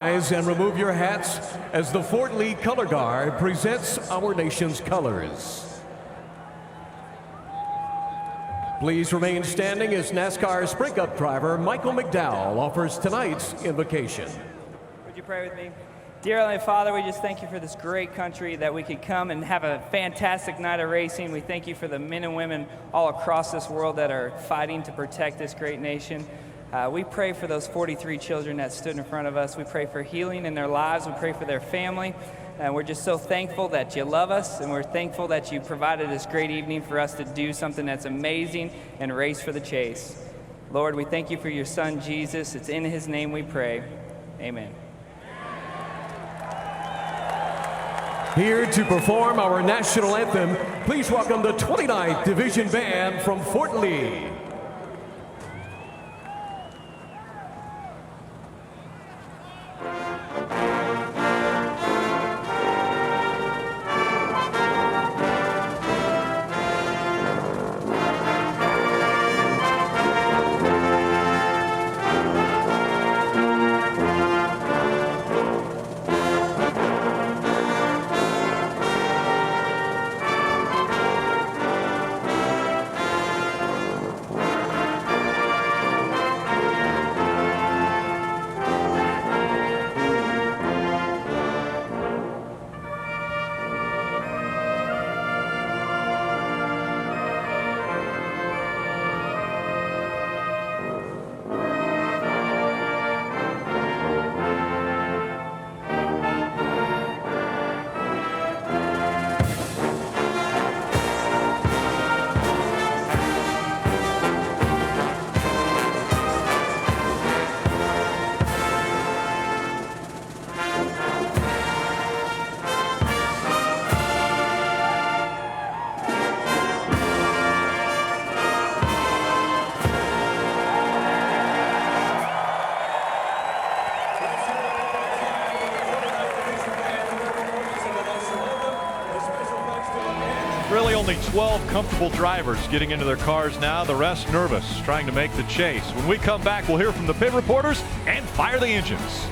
Rise and remove your hats as the Fort Lee Color Guard presents our nation's colors. Please remain standing as NASCAR Sprint Cup driver Michael McDowell offers tonight's invocation. Would you pray with me? Dear Heavenly Father, we just thank you for this great country that we could come and have a fantastic night of racing. We thank you for the men and women all across this world that are fighting to protect this great nation. We pray for those 43 children that stood in front of us. We pray for healing in their lives. We pray for their family. And we're just so thankful that you love us, and we're thankful that you provided this great evening for us to do something that's amazing and race for the chase. Lord, we thank you for your son, Jesus. It's in his name we pray. Amen. Here to perform our national anthem, please welcome the 29th Division Band from Fort Lee. Really only 12 comfortable drivers getting into their cars now, the rest nervous, trying to make the chase. When we come back, we'll hear from the pit reporters and fire the engines.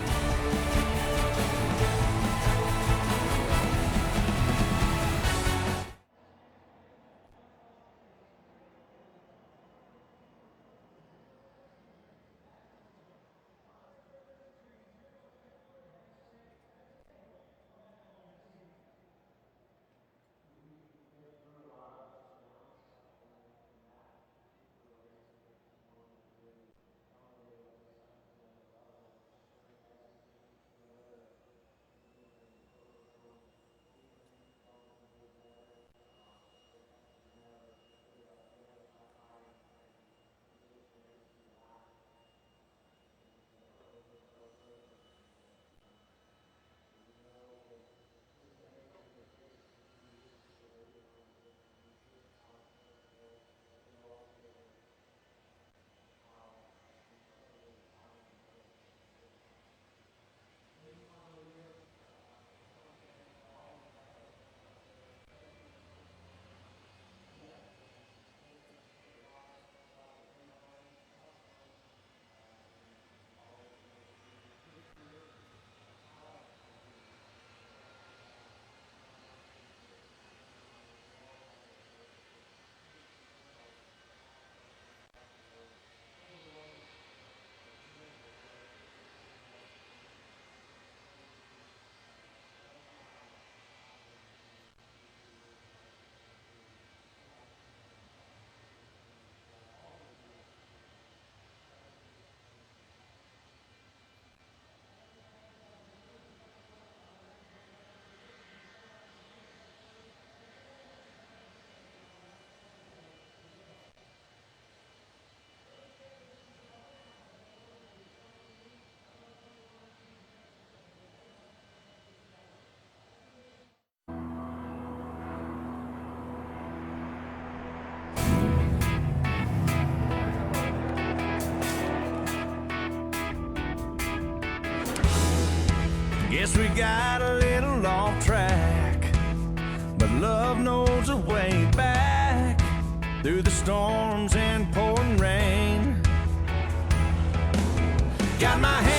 Guess we got a little off track, but love knows a way back through the storms and pouring rain. Got my hand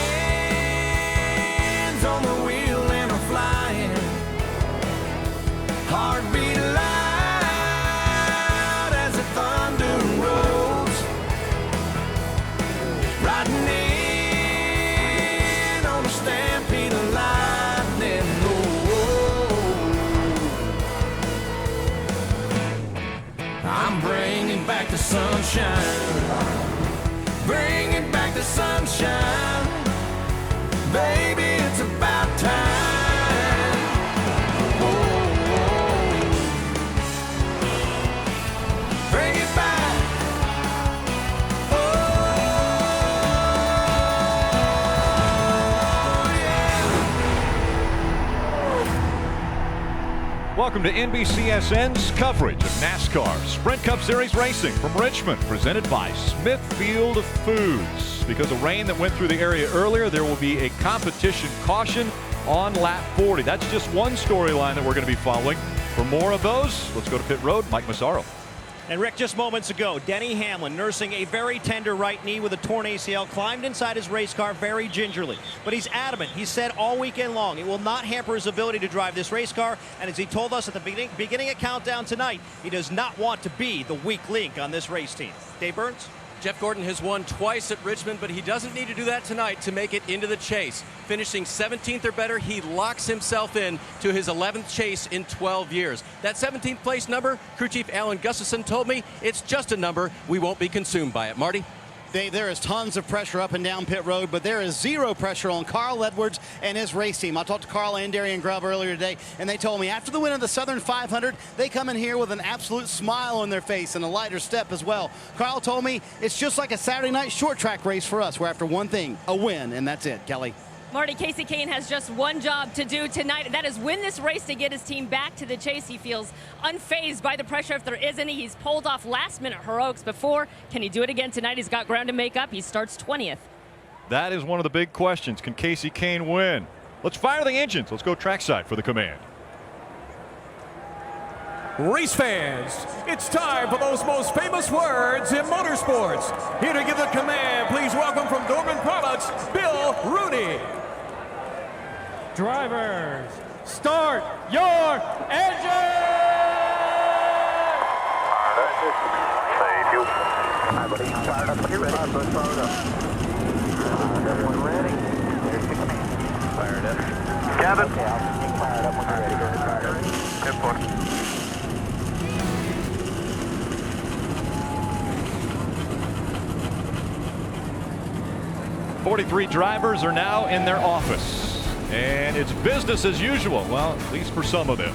sunshine. Bringing back the sunshine. Baby, it's about time. Whoa, whoa. Bring it back. Oh, yeah. Welcome to NBCSN's coverage of NASCAR Sprint Cup Series racing from Richmond, presented by Smithfield Foods. Because of rain that went through the area earlier, there will be a competition caution on lap 40. That's just one storyline that we're going to be following. For more of those, let's go to pit road. Mike Massaro. And Rick, just moments ago, Denny Hamlin, nursing a very tender right knee with a torn ACL, climbed inside his race car very gingerly. But he's adamant. He said all weekend long it will not hamper his ability to drive this race car. And as he told us at the beginning of countdown tonight, he does not want to be the weak link on this race team. Dave Burns? Jeff Gordon has won twice at Richmond, but he doesn't need to do that tonight to make it into the chase. Finishing 17th or better, he locks himself in to his 11th chase in 12 years. That 17th place number, crew chief Alan Gustafson told me, it's just a number. We won't be consumed by it. Marty? Dave, there is tons of pressure up and down pit road, but there is zero pressure on Carl Edwards and his race team. I talked to Carl and Darian Grubb earlier today, and they told me after the win of the Southern 500, they come in here with an absolute smile on their face and a lighter step as well. Carl told me it's just like a Saturday night short track race for us. We're after one thing, a win, and that's it. Kelly. Marty, Casey Kane has just one job to do tonight, and that is win this race to get his team back to the chase. He feels unfazed by the pressure if there is any. He's pulled off last-minute heroics before. Can he do it again tonight? He's got ground to make up. He starts 20th. That is one of the big questions. Can Casey Kane win? Let's fire the engines. Let's go trackside for the command. Race fans, it's time for those most famous words in motorsports. Here to give the command, please welcome from Dorman Products, Bill Rooney. Drivers, start your engine! Thank you. Everybody fired up. Get ready. Fired up. Everyone ready? There's the command. Fired up. Cabin. Okay, I'll get fired up when you're ready. Go ahead, fired up. Good point. 43 drivers are now in their office, and it's business as usual. Well, at least for some of them.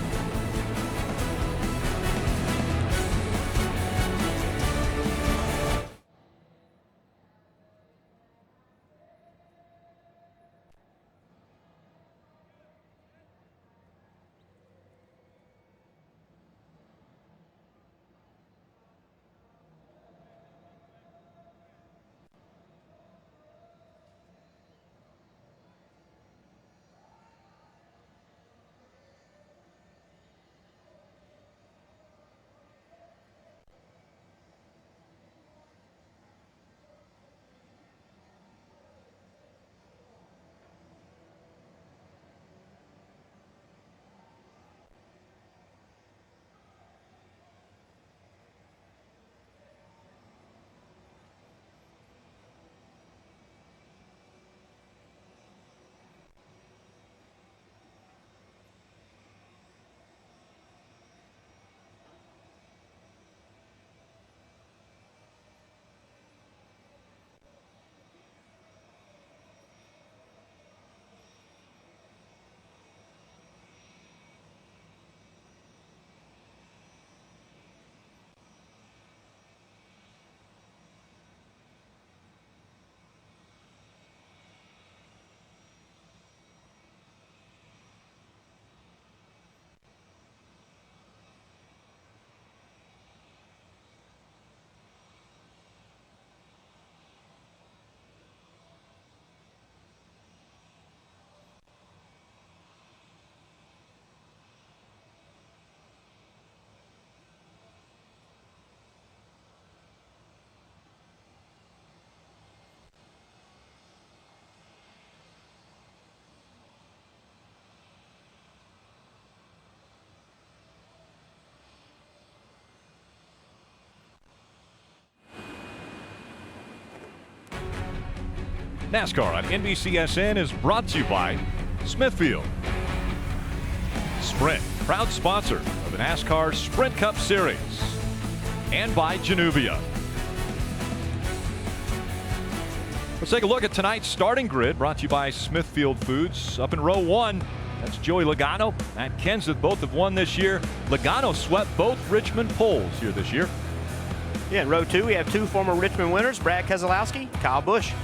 NASCAR on NBCSN is brought to you by Smithfield. Sprint, proud sponsor of the NASCAR Sprint Cup Series. And by Januvia. Let's take a look at tonight's starting grid, brought to you by Smithfield Foods. Up in row 1, that's Joey Logano. Matt Kenseth both have won this year. Logano swept both Richmond poles here this year. Yeah, in row 2, we have 2 former Richmond winners, Brad Keselowski, Kyle Busch.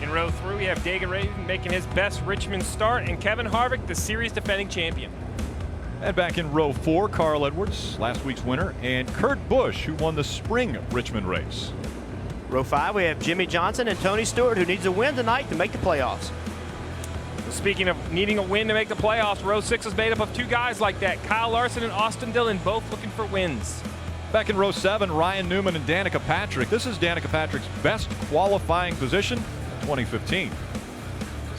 In row 3, we have Dagan Raven making his best Richmond start, and Kevin Harvick, the series defending champion. And back in row 4, Carl Edwards, last week's winner, and Kurt Busch, who won the spring Richmond race. Row 5, we have Jimmy Johnson and Tony Stewart, who needs a win tonight to make the playoffs. Speaking of needing a win to make the playoffs, row 6 is made up of 2 guys like that. Kyle Larson and Austin Dillon, both looking for wins. Back in row 7, Ryan Newman and Danica Patrick. This is Danica Patrick's best qualifying position in 2015.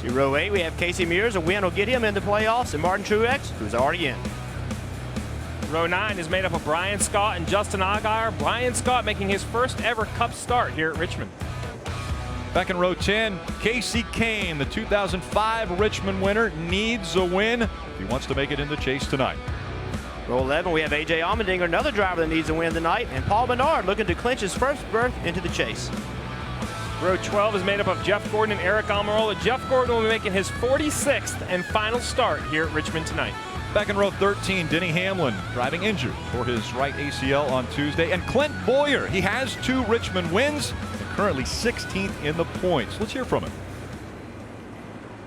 See, row 8, we have Casey Mears. A win will get him into playoffs, and Martin Truex, who's already in. Row 9 is made up of Brian Scott and Justin Allgaier. Brian Scott making his first ever Cup start here at Richmond. Back in row 10, Casey Kane, the 2005 Richmond winner, needs a win if he wants to make it in the chase tonight. Row 11, we have A.J. Allmendinger, another driver that needs a win tonight, and Paul Menard looking to clinch his first berth into the chase. Row 12 is made up of Jeff Gordon and Eric Almirola. Jeff Gordon will be making his 46th and final start here at Richmond tonight. Back in row 13, Denny Hamlin driving injured for his right ACL on Tuesday. And Clint Boyer, he has 2 Richmond wins and currently 16th in the points. Let's hear from him.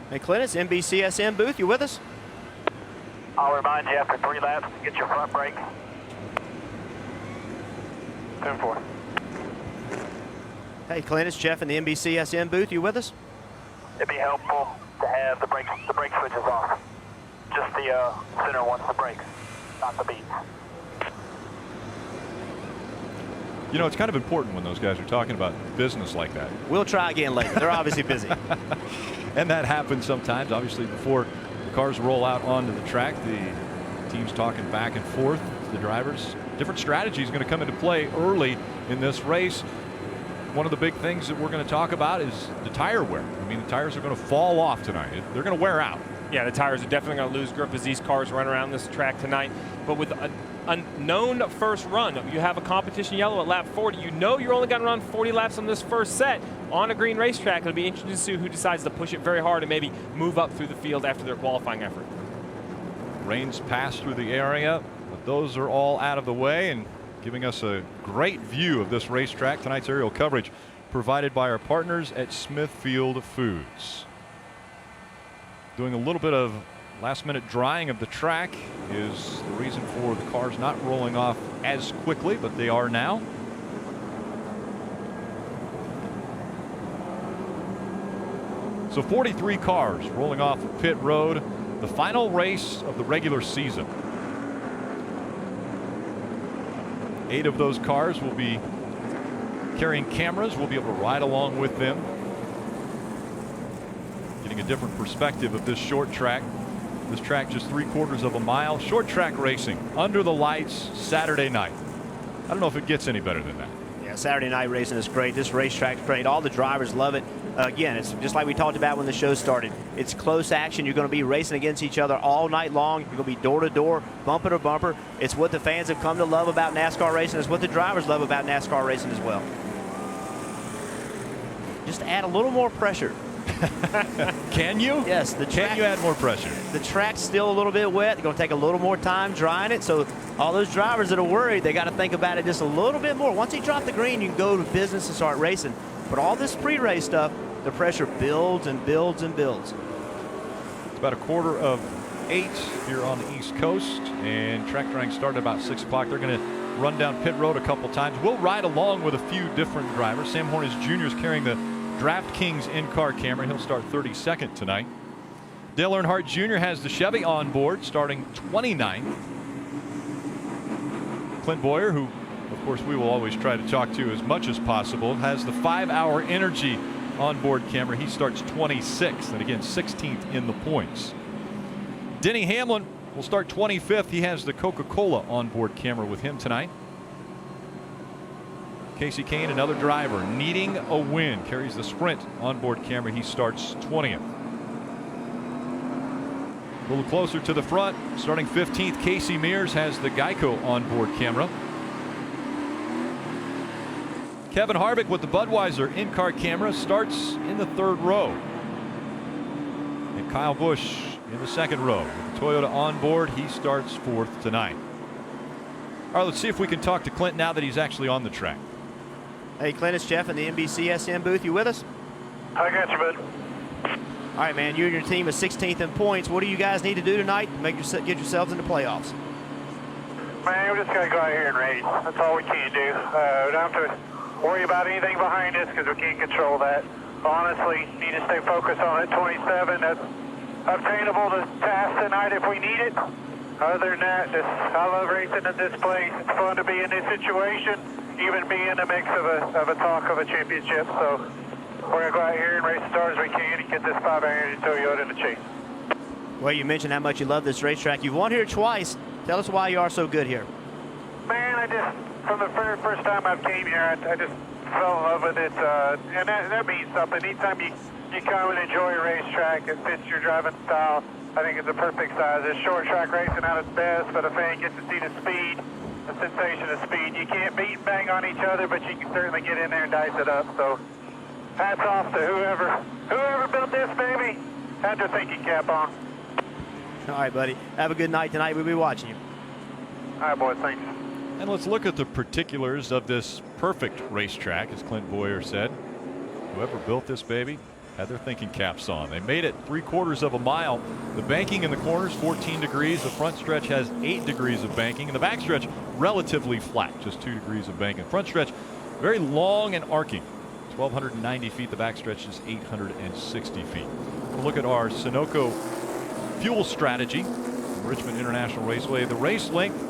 Hey Clint, it's NBCSN booth. You with us? I'll remind you after 3 laps, get your front brake. 10-4. Hey Clint, it's Jeff in the NBCSN booth. You with us? It'd be helpful to have the brake switches off. Just the center ones, the brakes, not the beats. You know, it's kind of important when those guys are talking about business like that. We'll try again later. They're obviously busy. And that happens sometimes. Obviously, before the cars roll out onto the track, the team's talking back and forth to the drivers. Different strategies going to come into play early in this race. One of the big things that we're going to talk about is the tire wear. I mean, the tires are going to fall off tonight. They're going to wear out. Yeah, the tires are definitely going to lose grip as these cars run around this track tonight. But with a known first run, you have a competition yellow at lap 40. You know you're only going to run 40 laps on this first set on a green racetrack. It'll be interesting to see who decides to push it very hard and maybe move up through the field after their qualifying effort. Rains pass through the area, but those are all out of the way and giving us a great view of this racetrack. Tonight's aerial coverage provided by our partners at Smithfield Foods. Doing a little bit of last-minute drying of the track is the reason for the cars not rolling off as quickly, but they are now. So 43 cars rolling off of pit road, the final race of the regular season. 8 of those cars will be carrying cameras. We'll be able to ride along with them, getting a different perspective of this short track. This track just 3/4 of a mile. Short track racing under the lights Saturday night. I don't know if it gets any better than that. Yeah, Saturday night racing is great. This racetrack's great. All the drivers love it. Again, it's just like we talked about when the show started. It's close action. You're going to be racing against each other all night long. You're going to be door to door, bumper to bumper. It's what the fans have come to love about NASCAR racing. It's what the drivers love about NASCAR racing as well. Just add a little more pressure. Can you? Yes. Can you add more pressure? The track's still a little bit wet. They're going to take a little more time drying it. So all those drivers that are worried, they got to think about it just a little bit more. Once you drop the green, you can go to business and start racing. But all this pre-race stuff, the pressure builds and builds and builds. It's about 7:45 here on the East Coast, and track drying started about 6 o'clock. They're going to run down pit road a couple times. We'll ride along with a few different drivers. Sam Hornish Jr. is carrying the DraftKings in-car camera. He'll start 32nd tonight. Dale Earnhardt Jr. has the Chevy on board, starting 29th. Clint Boyer, who, of course, we will always try to talk to as much as possible, has the 5-hour Energy onboard camera. He starts 26th, and again 16th in the points. Denny Hamlin will start 25th. He has the Coca-Cola onboard camera with him tonight. Casey Kane, another driver needing a win, carries the Sprint onboard camera. He starts 20th. A little closer to the front, starting 15th, Casey Mears has the Geico onboard camera. Kevin Harvick with the Budweiser in-car camera starts in the 3rd row. And Kyle Busch in the 2nd row. With the Toyota on board, he starts 4th tonight. All right, let's see if we can talk to Clint now that he's actually on the track. Hey, Clint, it's Jeff in the NBCSN booth. You with us? I got you, bud. All right, man, you and your team are 16th in points. What do you guys need to do tonight to get yourselves into playoffs? Man, we just got to go out here and race. That's all we can do. We don't have to worry about anything behind us because we can't control that. Honestly, need to stay focused on it. 27, that's obtainable to pass tonight if we need it. Other than that, I love racing at this place. It's fun to be in this situation, even be in the mix of a talk of a championship. So we're going to go out here and race as hard as we can and get this 500 Toyota in the chase. Well, you mentioned how much you love this racetrack. You've won here twice. Tell us why you are so good here. Man, from the very first time I came here, I just fell in love with it. And that means something. Anytime you come and enjoy a racetrack, it fits your driving style. I think it's a perfect size. It's short track racing at its best, but a fan gets to see the speed, the sensation of speed. You can't beat and bang on each other, but you can certainly get in there and dice it up. So hats off to whoever built this baby. Had their thinking cap on. All right, buddy. Have a good night tonight. We'll be watching you. All right, boys. Thanks. And let's look at the particulars of this perfect racetrack, as Clint Boyer said. Whoever built this baby had their thinking caps on. They made it 3/4 of a mile. The banking in the corners, 14 degrees. The front stretch has 8 degrees of banking. And the back stretch, relatively flat, just 2 degrees of banking. The front stretch, very long and arcing. 1,290 feet. The back stretch is 860 feet. We'll look at our Sunoco fuel strategy from Richmond International Raceway. The race length,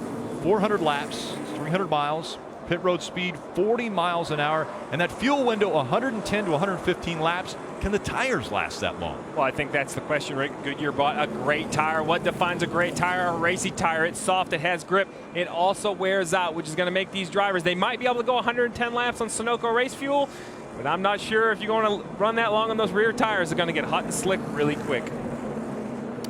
400 laps, 300 miles. Pit road speed, 40 miles an hour. And that fuel window, 110 to 115 laps. Can the tires last that long? Well, I think that's the question, Rick. Goodyear bought a great tire. What defines a great tire? A racing tire. It's soft, it has grip. It also wears out, which is going to make these drivers, they might be able to go 110 laps on Sunoco race fuel, but I'm not sure if you're going to run that long on those rear tires. They're going to get hot and slick really quick.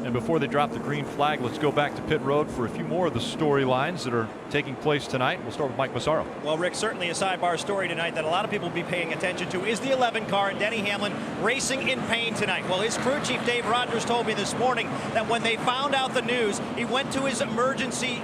And before they drop the green flag, let's go back to pit road for a few more of the storylines that are taking place tonight. We'll start with Mike Massaro. Well, Rick, certainly a sidebar story tonight that a lot of people will be paying attention to is the 11 car and Denny Hamlin racing in pain tonight. Well, his crew chief, Dave Rogers, told me this morning that when they found out the news, he went to his emergency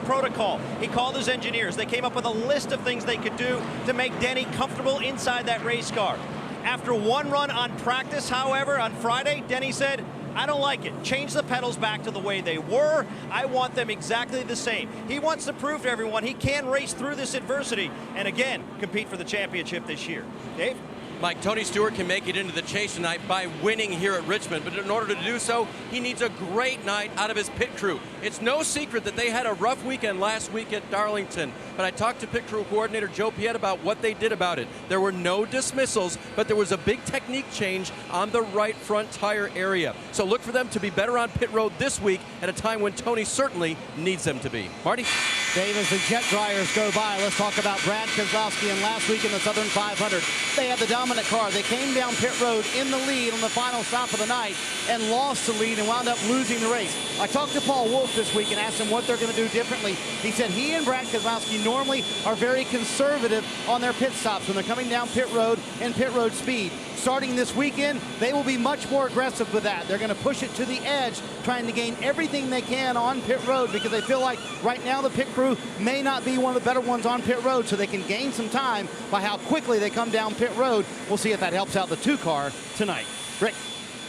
protocol. He called his engineers. They came up with a list of things they could do to make Denny comfortable inside that race car. After one run on practice, however, on Friday, Denny said, I don't like it. Change the pedals back to the way they were. I want them exactly the same. He wants to prove to everyone he can race through this adversity and, again, compete for the championship this year. Dave? Mike, Tony Stewart can make it into the chase tonight by winning here at Richmond, but in order to do so, he needs a great night out of his pit crew. It's no secret that they had a rough weekend last week at Darlington, but I talked to pit crew coordinator Joe Piet about what they did about it. There were no dismissals, but there was a big technique change on the right front tire area. So look for them to be better on pit road this week at a time when Tony certainly needs them to be. Marty? Dave, as the jet dryers go by, let's talk about Brad Keselowski. And last week in the Southern 500, they had the dominant car. They came down pit road in the lead on the final stop of the night and lost the lead and wound up losing the race. I talked to Paul Wolfe this week and asked him what they're going to do differently. He said he and Brad Keselowski normally are very conservative on their pit stops when they're coming down pit road and pit road speed. Starting this weekend, they will be much more aggressive with that. They're going to push it to the edge, trying to gain everything they can on pit road because they feel like right now the pit crew may not be one of the better ones on pit road, so they can gain some time by how quickly they come down pit road. We'll see if that helps out the 2-car tonight. Rick?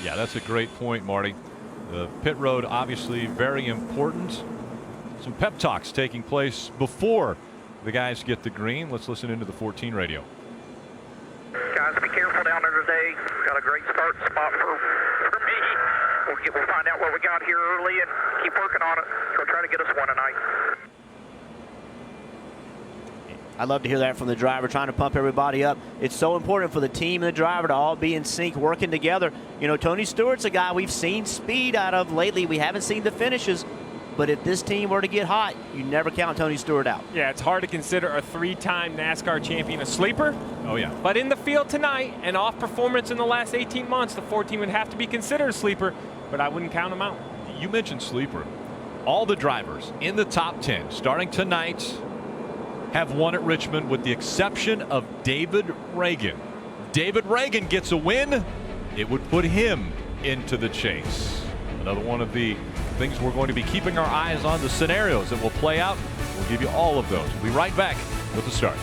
Yeah, that's a great point, Marty. The pit road, obviously very important. Some pep talks taking place before the guys get the green. Let's listen into the 14 radio. Guys, be careful down there today. Got a great start spot for me. We'll find out what we got here early and keep working on it. Go try to get us one tonight. I'd love to hear that from the driver, trying to pump everybody up. It's so important for the team and the driver to all be in sync, working together. You know, Tony Stewart's a guy we've seen speed out of lately. We haven't seen the finishes. But if this team were to get hot, you never count Tony Stewart out. Yeah, it's hard to consider a 3-time NASCAR champion a sleeper. Oh, yeah. But in the field tonight, and off performance in the last 18 months, the 14 would have to be considered a sleeper, but I wouldn't count them out. You mentioned sleeper. All the drivers in the top 10 starting tonight have won at Richmond with the exception of David Reagan. David Reagan gets a win, it would put him into the chase. Another one of the things we're going to be keeping our eyes on, the scenarios that will play out. We'll give you all of those. We'll be right back with the start.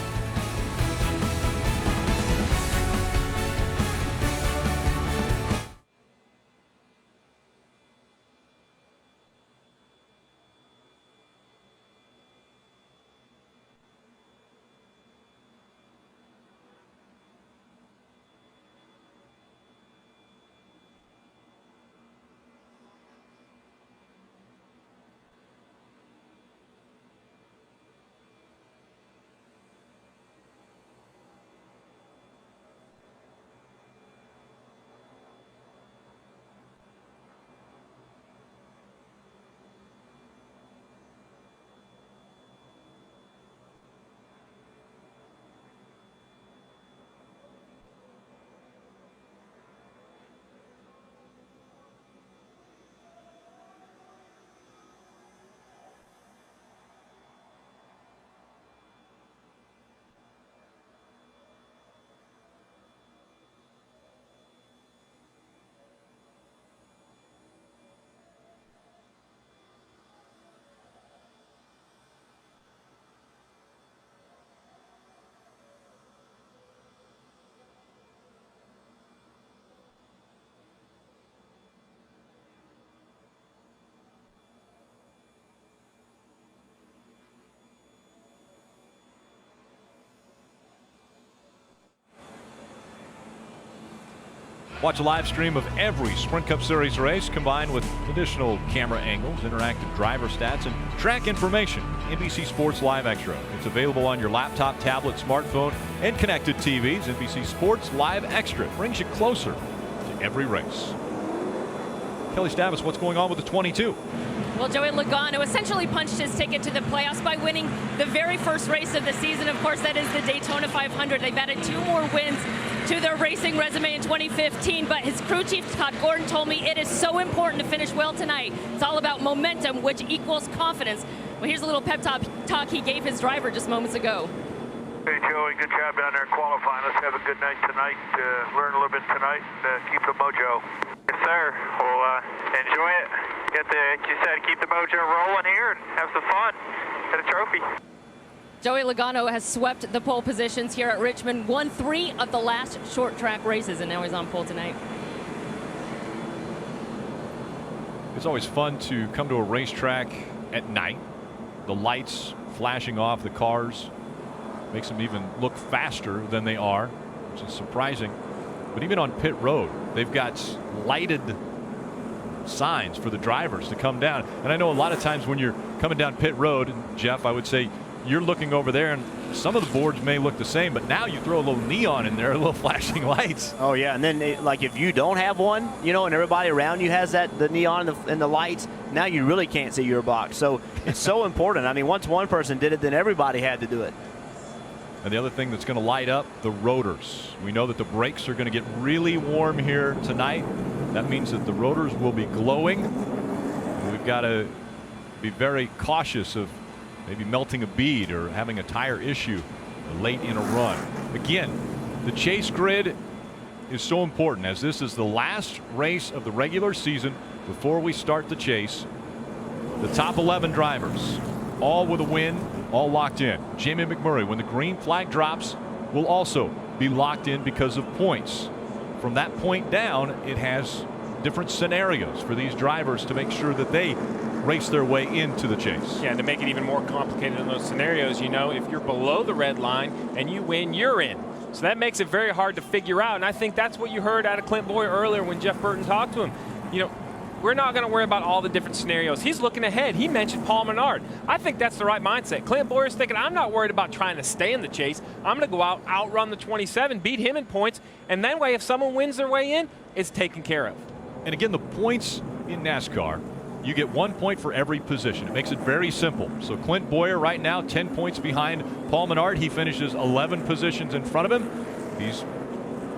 Watch a live stream of every Sprint Cup Series race combined with additional camera angles, interactive driver stats, and track information. NBC Sports Live Extra. It's available on your laptop, tablet, smartphone, and connected TVs. NBC Sports Live Extra brings you closer to every race. Kelly Stavis, what's going on with the 22? Well, Joey Logano essentially punched his ticket to the playoffs by winning the very first race of the season. Of course, that is the Daytona 500. They've added 2 more wins to their racing resume in 2015, but his crew chief, Todd Gordon, told me it is so important to finish well tonight. It's all about momentum, which equals confidence. Well, here's a little pep talk he gave his driver just moments ago. Hey, Joey, good job down there qualifying. Let's have a good night tonight. Learn a little bit tonight and keep the mojo. Yes, sir. We'll enjoy it. Like you said, keep the mojo rolling here and have some fun. Get a trophy. Joey Logano has swept the pole positions here at Richmond, won 3 of the last short track races, and now he's on pole tonight. It's always fun to come to a racetrack at night. The lights flashing off the cars makes them even look faster than they are, which is surprising. But even on pit road, they've got lighted signs for the drivers to come down. And I know a lot of times when you're coming down pit road, and Jeff, I would say you're looking over there and some of the boards may look the same, but now you throw a little neon in there, a little flashing lights. Oh yeah, and then like if you don't have one, you know, and everybody around you has that, the neon and the lights, now you really can't see your box. So it's so important. I mean, once one person did it, then everybody had to do it. And the other thing that's going to light up the rotors. We know that the brakes are going to get really warm here tonight. That means that the rotors will be glowing. And we've got to be very cautious of maybe melting a bead or having a tire issue late in a run. Again, the chase grid is so important as this is the last race of the regular season before we start the chase. The top 11 drivers, all with a win, all locked in. Jamie McMurray, when the green flag drops, will also be locked in because of points. From that point down, it has different scenarios for these drivers to make sure that they race their way into the chase. Yeah, and to make it even more complicated in those scenarios, you know, if you're below the red line and you win, you're in. So that makes it very hard to figure out. And I think that's what you heard out of Clint Boyer earlier when Jeff Burton talked to him. You know, we're not going to worry about all the different scenarios. He's looking ahead. He mentioned Paul Menard. I think that's the right mindset. Clint Boyer's thinking, I'm not worried about trying to stay in the chase. I'm going to go out, outrun the 27, beat him in points, and that way if someone wins their way in, it's taken care of. And again, the points in NASCAR, you get 1 point for every position. It makes it very simple. So Clint Boyer right now 10 points behind Paul Menard. He finishes 11 positions in front of him. He's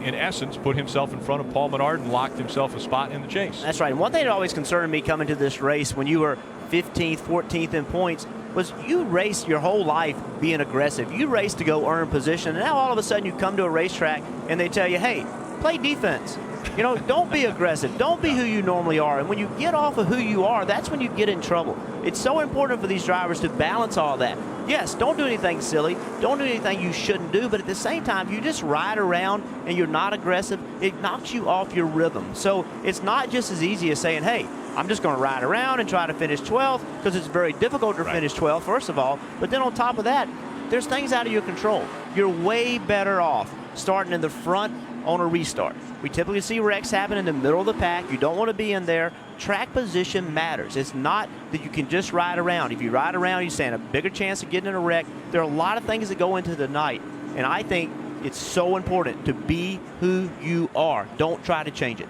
in essence put himself in front of Paul Menard and locked himself a spot in the chase. That's right. And one thing that always concerned me coming to this race, when you were 15th, 14th in points, was you raced your whole life being aggressive. You raced to go earn position, and now all of a sudden you come to a racetrack and they tell you, hey, play defense. You know, don't be aggressive. Don't be who you normally are. And when you get off of who you are, that's when you get in trouble. It's so important for these drivers to balance all that. Yes, don't do anything silly. Don't do anything you shouldn't do. But at the same time, you just ride around and you're not aggressive, it knocks you off your rhythm. So it's not just as easy as saying, hey, I'm just going to ride around and try to finish 12th, because it's very difficult to finish 12th, first of all. But then on top of that, there's things out of your control. You're way better off starting in the front on a restart. We typically see wrecks happen in the middle of the pack. You don't want to be in there. Track position matters. It's not that you can just ride around. If you ride around, you stand a bigger chance of getting in a wreck. There are a lot of things that go into the night, and I think it's so important to be who you are. Don't try to change it.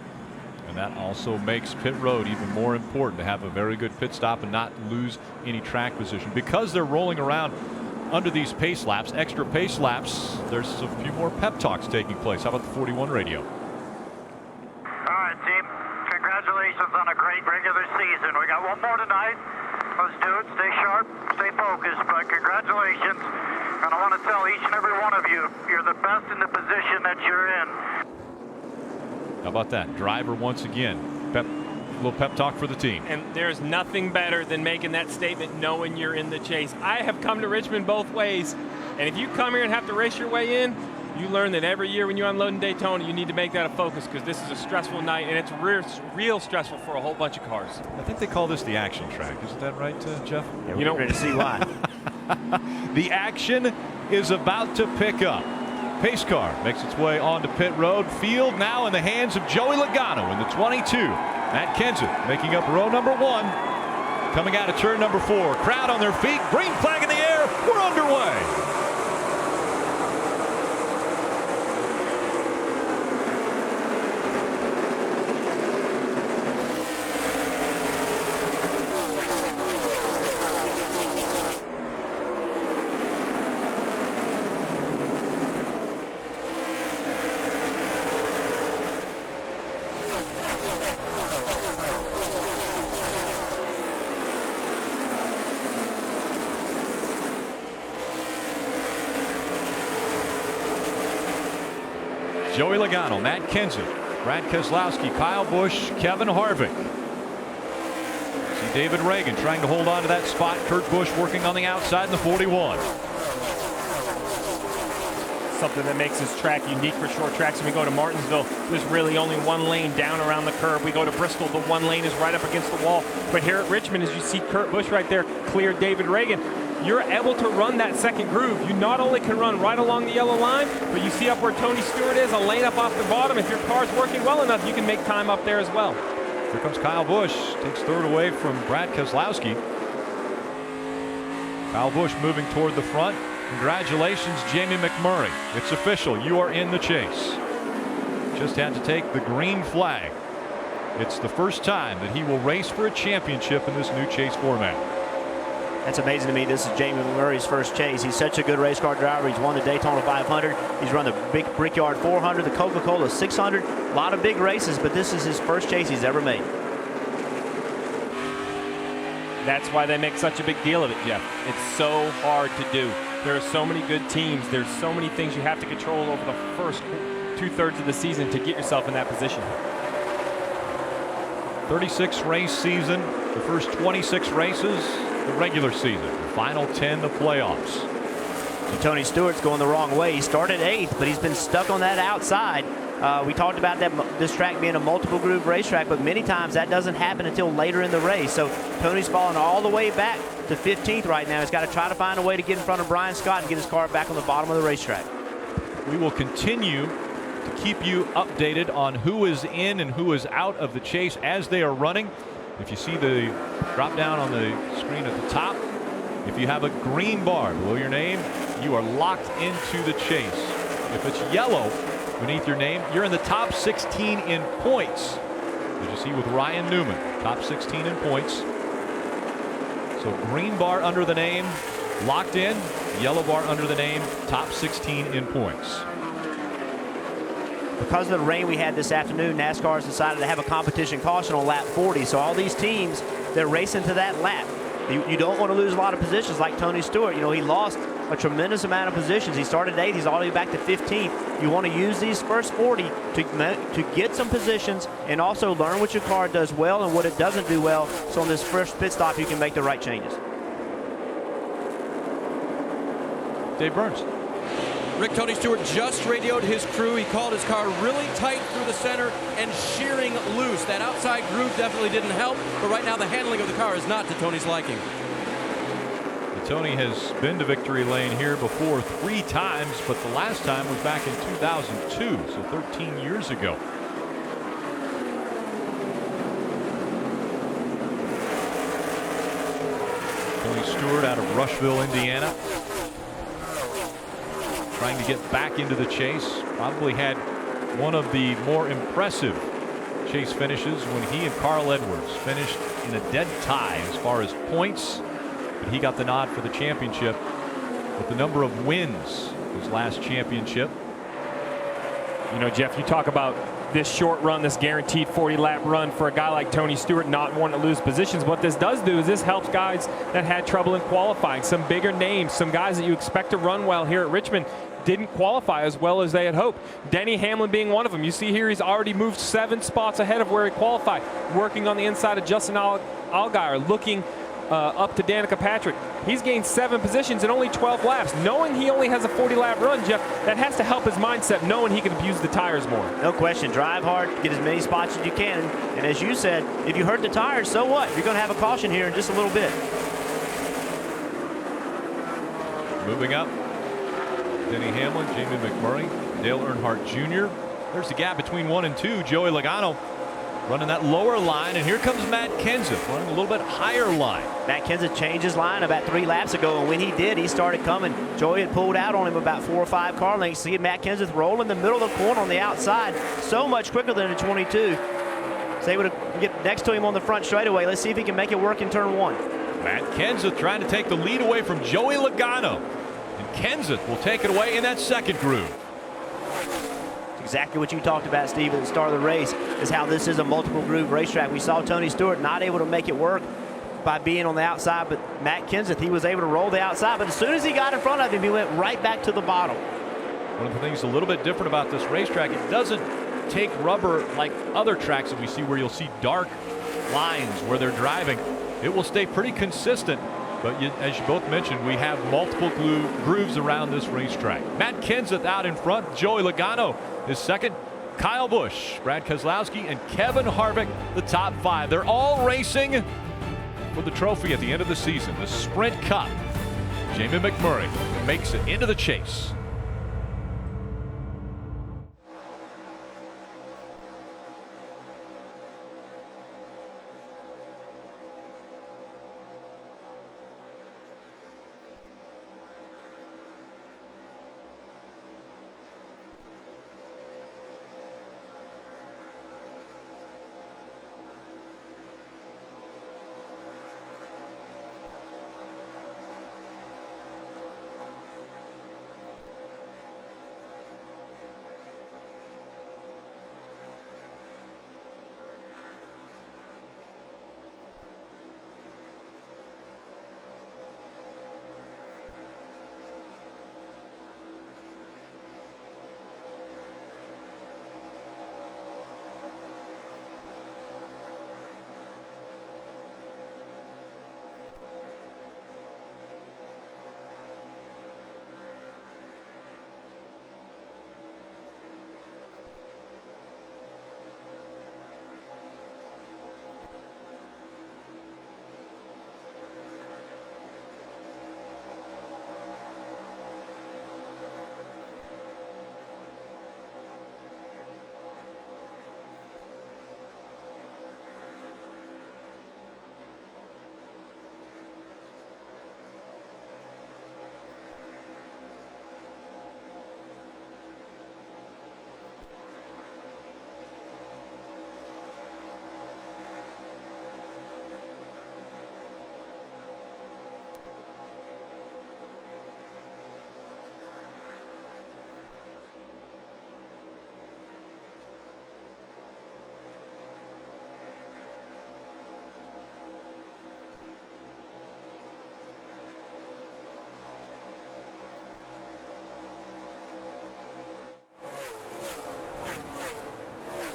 And that also makes pit road even more important, to have a very good pit stop and not lose any track position. Because they're rolling around under these pace laps, extra pace laps, there's a few more pep talks taking place. How about the 41 radio? All right, team. Congratulations on a great regular season. We got one more tonight. Let's do it. Stay sharp, stay focused, but congratulations. And I want to tell each and every one of you, you're the best in the position that you're in. How about that? Driver once again. Little pep talk for the team. And there's nothing better than making that statement knowing you're in the chase. I have come to Richmond both ways, and if you come here and have to race your way in, you learn that every year when you unload in Daytona, you need to make that a focus, because this is a stressful night, and it's real stressful for a whole bunch of cars. I think they call this the action track. Isn't that right, Jeff? Yeah, we're ready to see why. The action is about to pick up. Pace car makes its way onto pit road. Field now in the hands of Joey Logano in the 22. Matt Kenseth making up row number 1. Coming out of turn number 4. Crowd on their feet. Green flag in the air. We're underway. Joey Logano, Matt Kenseth, Brad Keselowski, Kyle Busch, Kevin Harvick. See David Reagan trying to hold on to that spot. Kurt Busch working on the outside in the 41. Something that makes this track unique for short tracks. When we go to Martinsville, there's really only one lane down around the curve. We go to Bristol, the one lane is right up against the wall. But here at Richmond, as you see Kurt Busch right there clear David Reagan, you're able to run that second groove. You not only can run right along the yellow line, but you see up where Tony Stewart is, a lane up off the bottom. If your car's working well enough, you can make time up there as well. Here comes Kyle Busch, takes third away from Brad Keselowski. Kyle Busch moving toward the front. Congratulations, Jamie McMurray. It's official, you are in the chase. Just had to take the green flag. It's the first time that he will race for a championship in this new chase format. That's amazing to me. This is Jamie McMurray's first chase. He's such a good race car driver. He's won the Daytona 500. He's run the big Brickyard 400, the Coca-Cola 600. A lot of big races, but this is his first chase he's ever made. That's why they make such a big deal of it, Jeff. It's so hard to do. There are so many good teams. There's so many things you have to control over the first 2/3 of the season to get yourself in that position. 36 race season, the first 26 races, the regular season, the final 10, the playoffs. So Tony Stewart's going the wrong way. He started 8th, but he's been stuck on that outside. We talked about this track being a multiple groove racetrack, but many times that doesn't happen until later in the race. So Tony's falling all the way back to 15th right now. He's got to try to find a way to get in front of Brian Scott and get his car back on the bottom of the racetrack. We will continue to keep you updated on who is in and who is out of the chase as they are running. If you see the drop down on the screen at the top, if you have a green bar below your name, you are locked into the chase. If it's yellow beneath your name, you're in the top 16 in points. As you see with Ryan Newman, top 16 in points. So green bar under the name, locked in. Yellow bar under the name, top 16 in points. Because of the rain we had this afternoon, NASCAR has decided to have a competition caution on lap 40. So all these teams, they're racing to that lap. You don't want to lose a lot of positions like Tony Stewart. You know, he lost a tremendous amount of positions. He started 8th. He's all the way back to 15th. You want to use these first 40 to get some positions and also learn what your car does well and what it doesn't do well. So on this first pit stop, you can make the right changes. Dave Burns. Rick, Tony Stewart just radioed his crew. He called his car really tight through the center and shearing loose. That outside groove definitely didn't help, but right now the handling of the car is not to Tony's liking. Tony has been to victory lane here before 3 times, but the last time was back in 2002, so 13 years ago. Tony Stewart out of Rushville, Indiana, trying to get back into the chase. Probably had one of the more impressive chase finishes when he and Carl Edwards finished in a dead tie as far as points, but he got the nod for the championship with the number of wins his last championship. You know, Jeff, you talk about this short run, this guaranteed 40-lap run for a guy like Tony Stewart not wanting to lose positions. What this does do is this helps guys that had trouble in qualifying. Some bigger names, some guys that you expect to run well here at Richmond didn't qualify as well as they had hoped. Denny Hamlin being one of them. You see here he's already moved 7 spots ahead of where he qualified, working on the inside of Justin Allgaier, looking up to Danica Patrick. He's gained 7 positions in only 12 laps. Knowing he only has a 40-lap run, Jeff, that has to help his mindset, knowing he can abuse the tires more. No question. Drive hard, get as many spots as you can. And as you said, if you hurt the tires, so what? You're going to have a caution here in just a little bit. Moving up, Denny Hamlin, Jamie McMurray, Dale Earnhardt Jr. There's the gap between 1 and 2. Joey Logano running that lower line, and here comes Matt Kenseth running a little bit higher line. Matt Kenseth changed his line about 3 laps ago, and when he did, he started coming. Joey had pulled out on him about 4 or 5 car lengths. See Matt Kenseth roll in the middle of the corner on the outside, so much quicker than the 22. So able to get next to him on the front straightaway. Let's see if he can make it work in turn 1. Matt Kenseth trying to take the lead away from Joey Logano, and Kenseth will take it away in that second groove. Exactly what you talked about, Steve, at the start of the race, is how this is a multiple groove racetrack. We saw Tony Stewart not able to make it work by being on the outside, but Matt Kenseth, he was able to roll the outside, but as soon as he got in front of him, he went right back to the bottom. One of the things a little bit different about this racetrack, it doesn't take rubber like other tracks that we see where you'll see dark lines where they're driving. It will stay pretty consistent, but as you both mentioned, we have multiple grooves around this racetrack. Matt Kenseth out in front, Joey Logano is second, Kyle Busch, Brad Keselowski, and Kevin Harvick, the top 5. They're all racing for the trophy at the end of the season, the Sprint Cup. Jamie McMurray makes it into the chase.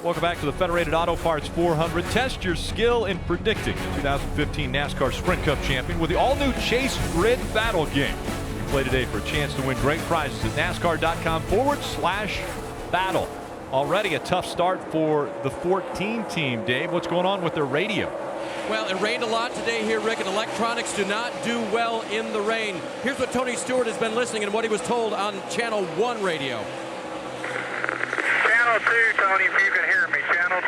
Welcome back to the Federated Auto Parts 400. Test your skill in predicting the 2015 NASCAR Sprint Cup champion with the all-new Chase Grid Battle Game. You play today for a chance to win great prizes at NASCAR.com/battle. Already a tough start for the 14 team. Dave, what's going on with their radio? Well, it rained a lot today here, Rick, and electronics do not do well in the rain. Here's what Tony Stewart has been listening and what he was told on Channel 1 radio. Channel 2, Tony, if you can hear me. Channel 2.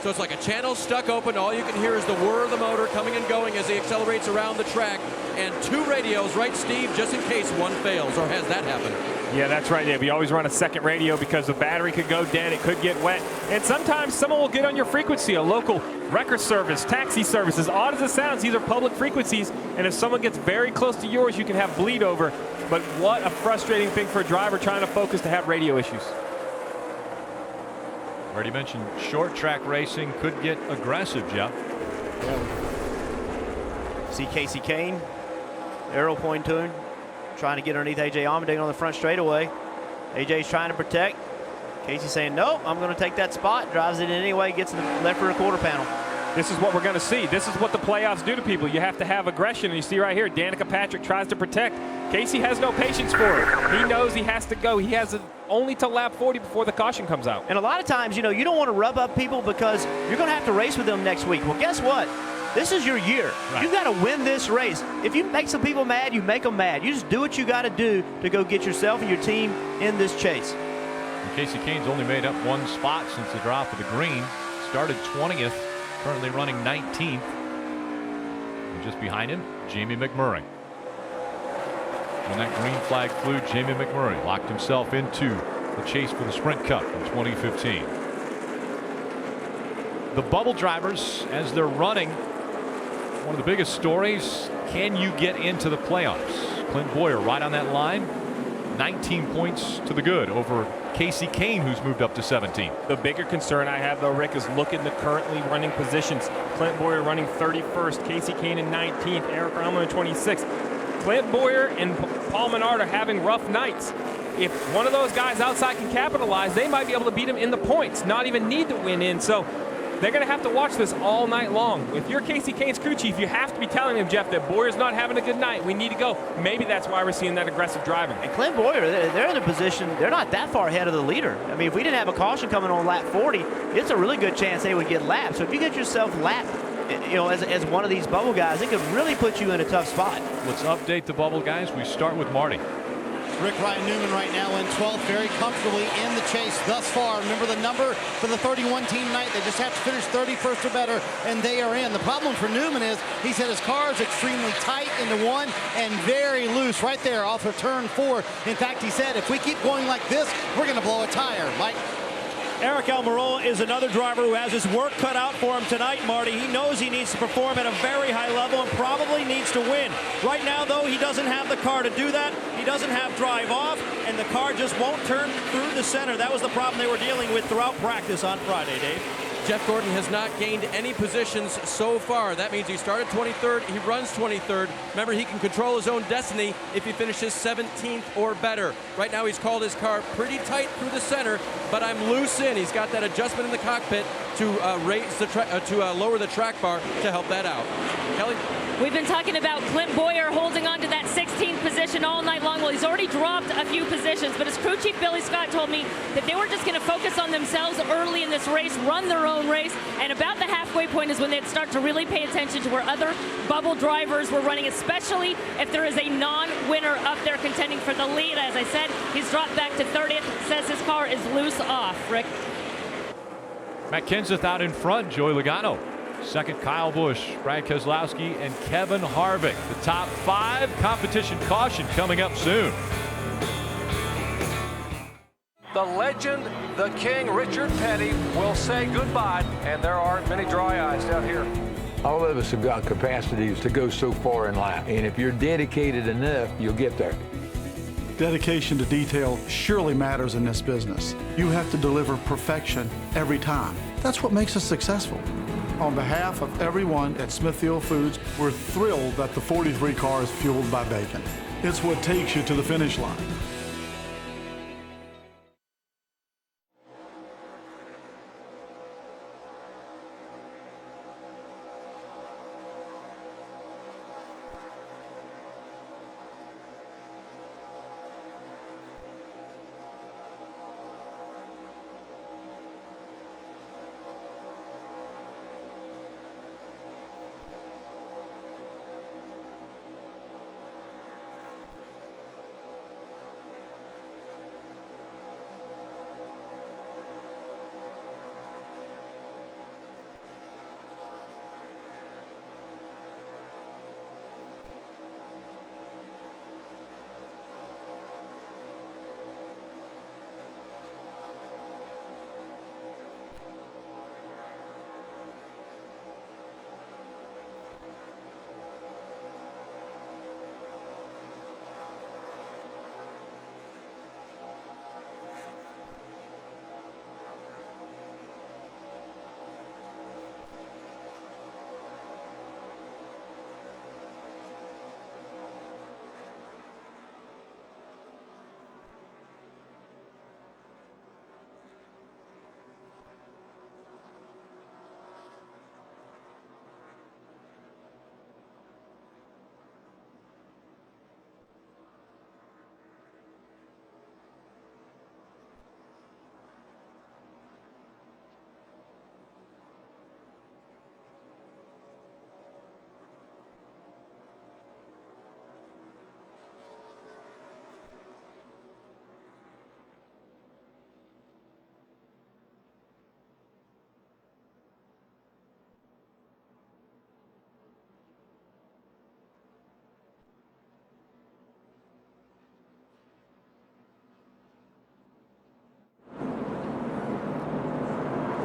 So it's like a channel stuck open. All you can hear is the whir of the motor coming and going as he accelerates around the track. And 2 radios, right, Steve, just in case one fails, or has that happened? Yeah, that's right, Dave. We always run a second radio because the battery could go dead, it could get wet, and sometimes someone will get on your frequency. A local wrecker service, taxi service, as odd as it sounds, these are public frequencies, and if someone gets very close to yours, you can have bleed over. But what a frustrating thing for a driver trying to focus to have radio issues. Already mentioned short track racing could get aggressive, Jeff. Yeah. See Casey Kane, arrow pointing to him, trying to get underneath A.J. Allmendinger on the front straightaway. A.J.'s trying to protect. Casey's saying, nope, I'm going to take that spot. Drives it in anyway, gets in the left rear quarter panel. This is what we're going to see. This is what the playoffs do to people. You have to have aggression, and you see right here, Danica Patrick tries to protect. Casey has no patience for it. He knows he has to go. He has only to lap 40 before the caution comes out. And a lot of times, you know, you don't want to rub up people because you're going to have to race with them next week. Well, guess what? This is your year. Right. You got to win this race. If you make some people mad, you make them mad. You just do what you got to do to go get yourself and your team in this chase. And Casey Kane's only made up 1 spot since the drop of the green. Started 20th, currently running 19th. And just behind him, Jamie McMurray. When that green flag flew, Jamie McMurray locked himself into the chase for the Sprint Cup in 2015. The bubble drivers, as they're running, one of the biggest stories, can you get into the playoffs? Clint Boyer right on that line, 19 points to the good over Casey Kane, who's moved up to 17. The bigger concern I have, though, Rick, is look at the currently running positions. Clint Boyer running 31st, Casey Kane in 19th, Eric Ramos in 26th. Clint Boyer and Paul Menard are having rough nights. If one of those guys outside can capitalize, they might be able to beat him in the points, not even need to win in. So they're going to have to watch this all night long. If you're Casey Kane's crew chief, you have to be telling him, Jeff, that Boyer's not having a good night. We need to go. Maybe that's why we're seeing that aggressive driving. And Clint Boyer, they're in a position, they're not that far ahead of the leader. I mean, if we didn't have a caution coming on lap 40, it's a really good chance they would get lapped. So if you get yourself lapped, you know, as one of these bubble guys, it could really put you in a tough spot. Let's update the bubble guys. We start with Marty. Rick Ryan Newman right now in 12th, very comfortably in the chase thus far. Remember the number for the 31 team night, they just have to finish 31st or better, and they are in. The problem for Newman is he said his car is extremely tight into 1 and very loose right there off of turn 4. In fact, he said if we keep going like this, we're going to blow a tire. Mike? Eric Almirola is another driver who has his work cut out for him tonight, Marty. He knows he needs to perform at a very high level and probably needs to win. Right now, though, he doesn't have the car to do that. He doesn't have drive off, and the car just won't turn through the center. That was the problem they were dealing with throughout practice on Friday, Dave. Jeff Gordon has not gained any positions so far. That means he started 23rd, he runs 23rd. Remember, he can control his own destiny if he finishes 17th or better. Right now, he's called his car pretty tight through the center, but I'm loose in. He's got that adjustment in the cockpit to lower the track bar to help that out. Kelly? We've been talking about Clint Boyer holding on to that 16th position all night long. Well, he's already dropped a few positions, but his crew chief Billy Scott told me that they were just going to focus on themselves early in this race, run their own race, and about the halfway point is when they'd start to really pay attention to where other bubble drivers were running, especially if there is a non-winner up there contending for the lead. As I said, he's dropped back to 30th, says his car is loose off. Rick? Matt Kenseth out in front, Joey Logano. Second, Kyle Busch, Brad Keselowski, and Kevin Harvick. The top 5, competition caution coming up soon. The legend, the king, Richard Petty, will say goodbye, and there aren't many dry eyes down here. All of us have got capacities to go so far in life, and if you're dedicated enough, you'll get there. Dedication to detail surely matters in this business. You have to deliver perfection every time. That's what makes us successful. On behalf of everyone at Smithfield Foods, we're thrilled that the 43 car is fueled by bacon. It's what takes you to the finish line.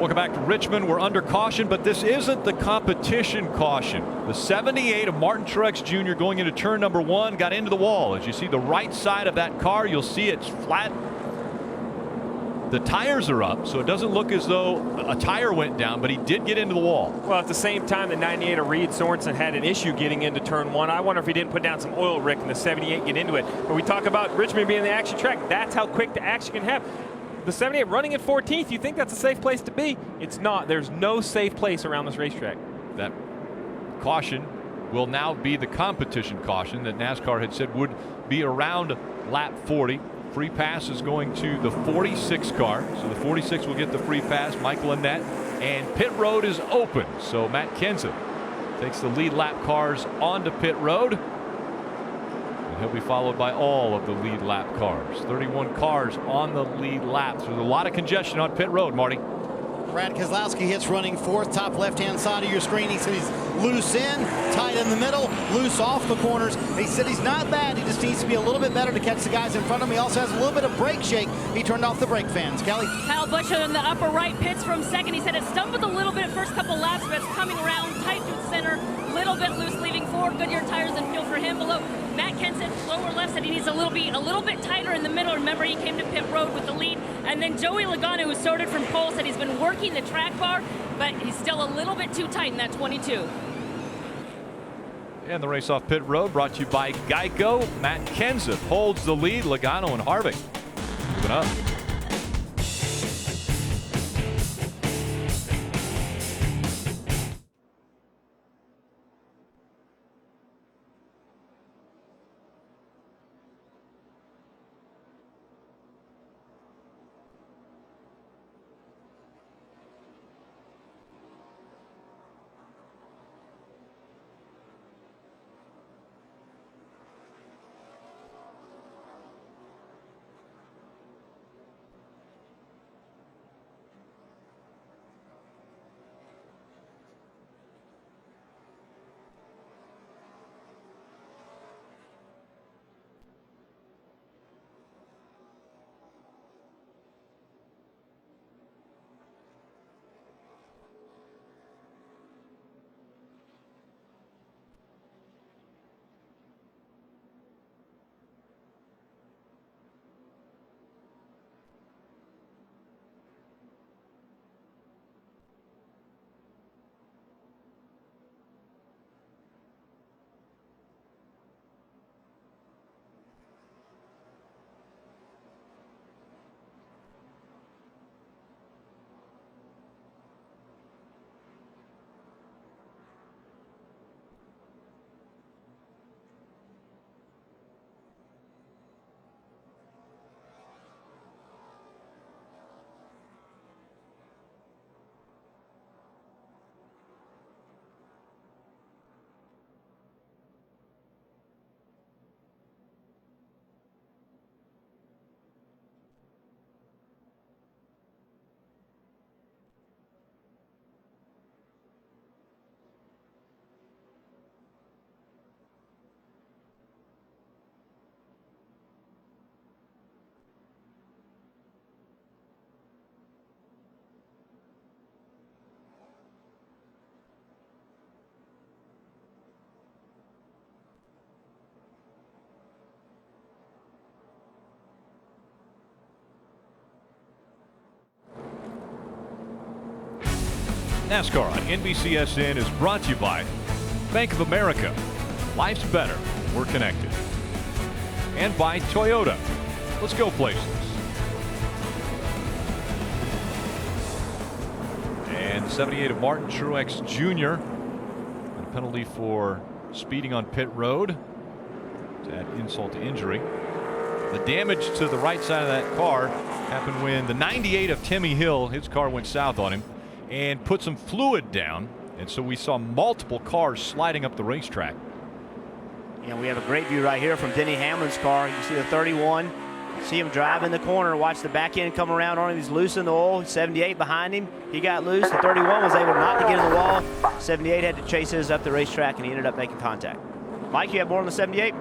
Welcome back to Richmond. We're under caution, but this isn't the competition caution. The 78 of Martin Truex Jr. going into turn number 1 got into the wall. As you see the right side of that car, you'll see it's flat. The tires are up, so it doesn't look as though a tire went down, but he did get into the wall. Well, at the same time, the 98 of Reed Sorensen had an issue getting into turn 1. I wonder if he didn't put down some oil, Rick, and the 78 get into it. But we talk about Richmond being the action track. That's how quick the action can happen. The 78 running at 14th, you think that's a safe place to be? It's not. There's no safe place around this racetrack. That caution will now be the competition caution that NASCAR had said would be around lap 40. Free pass is going to the 46 car, so the 46 will get the free pass, Michael Annette, and pit road is open. So Matt Kenseth takes the lead lap cars onto pit road. He'll be followed by all of the lead lap cars. 31 cars on the lead lap. So there's a lot of congestion on pit road, Marty. Brad Keselowski hits running 4th, top left-hand side of your screen. He said he's loose in, tight in the middle, loose off the corners. He said he's not bad. He just needs to be a little bit better to catch the guys in front of him. He also has a little bit of brake shake. He turned off the brake fans. Kelly? Kyle Busch in the upper right pits from second. He said it stumbled a little bit first couple laps, but it's coming around tight through the center. Little bit loose leaving forward. Goodyear tires and fuel for him below. Matt Kenseth, lower left, said he needs a little bit tighter in the middle. Remember, he came to pit road with the lead. And then Joey Logano, who started from pole, said he's been working the track bar, but he's still a little bit too tight in that 22. And the race off pit road brought to you by Geico. Matt Kenseth holds the lead. Logano and Harvick moving up. NASCAR on NBCSN is brought to you by Bank of America. Life's better. We're connected. And by Toyota. Let's go places. And 78 of Martin Truex Jr. And a penalty for speeding on pit road. To add insult to injury. The damage to the right side of that car happened when the 98 of Timmy Hill, his car went south on him and put some fluid down. And so we saw multiple cars sliding up the racetrack. And we have a great view right here from Denny Hamlin's car. You see the 31. See him drive in the corner. Watch the back end come around on him. He's loose in the oil. 78 behind him. He got loose. The 31 was able not to get in the wall. 78 had to chase his up the racetrack, and he ended up making contact. Mike, you have more on the 78?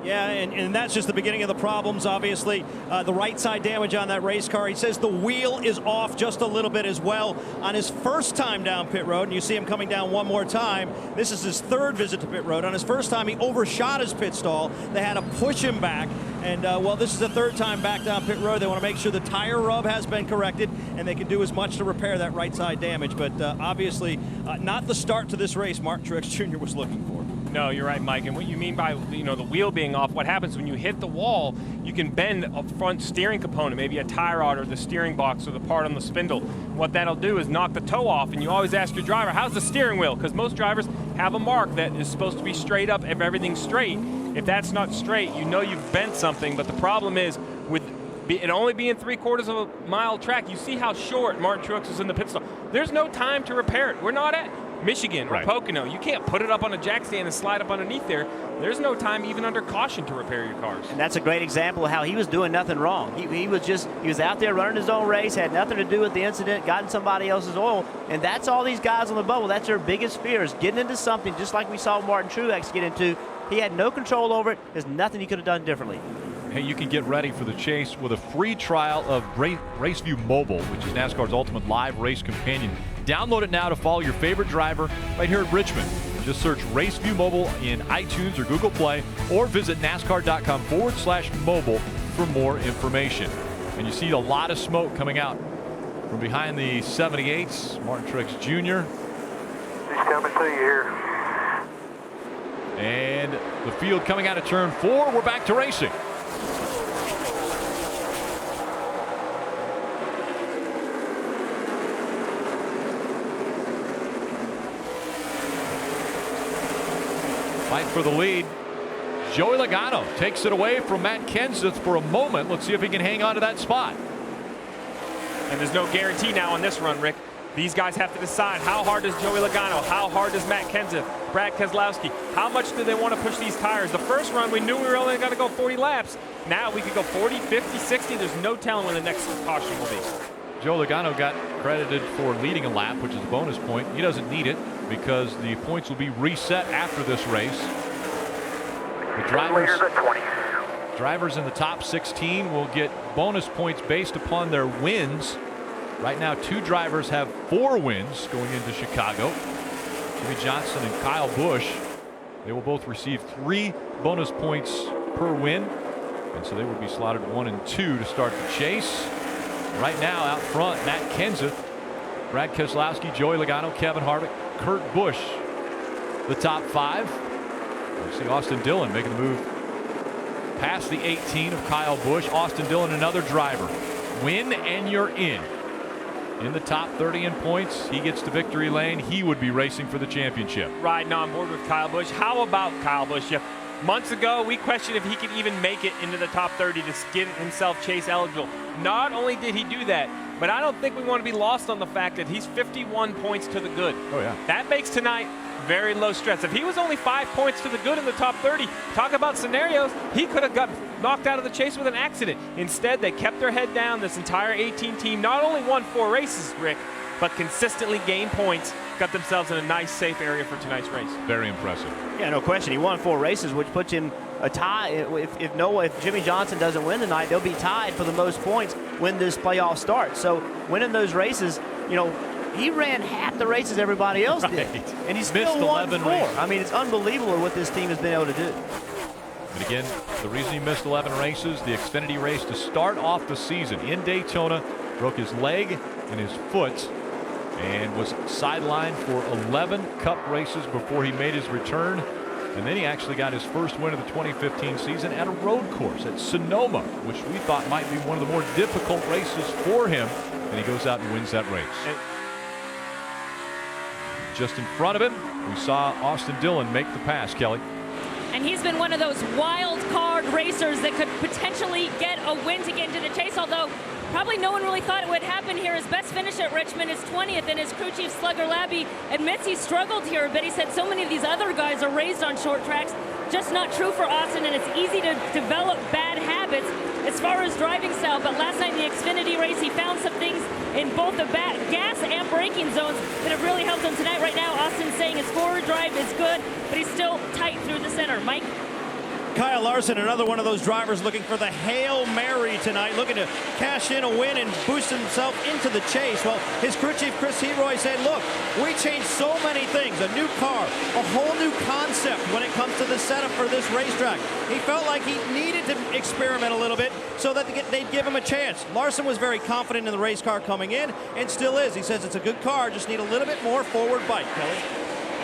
Yeah, and that's just the beginning of the problems, obviously. The right side damage on that race car. He says the wheel is off just a little bit as well on his first time down pit road. And you see him coming down one more time. This is his third visit to pit road. On his first time, he overshot his pit stall. They had to push him back. And, well, this is the third time back down pit road. They want to make sure the tire rub has been corrected, and they can do as much to repair that right side damage. But obviously, not the start to this race Martin Truex Jr. was looking for. No, you're right, Mike. And what you mean by the wheel being off, what happens when you hit the wall, you can bend a front steering component, maybe a tie rod or the steering box or the part on the spindle. What that'll do is knock the toe off, and you always ask your driver, how's the steering wheel? Because most drivers have a mark that is supposed to be straight up if everything's straight. If that's not straight, you know you've bent something. But the problem is with it only being 3/4 of a mile track, you see how short Martin Truex is in the pit stop. There's no time to repair it. We're not at Michigan or Pocono. You can't put it up on a jack stand and slide up underneath there. There's no time even under caution to repair your cars. And that's a great example of how he was doing nothing wrong. He was out there running his own race, had nothing to do with the incident, got in somebody else's oil, and that's all these guys on the bubble. That's their biggest fear, is getting into something just like we saw Martin Truex get into. He had no control over it. There's nothing he could have done differently. Hey, you can get ready for the chase with a free trial of RaceView Mobile, which is NASCAR's ultimate live race companion. Download it now to follow your favorite driver right here at Richmond. Just search RaceView Mobile in iTunes or Google Play, or visit NASCAR.com/mobile for more information. And you see a lot of smoke coming out from behind the 78s. Martin Truex Jr. He's coming to you here. And the field coming out of turn 4. We're back to racing. Fight for the lead. Joey Logano takes it away from Matt Kenseth for a moment. Let's see if he can hang on to that spot. And there's no guarantee now on this run, Rick. These guys have to decide, how hard does Joey Logano, how hard does Matt Kenseth, Brad Keselowski, how much do they want to push these tires? The first run, we knew we were only going to go 40 laps. Now we could go 40, 50, 60. There's no telling when the next caution will be. Joe Logano got credited for leading a lap, which is a bonus point. He doesn't need it because the points will be reset after this race. The drivers in the top 16 will get bonus points based upon their wins. Right now, 2 drivers have 4 wins going into Chicago. Jimmy Johnson and Kyle Busch. They will both receive 3 bonus points per win. And so they would be slotted 1 and 2 to start the chase. Right now, out front, Matt Kenseth, Brad Keselowski, Joey Logano, Kevin Harvick, Kurt Busch, the top 5. You see Austin Dillon making the move past the 18 of Kyle Busch. Austin Dillon, another driver. Win and you're in the top 30 in points. He gets to victory lane. He would be racing for the championship. Riding on board with Kyle Busch. How about Kyle Busch? Months ago, we questioned if he could even make it into the top 30 to get himself chase eligible. Not only did he do that, but I don't think we want to be lost on the fact that he's 51 points to the good. Oh, yeah. That makes tonight very low stress. If he was only 5 points to the good in the top 30, talk about scenarios, he could have got knocked out of the chase with an accident. Instead, they kept their head down. This entire 18 team not only won 4 races, Rick, but consistently gained points, got themselves in a nice, safe area for tonight's race. Very impressive. Yeah, no question. He won 4 races, which puts him a tie. If Jimmy Johnson doesn't win tonight, they'll be tied for the most points when this playoff starts. So winning those races, he ran half the races everybody else did, and he still won 4. I mean, it's unbelievable what this team has been able to do. And again, the reason he missed 11 races, the Xfinity race to start off the season in Daytona, broke his leg and his foot. and was sidelined for 11 Cup races before he made his return. And then he actually got his first win of the 2015 season at a road course at Sonoma, which we thought might be one of the more difficult races for him. And he goes out and wins that race. Just in front of him, we saw Austin Dillon make the pass, Kelly. And he's been one of those wild card racers that could potentially get a win to get into the chase, although probably no one really thought it would happen here. His best finish at Richmond is 20th, and his crew chief Slugger Labby admits he struggled here, but he said so many of these other guys are raised on short tracks. Just not true for Austin, and it's easy to develop bad habits as far as driving style. But last night in the Xfinity race, he found some things in both the gas and braking zones that have really helped him tonight. Right now, Austin's saying his forward drive is good, but he's still tight through the center. Mike? Kyle Larson, another one of those drivers looking for the Hail Mary tonight, looking to cash in a win and boost himself into the chase. Well, his crew chief, Chris Heroy, said, look, we changed so many things, a new car, a whole new concept when it comes to the setup for this racetrack. He felt like he needed to experiment a little bit so that they'd give him a chance. Larson was very confident in the race car coming in and still is. He says it's a good car, just need a little bit more forward bite, Kelly.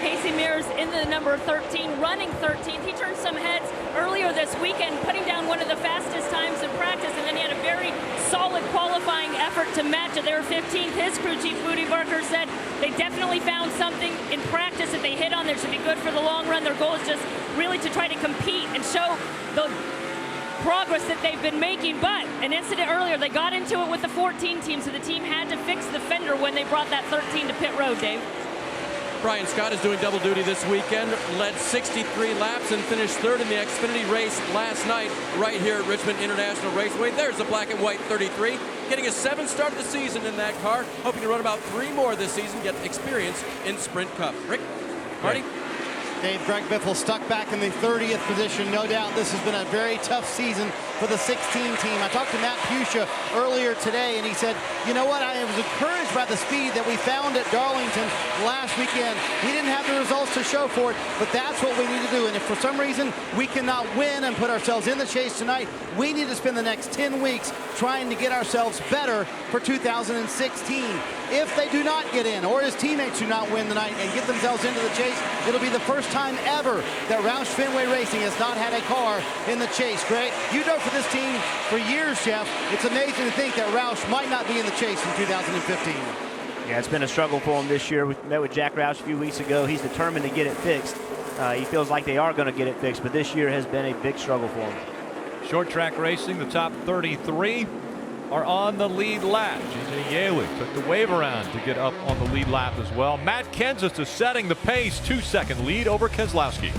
Casey Mears in the number 13, running 13th. He turned some heads earlier this weekend, putting down one of the fastest times in practice, and then he had a very solid qualifying effort to match it. They were 15th. His crew chief, Woody Barker, said they definitely found something in practice that they hit on that should be good for the long run. Their goal is just really to try to compete and show the progress that they've been making. But an incident earlier, they got into it with the 14 team, so the team had to fix the fender when they brought that 13 to pit road, Dave. Brian Scott is doing double duty this weekend, led 63 laps and finished third in the Xfinity race last night right here at Richmond International Raceway. There's the black and white 33, getting a 7th start of the season in that car, hoping to run about 3 more this season, get experience in Sprint Cup. Rick, Marty? Dave, Greg Biffle stuck back in the 30th position. No doubt this has been a very tough season for the 16 team. I talked to Matt Pusha earlier today, and he said, you know what, I was encouraged by the speed that we found at Darlington last weekend. We didn't have the results to show for it, but that's what we need to do. And if for some reason we cannot win and put ourselves in the chase tonight, we need to spend the next 10 weeks trying to get ourselves better for 2016. If they do not get in, or his teammates do not win tonight and get themselves into the chase, it'll be the first time ever that Roush Fenway Racing has not had a car in the chase. Greg, you drove for this team for years, Jeff. It's amazing to think that Roush might not be in the chase in 2015. Yeah, it's been a struggle for him this year. We met with Jack Roush a few weeks ago. He's determined to get it fixed. He feels like they are going to get it fixed, but this year has been a big struggle for him. Short track racing, the top 33 are on the lead lap. J.J. Yaley took the wave around to get up on the lead lap as well. Matt Kenseth is setting the pace, 2-second lead over Keselowski.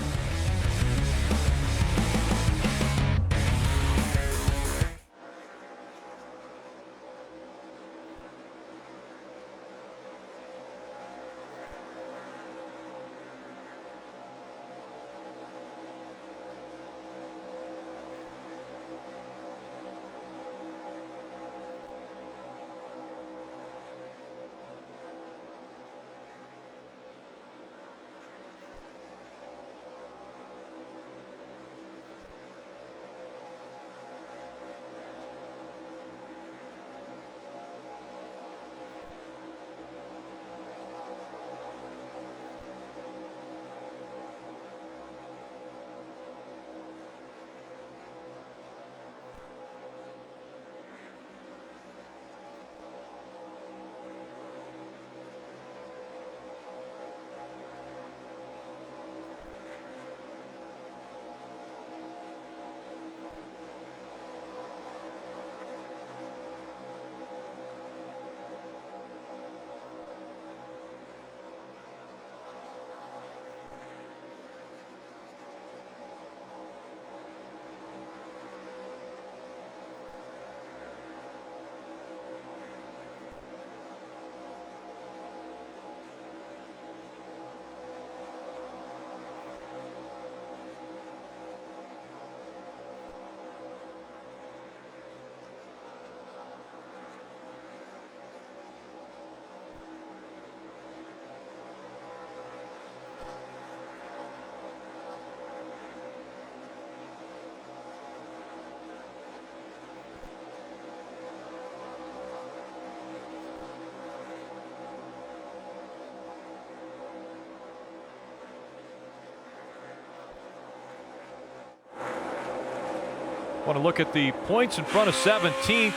Want to look at the points in front of 17th,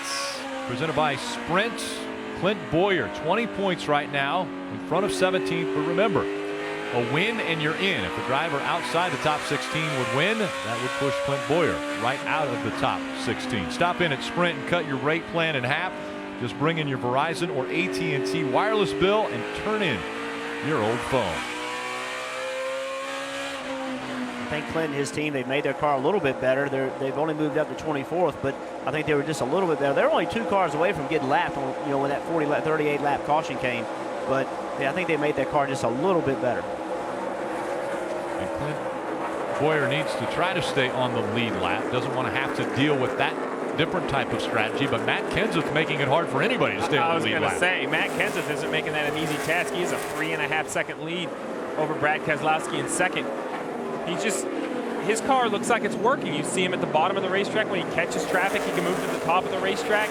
presented by Sprint. Clint Boyer, 20 points right now in front of 17th. But remember, a win and you're in. If the driver outside the top 16 would win, that would push Clint Boyer right out of the top 16. Stop in at Sprint and cut your rate plan in half. Just bring in your Verizon or AT&T wireless bill and turn in your old phone. I think Clint and his team, they've made their car a little bit better. They've only moved up to 24th, but I think they were just a little bit better. They're only 2 cars away from getting lapped, when that 38 lap caution came. But I think they made their car just a little bit better. And Clint Boyer needs to try to stay on the lead lap. Doesn't want to have to deal with that different type of strategy, but Matt Kenseth making it hard for anybody to stay on the lead lap. I was going to say, Matt Kenseth isn't making that an easy task. He has a 3.5 second lead over Brad Keselowski in second. His car looks like it's working. You see him at the bottom of the racetrack. When he catches traffic, he can move to the top of the racetrack.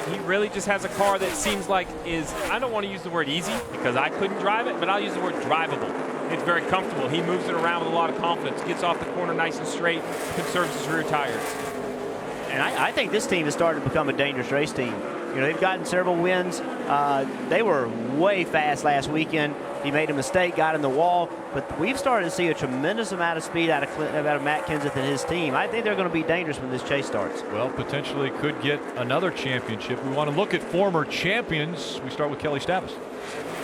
He really just has a car that seems like I don't want to use the word easy because I couldn't drive it, but I'll use the word drivable. It's very comfortable. He moves it around with a lot of confidence, gets off the corner nice and straight, conserves his rear tires. And I think this team has started to become a dangerous race team. They've gotten several wins. They were way fast last weekend. He made a mistake, got in the wall, but we've started to see a tremendous amount of speed out of Matt Kenseth and his team. I think they're going to be dangerous when this chase starts. Well, potentially could get another championship. We want to look at former champions. We start with Kelly Stavis.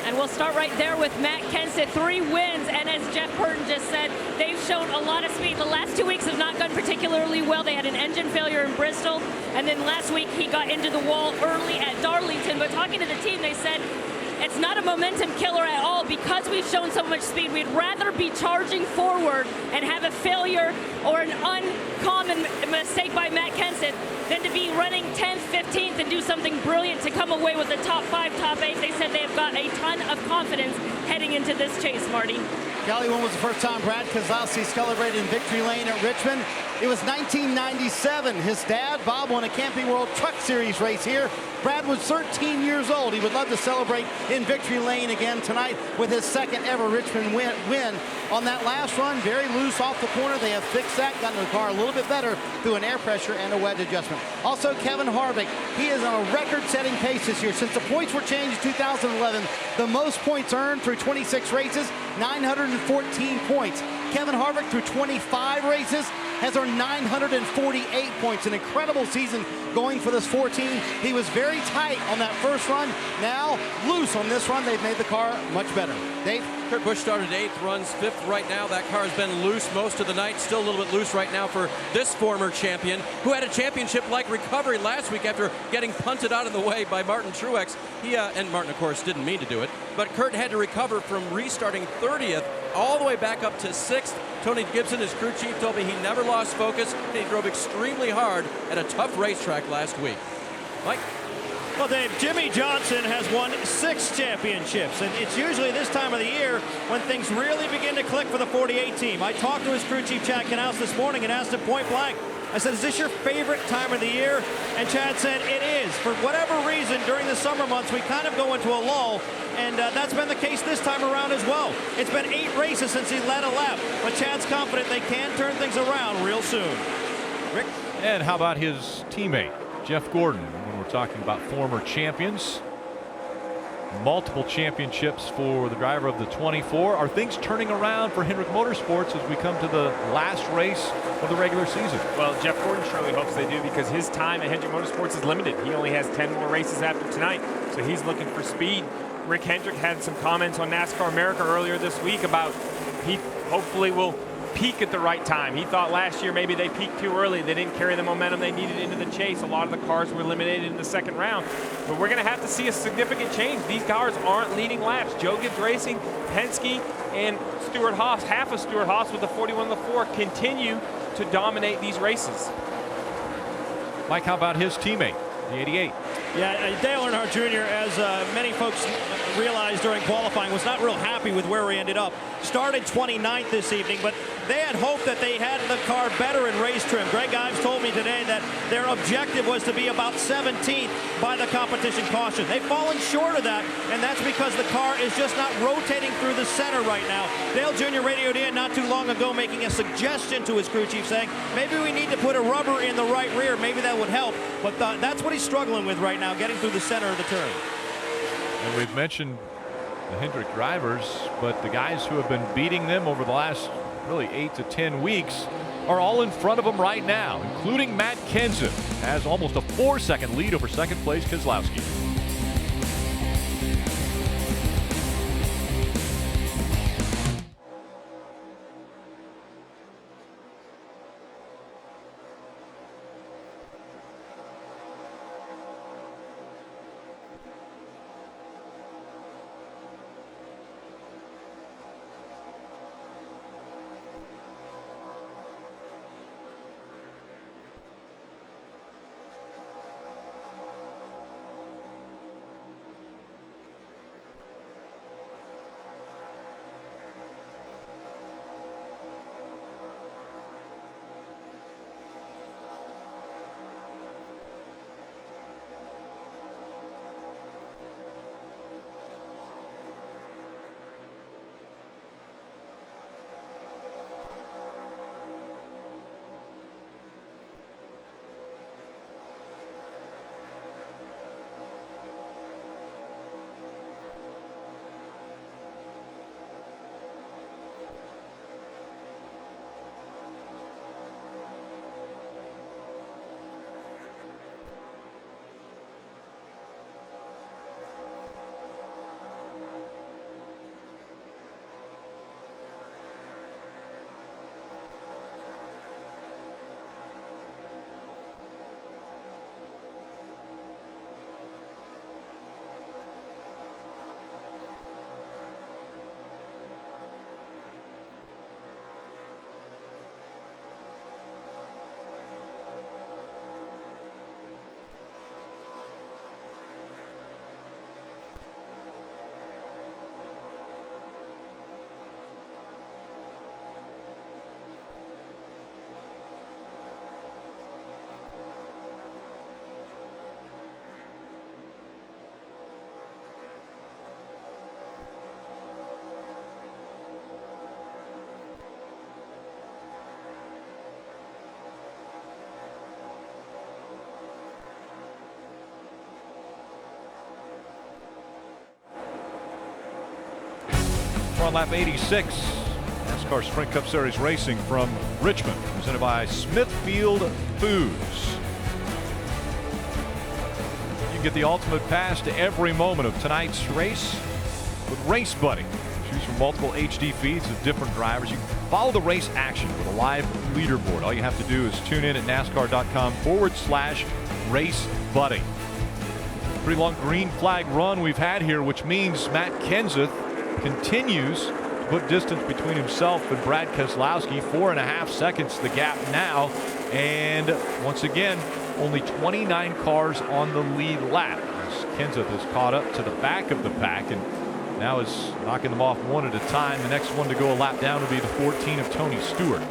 And we'll start right there with Matt Kenseth, 3 wins, and as Jeff Burton just said, they've shown a lot of speed. The last 2 weeks have not gone particularly well. They had an engine failure in Bristol, and then last week he got into the wall early at Darlington. But talking to the team, they said it's not a momentum killer at all because we've shown so much speed. We'd rather be charging forward and have a failure or an uncommon mistake by Matt Kenseth than to be running 10th, 15th and do something brilliant to come away with the top 5, top 8. They said they have got a ton of confidence heading into this chase, Marty. Kelly, when was the first time Brad Keselowski celebrated in victory lane at Richmond? It was 1997. His dad, Bob, won a Camping World Truck Series race here. Brad was 13 years old. He would love to celebrate in victory lane again tonight with his second ever Richmond win. On that last run, very loose off the corner. They have fixed that, gotten the car a little bit better through an air pressure and a wedge adjustment. Also, Kevin Harvick, he is on a record-setting pace this year. Since the points were changed in 2011, the most points earned through 26 races, 914 points. Kevin Harvick, through 25 races, has earned 948 points. An incredible season going for this 14. He was very tight on that first run. Now, loose on this run. They've made the car much better. Dave? Kurt Busch started 8th, runs 5th right now. That car has been loose most of the night. Still a little bit loose right now for this former champion, who had a championship-like recovery last week after getting punted out of the way by Martin Truex. And Martin, of course, didn't mean to do it. But Kurt had to recover from restarting 30th all the way back up to 6th. Tony Gibson, his crew chief, told me he never lost focus, and he drove extremely hard at a tough racetrack last week. Mike? Well, Dave, Jimmy Johnson has won 6 championships, and it's usually this time of the year when things really begin to click for the 48 team. I talked to his crew chief, Chad Knaus, this morning and asked him point blank. I said, is this your favorite time of the year? And Chad said, it is. For whatever reason, during the summer months, we kind of go into a lull, and that's been the case this time around as well. It's been 8 races since he led a lap, but Chad's confident they can turn things around real soon. Rick? And how about his teammate, Jeff Gordon, when we're talking about former champions? Multiple championships for the driver of the 24. Are things turning around for Hendrick Motorsports as we come to the last race of the regular season? Well, Jeff Gordon surely hopes they do because his time at Hendrick Motorsports is limited. He only has 10 more races after tonight, so he's looking for speed. Rick Hendrick had some comments on NASCAR America earlier this week about he hopefully will peak at the right time. He thought last year maybe they peaked too early. They didn't carry the momentum they needed into the chase. A lot of the cars were eliminated in the second round. But we're going to have to see a significant change. These cars aren't leading laps. Joe Gibbs Racing, Penske, and Stuart Haas, half of Stuart Haas with the 41-4, continue to dominate these races. Mike, how about his teammate, the 88? Yeah, Dale Earnhardt Jr., as many folks realized during qualifying, was not real happy with where we ended up. Started 29th this evening, but they had hoped that they had the car better in race trim. Greg Ives told me today that their objective was to be about 17th by the competition caution. They've fallen short of that, and that's because the car is just not rotating through the center right now. Dale Jr. radioed in not too long ago making a suggestion to his crew chief saying, maybe we need to put a rubber in the right rear. Maybe that would help. But that's what he's struggling with right now, getting through the center of the turn. And we've mentioned the Hendrick drivers, but the guys who have been beating them over the last really 8 to 10 weeks are all in front of them right now, including Matt Kenseth, has almost a 4-second lead over second place Keselowski. On lap 86, NASCAR Sprint Cup Series Racing from Richmond, presented by Smithfield Foods. You can get the ultimate pass to every moment of tonight's race with Race Buddy. Choose from multiple HD feeds of different drivers. You can follow the race action with a live leaderboard. All you have to do is tune in at NASCAR.com/Race Buddy. Pretty long green flag run we've had here, which means Matt Kenseth continues to put distance between himself and Brad Keselowski. 4.5 seconds the gap now, and once again only 29 cars on the lead lap as Kenseth has caught up to the back of the pack and now is knocking them off one at a time. The next one to go a lap down will be the 14 of Tony Stewart.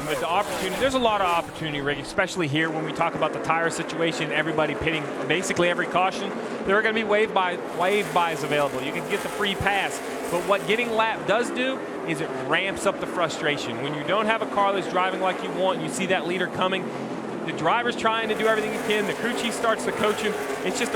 But the opportunity, there's a lot of opportunity, Rick, especially here when we talk about the tire situation, everybody pitting basically every caution. There are going to be wave buys available. You can get the free pass. But what getting lapped does do is it ramps up the frustration. When you don't have a car that's driving like you want, and you see that leader coming, the driver's trying to do everything he can. The crew chief starts to coach him. It's a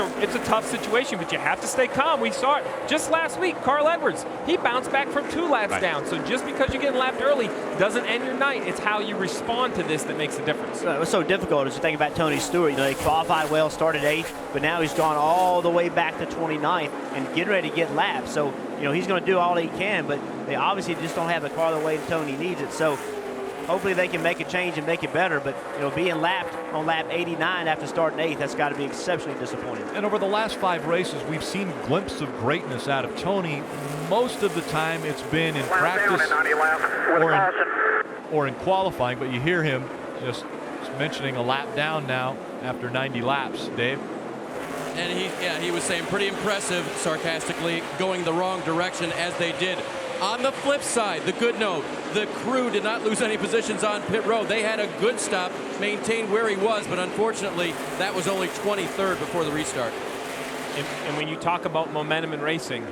tough situation, but you have to stay calm. We saw it just last week. Carl Edwards, he bounced back from 2 laps down. So just because you get lapped early doesn't end your night. It's how you respond to this that makes the difference. It was so difficult as you think about Tony Stewart. You know, he qualified well, started 8th, but now he's gone all the way back to 29th and getting ready to get lapped. So, you know, he's going to do all he can, but they obviously just don't have the car the way Tony needs it. So hopefully they can make a change and make it better, but you know, being lapped on lap 89 after starting 8th, that's got to be exceptionally disappointing. And over the last 5 races, we've seen glimpses of greatness out of Tony. Most of the time it's been in practice or in qualifying, but you hear him just mentioning a lap down now after 90 laps, Dave. And he was saying pretty impressive, sarcastically, going the wrong direction as they did. On the flip side, the good note, the crew did not lose any positions on pit road. They had a good stop, maintained where he was, but unfortunately, that was only 23rd before the restart. And when you talk about momentum in racing,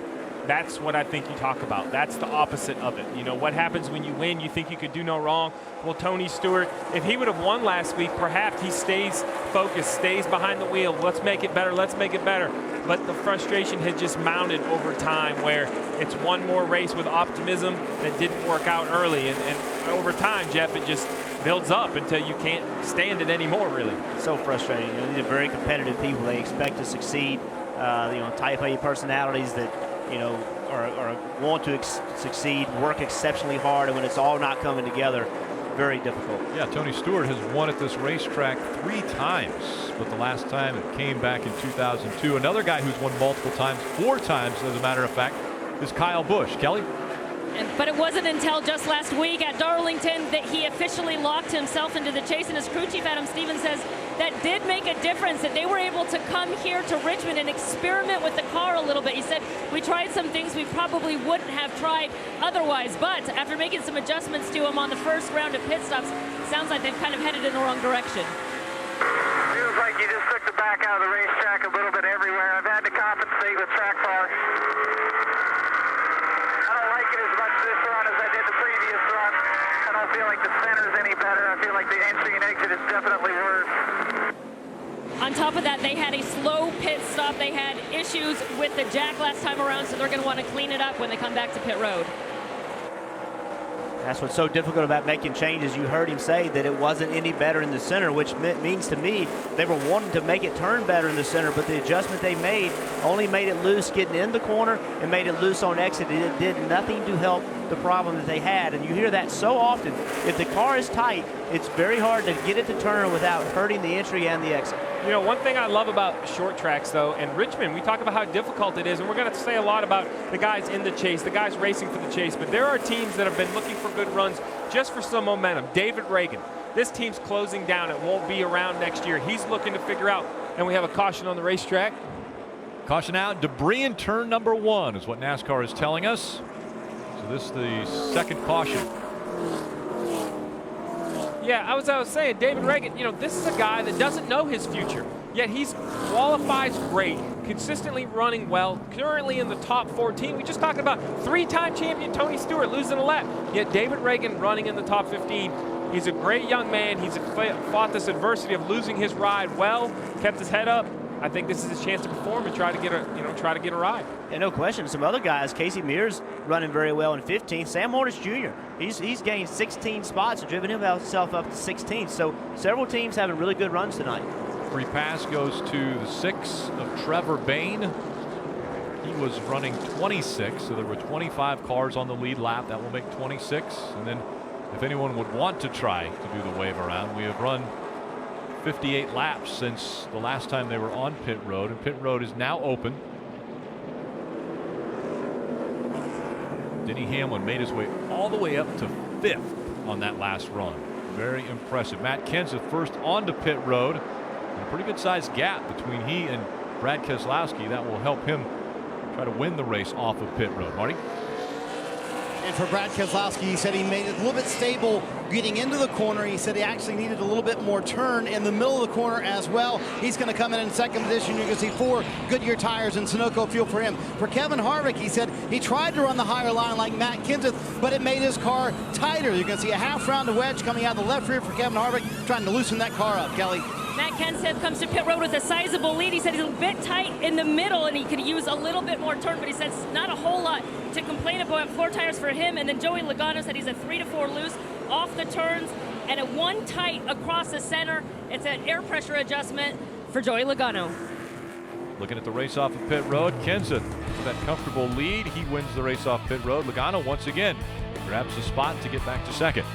that's what I think you talk about. That's the opposite of it. You know, what happens when you win? You think you could do no wrong. Well, Tony Stewart, if he would have won last week, perhaps he stays focused, stays behind the wheel. Let's make it better. Let's make it better. But the frustration had just mounted over time, where it's one more race with optimism that didn't work out early. And over time, Jeff, it just builds up until you can't stand it anymore, really. So frustrating. You know, these are very competitive people. They expect to succeed. You know, type A personalities that, you know, or want to succeed, work exceptionally hard, and when it's all not coming together, very difficult. Yeah, Tony Stewart has won at this racetrack 3 times, but the last time it came back in 2002. Another guy who's won multiple times, 4 times as a matter of fact, is Kyle Busch. Kelly? But it wasn't until just last week at Darlington that he officially locked himself into the chase, and his crew chief Adam Stevens says that did make a difference, that they were able to come here to Richmond and experiment with the car a little bit. He said, we tried some things we probably wouldn't have tried otherwise, but after making some adjustments to him on the first round of pit stops, sounds like they've kind of headed in the wrong direction. Feels like you just took the back out of the racetrack a little bit everywhere. I've had to compensate with track bar. I don't like it as much this run as I did the previous run. I don't feel like the center's any better. I feel like the entry and exit is definitely worse. On top of that, they had a slow pit stop. They had issues with the jack last time around, so they're going to want to clean it up when they come back to pit road. That's what's so difficult about making changes. You heard him say that it wasn't any better in the center, which means to me they were wanting to make it turn better in the center, but the adjustment they made only made it loose getting in the corner and made it loose on exit. It did nothing to help the problem that they had, and you hear that so often. If the car is tight, it's very hard to get it to turn without hurting the entry and the exit. You know, one thing I love about short tracks, though, and Richmond, we talk about how difficult it is, and we're going to say a lot about the guys in the chase, the guys racing for the chase, but there are teams that have been looking for good runs just for some momentum. David Reagan, this team's closing down. It won't be around next year. He's looking to figure out, and we have a caution on the racetrack. Caution out, debris in turn number 1 is what NASCAR is telling us. So this is the second caution. Yeah, as I was saying, David Reagan, you know, this is a guy that doesn't know his future, yet he's qualifies great, consistently running well, currently in the top 14. We just talked about 3-time champion Tony Stewart losing a lap, yet David Reagan running in the top 15. He's a great young man. He's fought this adversity of losing his ride well, kept his head up. I think this is his chance to perform and try to get a ride. Yeah, no question. Some other guys, Casey Mears running very well in 15th. Sam Hornish Jr., he's gained 16 spots and driven himself up to 16th. So several teams having really good runs tonight. Free pass goes to the 6 of Trevor Bayne. He was running 26, so there were 25 cars on the lead lap. That will make 26. And then if anyone would want to try to do the wave around, we have run 58 laps since the last time they were on pit road, and pit road is now open. Denny Hamlin made his way all the way up to 5th on that last run. Very impressive. Matt Kenseth first onto pit road. And a pretty good sized gap between he and Brad Keselowski. That will help him try to win the race off of pit road. Marty? And for Brad Keselowski, he said he made it a little bit stable getting into the corner. He said he actually needed a little bit more turn in the middle of the corner as well. He's going to come in second position. You can see 4 Goodyear tires and Sunoco fuel for him. For Kevin Harvick, he said he tried to run the higher line like Matt Kenseth, but it made his car tighter. You can see a half round of wedge coming out of the left rear for Kevin Harvick, trying to loosen that car up. Kelly. Matt Kenseth comes to pit road with a sizable lead. He said he's a bit tight in the middle and he could use a little bit more turn, but he said it's not a whole lot to complain about. 4 tires for him, and then Joey Logano said he's a 3 to 4 loose off the turns and a 1 tight across the center. It's an air pressure adjustment for Joey Logano. Looking at the race off of pit road, Kenseth with that comfortable lead. He wins the race off pit road. Logano once again grabs the spot to get back to second.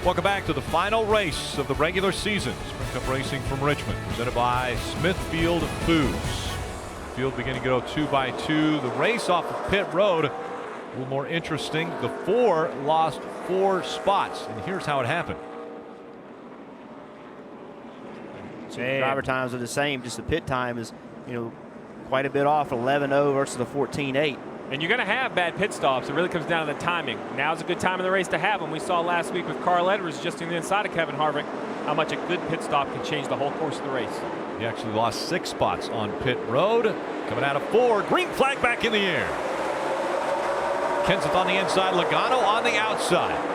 Welcome back to the final race of the regular season. Sprint Cup Racing from Richmond, presented by Smithfield Foods. Field beginning to go 2 by 2. The race off of pit road, a little more interesting. The 4 lost 4 spots, and here's how it happened. So the driver times are the same, just the pit time is, quite a bit off, 11.0 versus the 14.8. And you're going to have bad pit stops. It really comes down to the timing. Now's a good time in the race to have them. We saw last week with Carl Edwards just on the inside of Kevin Harvick how much a good pit stop can change the whole course of the race. He actually lost 6 spots on pit road. Coming out of 4, green flag back in the air. Kenseth on the inside, Logano on the outside.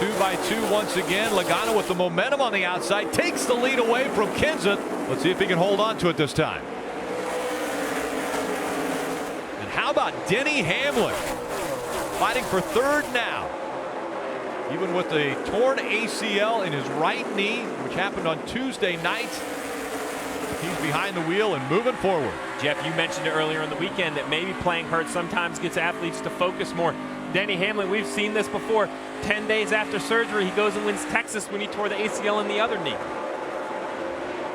Two by 2 once again. Logano with the momentum on the outside takes the lead away from Kenseth. Let's see if he can hold on to it this time. And how about Denny Hamlin fighting for 3rd now? Even with the torn ACL in his right knee, which happened on Tuesday night, he's behind the wheel and moving forward. Jeff, you mentioned it earlier in the weekend that maybe playing hurt sometimes gets athletes to focus more. Denny Hamlin, we've seen this before. 10 days after surgery, he goes and wins Texas when he tore the ACL in the other knee.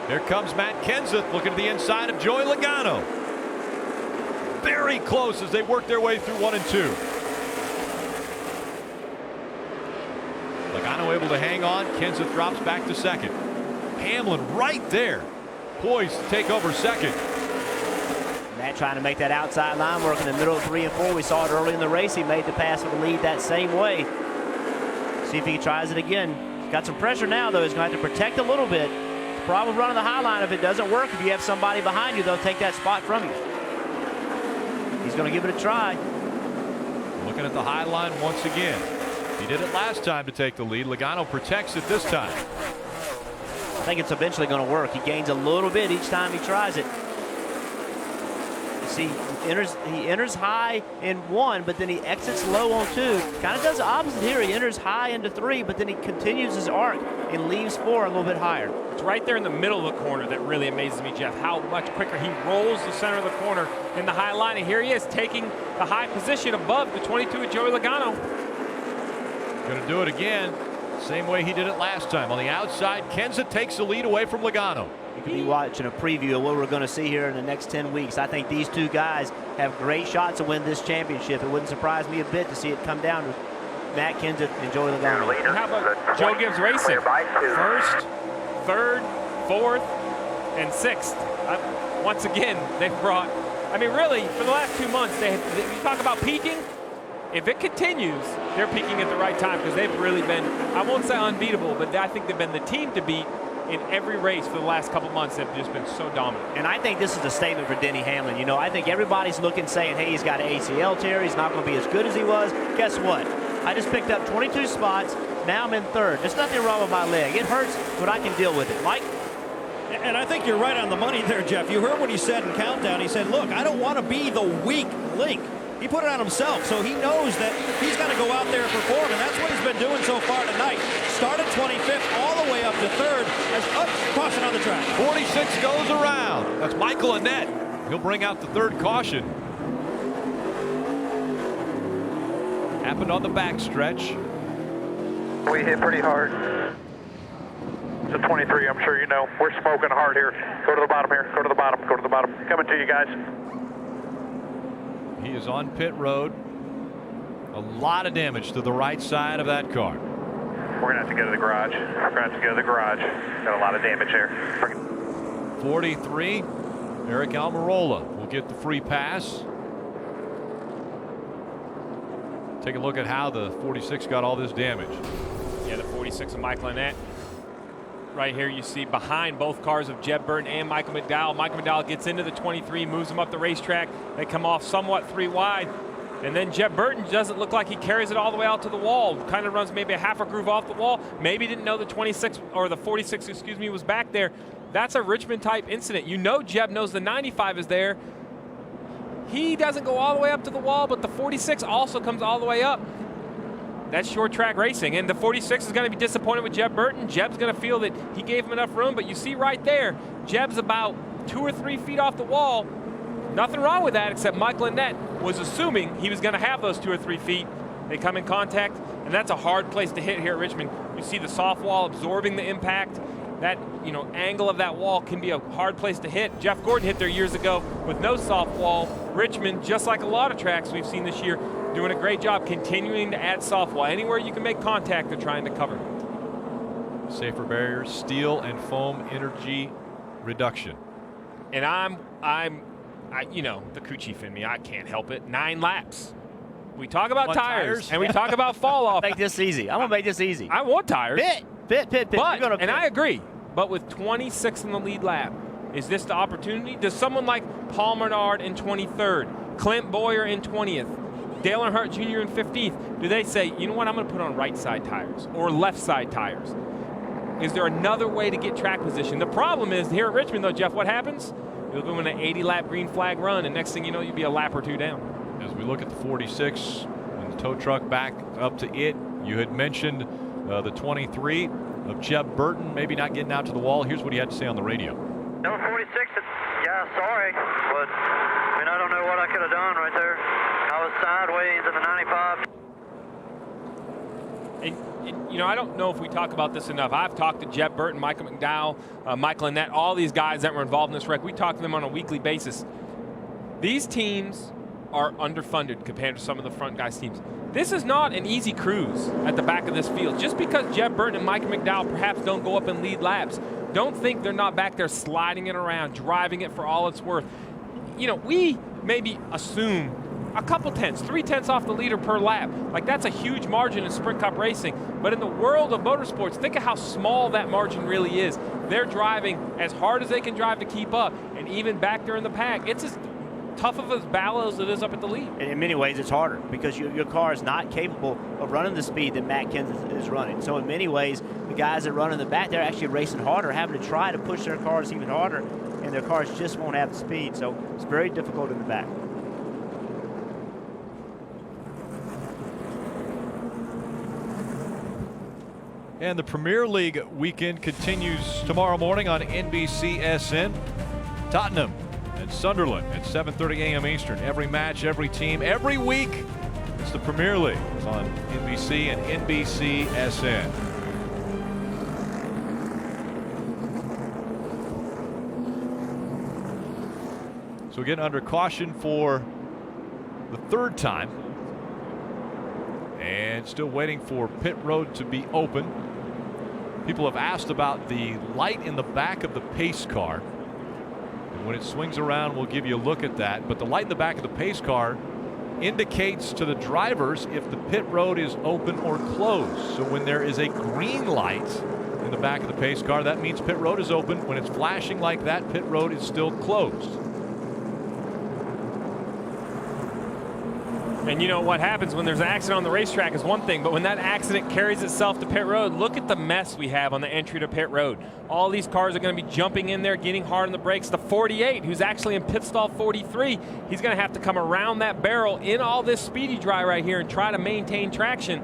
There comes Matt Kenseth looking at the inside of Joey Logano. Very close as they work their way through 1 and 2. Logano able to hang on. Kenseth drops back to 2nd. Hamlin right there, poised to take over 2nd. Matt trying to make that outside line work in the middle of 3 and 4. We saw it early in the race. He made the pass for the lead that same way. See if he tries it again. He's got some pressure now, though. He's going to have to protect a little bit. Problem running the high line. If it doesn't work, if you have somebody behind you, they'll take that spot from you. He's going to give it a try. Looking at the high line once again. He did it last time to take the lead. Logano protects it this time. I think it's eventually going to work. He gains a little bit each time he tries it. See, he enters high in 1, but then he exits low on 2. Kind of does the opposite here. He enters high into 3, but then he continues his arc and leaves 4 a little bit higher. It's right there in the middle of the corner that really amazes me, Jeff, how much quicker he rolls the center of the corner in the high line. And here he is taking the high position above the 22 of Joey Logano. Going to do it again. Same way he did it last time. On the outside, Kenseth takes the lead away from Logano. You could be watching a preview of what we're going to see here in the next 10 weeks. I think these 2 guys have great shots to win this championship. It wouldn't surprise me a bit to see it come down to Matt Kenseth and Joey Logano. And how about Joe Gibbs Racing? 1st, 3rd, 4th, and 6th. Once again, they've brought, really, for the last 2 months, you talk about peaking. If it continues, they're peaking at the right time because they've really been, I won't say unbeatable, but I think they've been the team to beat in every race for the last couple months. They've just been so dominant. And I think this is a statement for Denny Hamlin. I think everybody's looking, saying, hey, he's got an ACL tear. He's not going to be as good as he was. Guess what? I just picked up 22 spots. Now I'm in 3rd. There's nothing wrong with my leg. It hurts, but I can deal with it. Mike? And I think you're right on the money there, Jeff. You heard what he said in Countdown. He said, look, I don't want to be the weak link. He put it on himself, so he knows that he's got to go out there and perform, and that's what he's been doing so far tonight. Started 25th all the way up to 3rd as caution on the track. 46 goes around. That's Michael Annett. He'll bring out the 3rd caution. Happened on the backstretch. We hit pretty hard. It's a 23, I'm sure you know. We're smoking hard here. Go to the bottom here. Go to the bottom. Go to the bottom. Coming to you guys. He is on pit road. A lot of damage to the right side of that car. We're going to have to go to the garage. We're going to have to go to the garage. Got a lot of damage there. 43, Eric Almirola will get the free pass. Take a look at how the 46 got all this damage. Yeah, the 46 of Michael Annett. Right here you see behind both cars of Jeb Burton and Michael McDowell. Michael McDowell gets into the 23, moves him up the racetrack. They come off somewhat 3 wide. And then Jeb Burton doesn't look like he carries it all the way out to the wall. Kind of runs maybe a half a groove off the wall. Maybe didn't know the 26 or the 46, excuse me, was back there. That's a Richmond type incident. Jeb knows the 95 is there. He doesn't go all the way up to the wall, but the 46 also comes all the way up. That's short track racing, and the 46 is going to be disappointed with Jeb Burton. Jeb's going to feel that he gave him enough room, but you see right there, Jeb's about 2 or 3 feet off the wall. Nothing wrong with that, except Michael Annett was assuming he was going to have those 2 or 3 feet. They come in contact, and that's a hard place to hit here at Richmond. You see the soft wall absorbing the impact. That angle of that wall can be a hard place to hit. Jeff Gordon hit there years ago with no soft wall. Richmond, just like a lot of tracks we've seen this year, doing a great job continuing to add soft wall. Anywhere you can make contact, they're trying to cover. Safer barriers, steel and foam energy reduction. And I'm the crew chief in me, I can't help it. 9 laps. We talk about tires and we talk about fall off. Make this easy. I'm gonna make this easy. I want tires. Pit. But, and I agree. But with 26 in the lead lap, is this the opportunity? Does someone like Paul Menard in 23rd, Clint Boyer in 20th, Dale Earnhardt Jr. in 15th, do they say, you know what, I'm going to put on right side tires or left side tires? Is there another way to get track position? The problem is here at Richmond, though, Jeff, what happens? You'll go in an 80-lap green flag run, and next thing you know, you'll be a lap or 2 down. As we look at the 46 and the tow truck back up to it, you had mentioned the 23 of Jeb Burton maybe not getting out to the wall. Here's what he had to say on the radio. Number 46, yeah, sorry, but I don't know what I could have done right there. I was sideways in the 95. And I don't know if we talk about this enough. I've talked to Jeb Burton, Michael McDowell, Michael Annett, all these guys that were involved in this wreck. We talk to them on a weekly basis. These teams are underfunded compared to some of the front guys' teams. This is not an easy cruise at the back of this field. Just because Jeb Burton and Mike McDowell perhaps don't go up and lead laps, don't think they're not back there sliding it around, driving it for all it's worth. We maybe assume a couple tenths, 3 tenths off the leader per lap. Like, that's a huge margin in Sprint Cup racing. But in the world of motorsports, think of how small that margin really is. They're driving as hard as they can drive to keep up. And even back there in the pack, it's as tough of a battle as it is up at the lead. In many ways, it's harder because your car is not capable of running the speed that Matt Kenseth is running. So in many ways, the guys that run in the back, they're actually racing harder, having to try to push their cars even harder, and their cars just won't have the speed. So it's very difficult in the back. And the Premier League weekend continues tomorrow morning on NBCSN. Tottenham and Sunderland at 7:30 a.m. Eastern. Every match, every team, every week. It's the Premier League. It's on NBC and NBCSN. So again, under caution for the 3rd time. And still waiting for pit road to be open. People have asked about the light in the back of the pace car. And when it swings around, we'll give you a look at that. But the light in the back of the pace car indicates to the drivers if the pit road is open or closed. So when there is a green light in the back of the pace car, that means pit road is open. When it's flashing like that, pit road is still closed. And what happens when there's an accident on the racetrack is one thing, but when that accident carries itself to pit road, look at the mess we have on the entry to pit road. All these cars are going to be jumping in there, getting hard on the brakes. The 48, who's actually in pit stall 43, he's going to have to come around that barrel in all this speedy dry right here and try to maintain traction.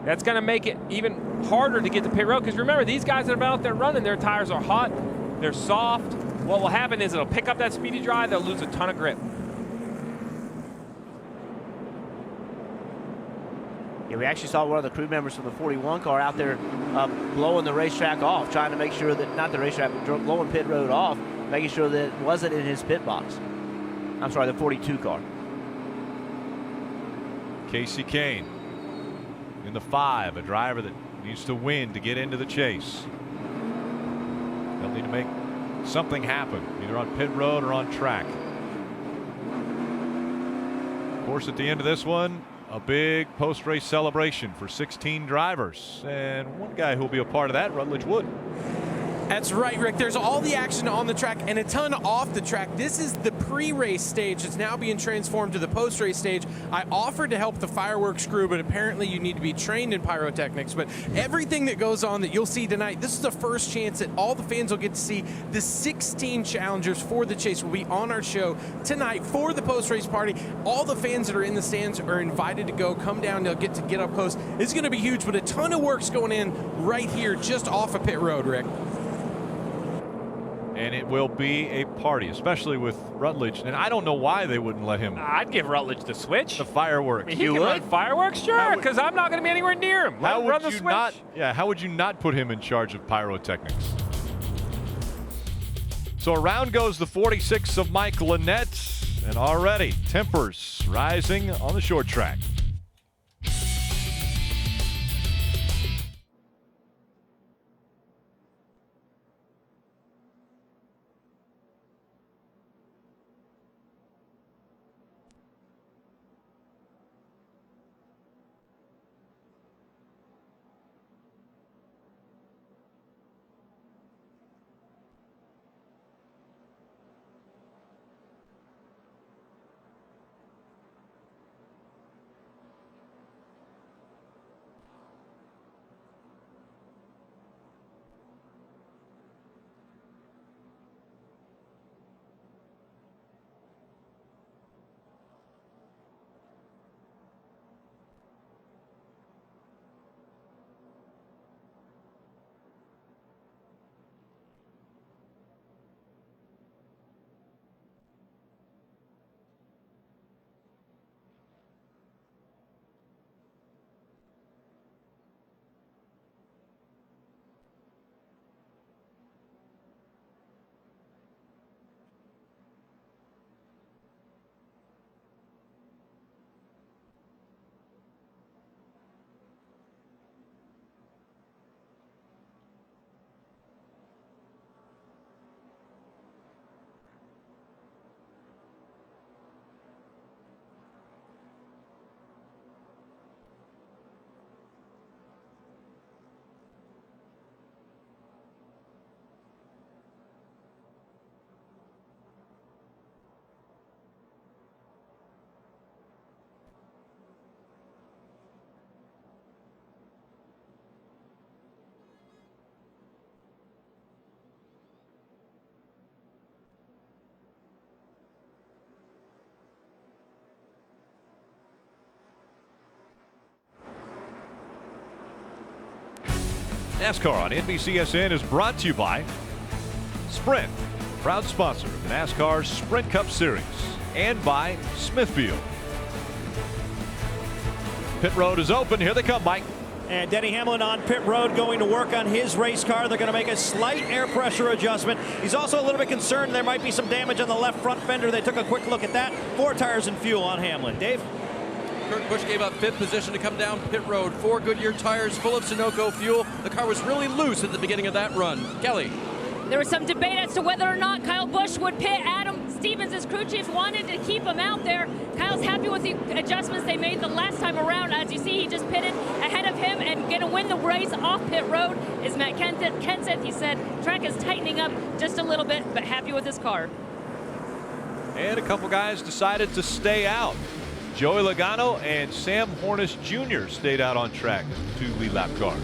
That's going to make it even harder to get to pit road, because remember, these guys that are out there running, their tires are hot, they're soft. What will happen is it'll pick up that speedy dry, they'll lose a ton of grip. Yeah, we actually saw one of the crew members from the 41 car out there blowing the racetrack off, trying to make sure that, not the racetrack, but blowing pit road off, making sure that it wasn't in his pit box. I'm sorry, the 42 car. Casey Kane in the 5, a driver that needs to win to get into the chase. They'll need to make something happen, either on pit road or on track. Of course, at the end of this one, a big post-race celebration for 16 drivers, and one guy who will be a part of that, Rutledge Wood. That's right, Rick. There's all the action on the track and a ton off the track. This is the pre-race stage. It's now being transformed to the post-race stage. I offered to help the fireworks crew, but apparently you need to be trained in pyrotechnics. But everything that goes on that you'll see tonight, this is the first chance that all the fans will get to see the 16 challengers for the chase will be on our show tonight for the post-race party. All the fans that are in the stands are invited to go. Come down. They'll get to get up close. It's going to be huge, but a ton of work's going in right here just off of pit road, Rick. And it will be a party, especially with Rutledge. And I don't know why they wouldn't let him. I'd give Rutledge the switch. The fireworks. He can run fireworks? Sure, because I'm not going to be anywhere near him. Let him run the switch. How would you not put him in charge of pyrotechnics? So around goes the 46 of Mike Lynette. And already, tempers rising on the short track. NASCAR on NBCSN is brought to you by Sprint, proud sponsor of the NASCAR Sprint Cup Series, and by Smithfield. Pit road is open. Here they come, Mike. And Denny Hamlin on pit road going to work on his race car. They're going to make a slight air pressure adjustment. He's also a little bit concerned there might be some damage on the left front fender. They took a quick look at that. 4 tires and fuel on Hamlin. Dave? Kurt Busch gave up 5th position to come down pit road. 4 Goodyear tires full of Sunoco fuel. The car was really loose at the beginning of that run. Kelly. There was some debate as to whether or not Kyle Busch would pit. Adam Stevens, his crew chief, wanted to keep him out there. Kyle's happy with the adjustments they made the last time around. As you see, he just pitted ahead of him, and going to win the race off pit road is Matt Kenseth. He said track is tightening up just a little bit, but happy with his car. And a couple guys decided to stay out. Joey Logano and Sam Hornish Jr. stayed out on track, 2 lead lap cars.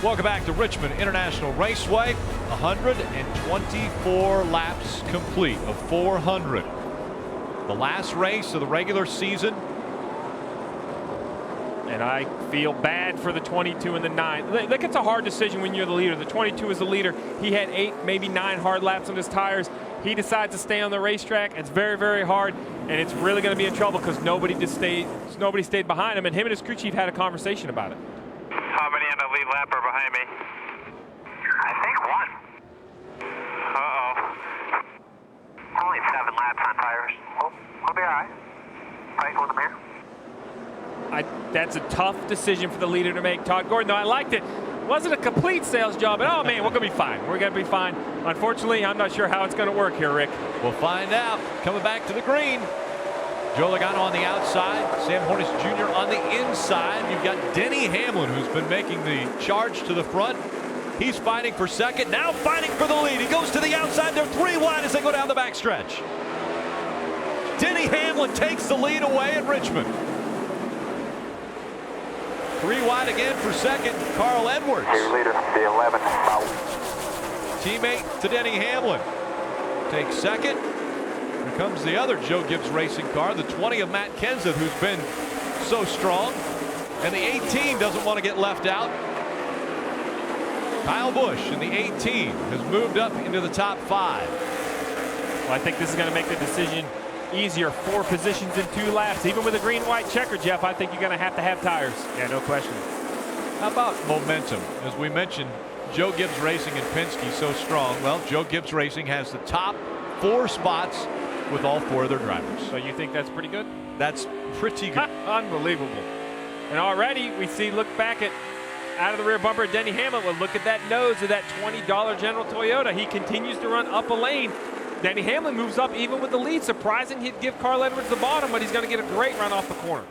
Welcome back to Richmond International Raceway. 124 laps complete of 400. The last race of the regular season. And I feel bad for the 22 and the 9. Look, it's a hard decision when you're the leader. The 22 is the leader. He had 8, maybe 9 hard laps on his tires. He decides to stay on the racetrack. It's very, very hard, and it's really going to be in trouble because nobody stayed behind him, and him and his crew chief had a conversation about it. How many on the lead lap are behind me? I think 1. Uh-oh. Only 7 laps on tires. We'll be all right. Fight with them here. That's a tough decision for the leader to make, Todd Gordon. Though I liked it. Wasn't a complete sales job, but oh man, we're going to be fine. We're going to be fine. Unfortunately, I'm not sure how it's going to work here, Rick. We'll find out. Coming back to the green. Joe Logano on the outside, Sam Hornish Jr. on the inside. You've got Denny Hamlin, who's been making the charge to the front. He's fighting for second, now fighting for the lead. He goes to the outside. They're 3 wide as they go down the backstretch. Denny Hamlin takes the lead away at Richmond. 3 wide again for second, Carl Edwards. Your leader, the 11. Teammate to Denny Hamlin. Takes second. Here comes the other Joe Gibbs Racing car, the 20 of Matt Kenseth, who's been so strong. And the 18 doesn't want to get left out. Kyle Busch in the 18 has moved up into the top 5. Well, I think this is going to make the decision easier. 4 positions in 2 laps. Even with a green-white checker, Jeff, I think you're going to have tires. Yeah, no question. How about momentum? As we mentioned, Joe Gibbs Racing and Penske so strong. Well, Joe Gibbs Racing has the top 4 spots with all 4 of their drivers. So you think that's pretty good? That's pretty good. Unbelievable. And already we see, look back at out of the rear bumper, Denny Hamlin. Well, look at that nose of that $20 General Toyota. He continues to run up a lane. Danny Hamlin moves up even with the lead. Surprising he'd give Carl Edwards the bottom, but he's going to get a great run off the corner.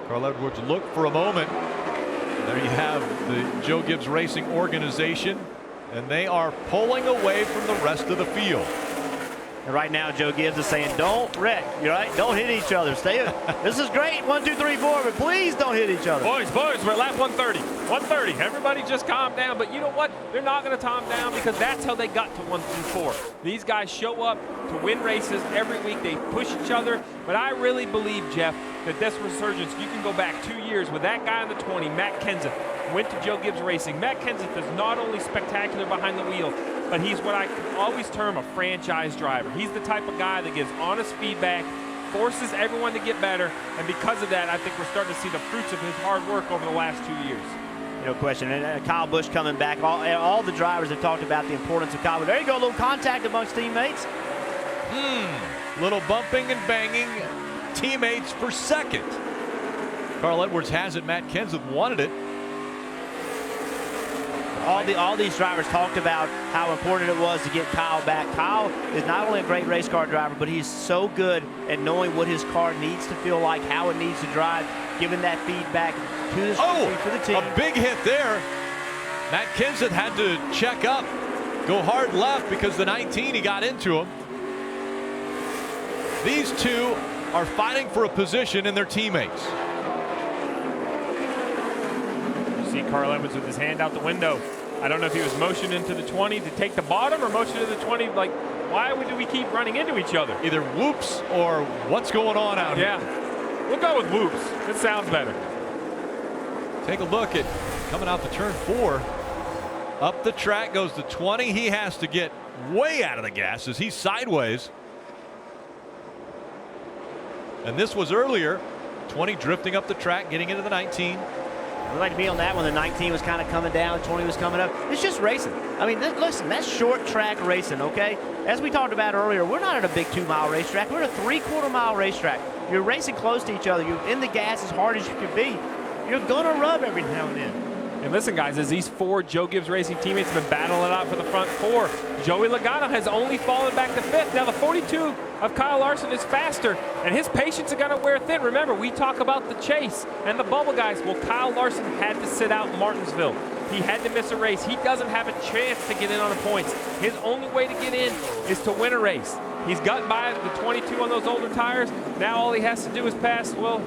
Carl Edwards looked for a moment. There you have the Joe Gibbs Racing organization, and they are pulling away from the rest of the field. And right now, Joe Gibbs is saying, don't wreck, you right? Don't hit each other. Stay. This is great, 1, 2, 3, 4, but please don't hit each other. Boys, we're at lap 130. 130. Everybody just calm down. But you know what? They're not going to calm down because that's how they got to 1 through 4. These guys show up to win races every week. They push each other. But I really believe, Jeff, that this resurgence, you can go back 2 years with that guy in the 20, Matt Kenseth, went to Joe Gibbs Racing. Matt Kenseth is not only spectacular behind the wheel, but he's what I always term a franchise driver. He's the type of guy that gives honest feedback, forces everyone to get better, and because of that, I think we're starting to see the fruits of his hard work over the last 2 years. No question. And Kyle Busch coming back. All the drivers have talked about the importance of Kyle. But there you go, a little contact amongst teammates. Little bumping and banging. Teammates for second. Carl Edwards has it. Matt Kenseth wanted it. All these drivers talked about how important it was to get Kyle back. Kyle is not only a great race car driver, but he's so good at knowing what his car needs to feel like, how it needs to drive, giving that feedback to the for the team. A big hit there. Matt Kenseth had to check up, go hard left because the 19 he got into him. These two are fighting for a position in their teammates. You see Carl Edwards with his hand out the window. I don't know if he was motioning to the 20 to take the bottom or motioning to the 20 like, why do we keep running into each other? Either whoops or what's going on out here. Yeah, we'll go with whoops. It sounds better. Take a look at coming out the turn 4. Up the track goes the 20. He has to get way out of the gas as he's sideways. And this was earlier. 20 drifting up the track, getting into the 19. I'd like to be on that one. The 19 was kind of coming down, 20 was coming up. It's just racing. I mean, listen, that's short track racing, okay? As we talked about earlier, we're not at a big 2-mile racetrack. We're at a 3/4 mile racetrack. You're racing close to each other. You're in the gas as hard as you can be. You're going to rub every now and then. And listen, guys, as these 4 Joe Gibbs Racing teammates have been battling it out for the front 4, Joey Logano has only fallen back to 5th. Now, the 42 of Kyle Larson is faster, and his patience is going to wear thin. Remember, we talk about the chase and the bubble guys. Well, Kyle Larson had to sit out in Martinsville. He had to miss a race. He doesn't have a chance to get in on the points. His only way to get in is to win a race. He's gotten by the 22 on those older tires. Now all he has to do is pass, well,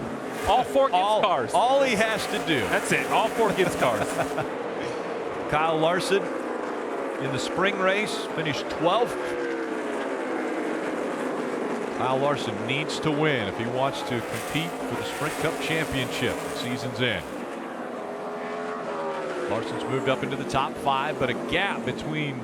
all 4 Gibbs cars. All he has to do. That's it. All 4 Gibbs cars. Kyle Larson in the spring race finished 12th. Kyle Larson needs to win if he wants to compete for the Sprint Cup Championship at season's end. Larson's moved up into the top 5, but a gap between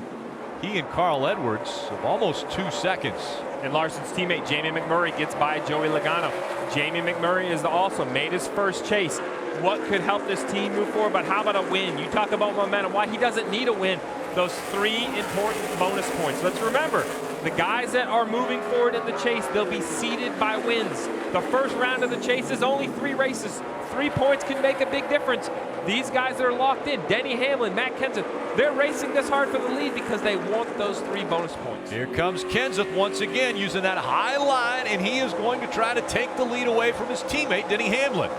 he and Carl Edwards of almost 2 seconds. And Larson's teammate Jamie McMurray gets by Joey Logano. Jamie McMurray is also made his first chase. What could help this team move forward? But how about a win? You talk about momentum. Why he doesn't need a win. Those 3 important bonus points. Let's remember, the guys that are moving forward in the chase, they'll be seeded by wins. The first round of the chase is only 3 races. 3 points can make a big difference. These guys that are locked in, Denny Hamlin, Matt Kenseth, they're racing this hard for the lead because they want those 3 bonus points. Here comes Kenseth once again using that high line, and he is going to try to take the lead away from his teammate, Denny Hamlin.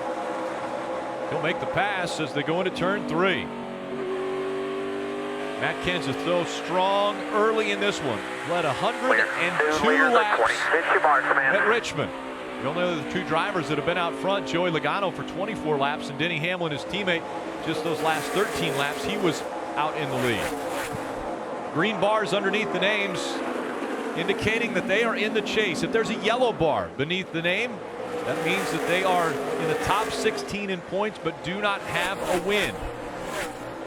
He'll make the pass as they go into turn 3. Matt Kenseth, though, strong early in this one. Led 102 laps at Richmond. The only other 2 drivers that have been out front, Joey Logano for 24 laps, and Denny Hamlin, his teammate, just those last 13 laps, he was out in the lead. Green bars underneath the names indicating that they are in the chase. If there's a yellow bar beneath the name, that means that they are in the top 16 in points but do not have a win.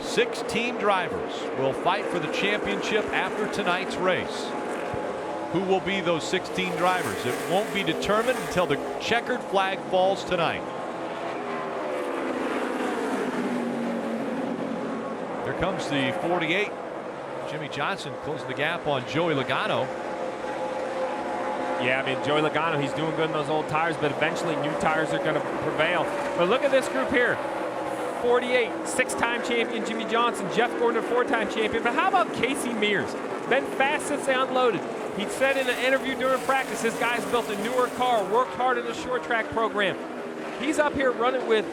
16 drivers will fight for the championship after tonight's race. Who will be those 16 drivers? It won't be determined until the checkered flag falls tonight. Here comes the 48. Jimmy Johnson closing the gap on Joey Logano. Yeah, I mean, Joey Logano, he's doing good in those old tires, but eventually new tires are going to prevail. But look at this group here. 48, 6-time champion Jimmy Johnson, Jeff Gordon, a 4-time champion. But how about Casey Mears? Been fast since they unloaded. He said in an interview during practice, his guy's built a newer car, worked hard in the short track program. He's up here running with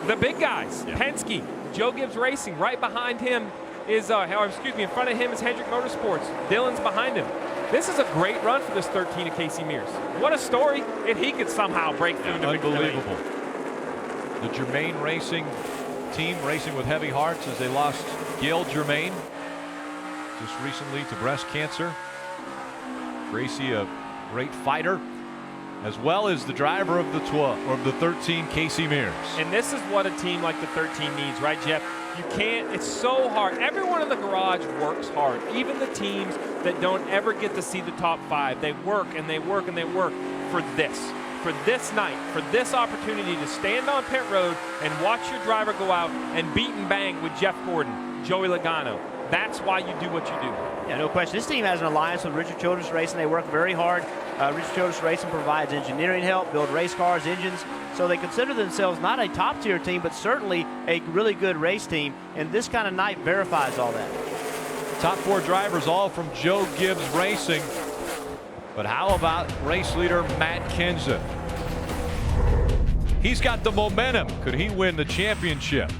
the big guys. Yeah. Penske, Joe Gibbs Racing. Right behind him is, in front of him is Hendrick Motorsports. Dillon's behind him. This is a great run for this 13 of Casey Mears. What a story if he could somehow break through to unbelievable. The Germain Racing team racing with heavy hearts as they lost Gail Germain just recently to breast cancer. Gracie, a great fighter, as well as the driver of the 12 or the 13, Casey Mears. And this is what a team like the 13 needs, right, Jeff? You can't, it's so hard. Everyone in the garage works hard. Even the teams that don't ever get to see the top 5, they work and they work and they work for this night, for this opportunity to stand on pit road and watch your driver go out and beat and bang with Jeff Gordon, Joey Logano. That's why you do what you do. Yeah, no question. This team has an alliance with Richard Childress Racing. They work very hard. Richard Childress Racing provides engineering help, build race cars, engines. So they consider themselves not a top-tier team, but certainly a really good race team. And this kind of night verifies all that. Top 4 drivers all from Joe Gibbs Racing. But how about race leader Matt Kenseth? He's got the momentum. Could he win the championship?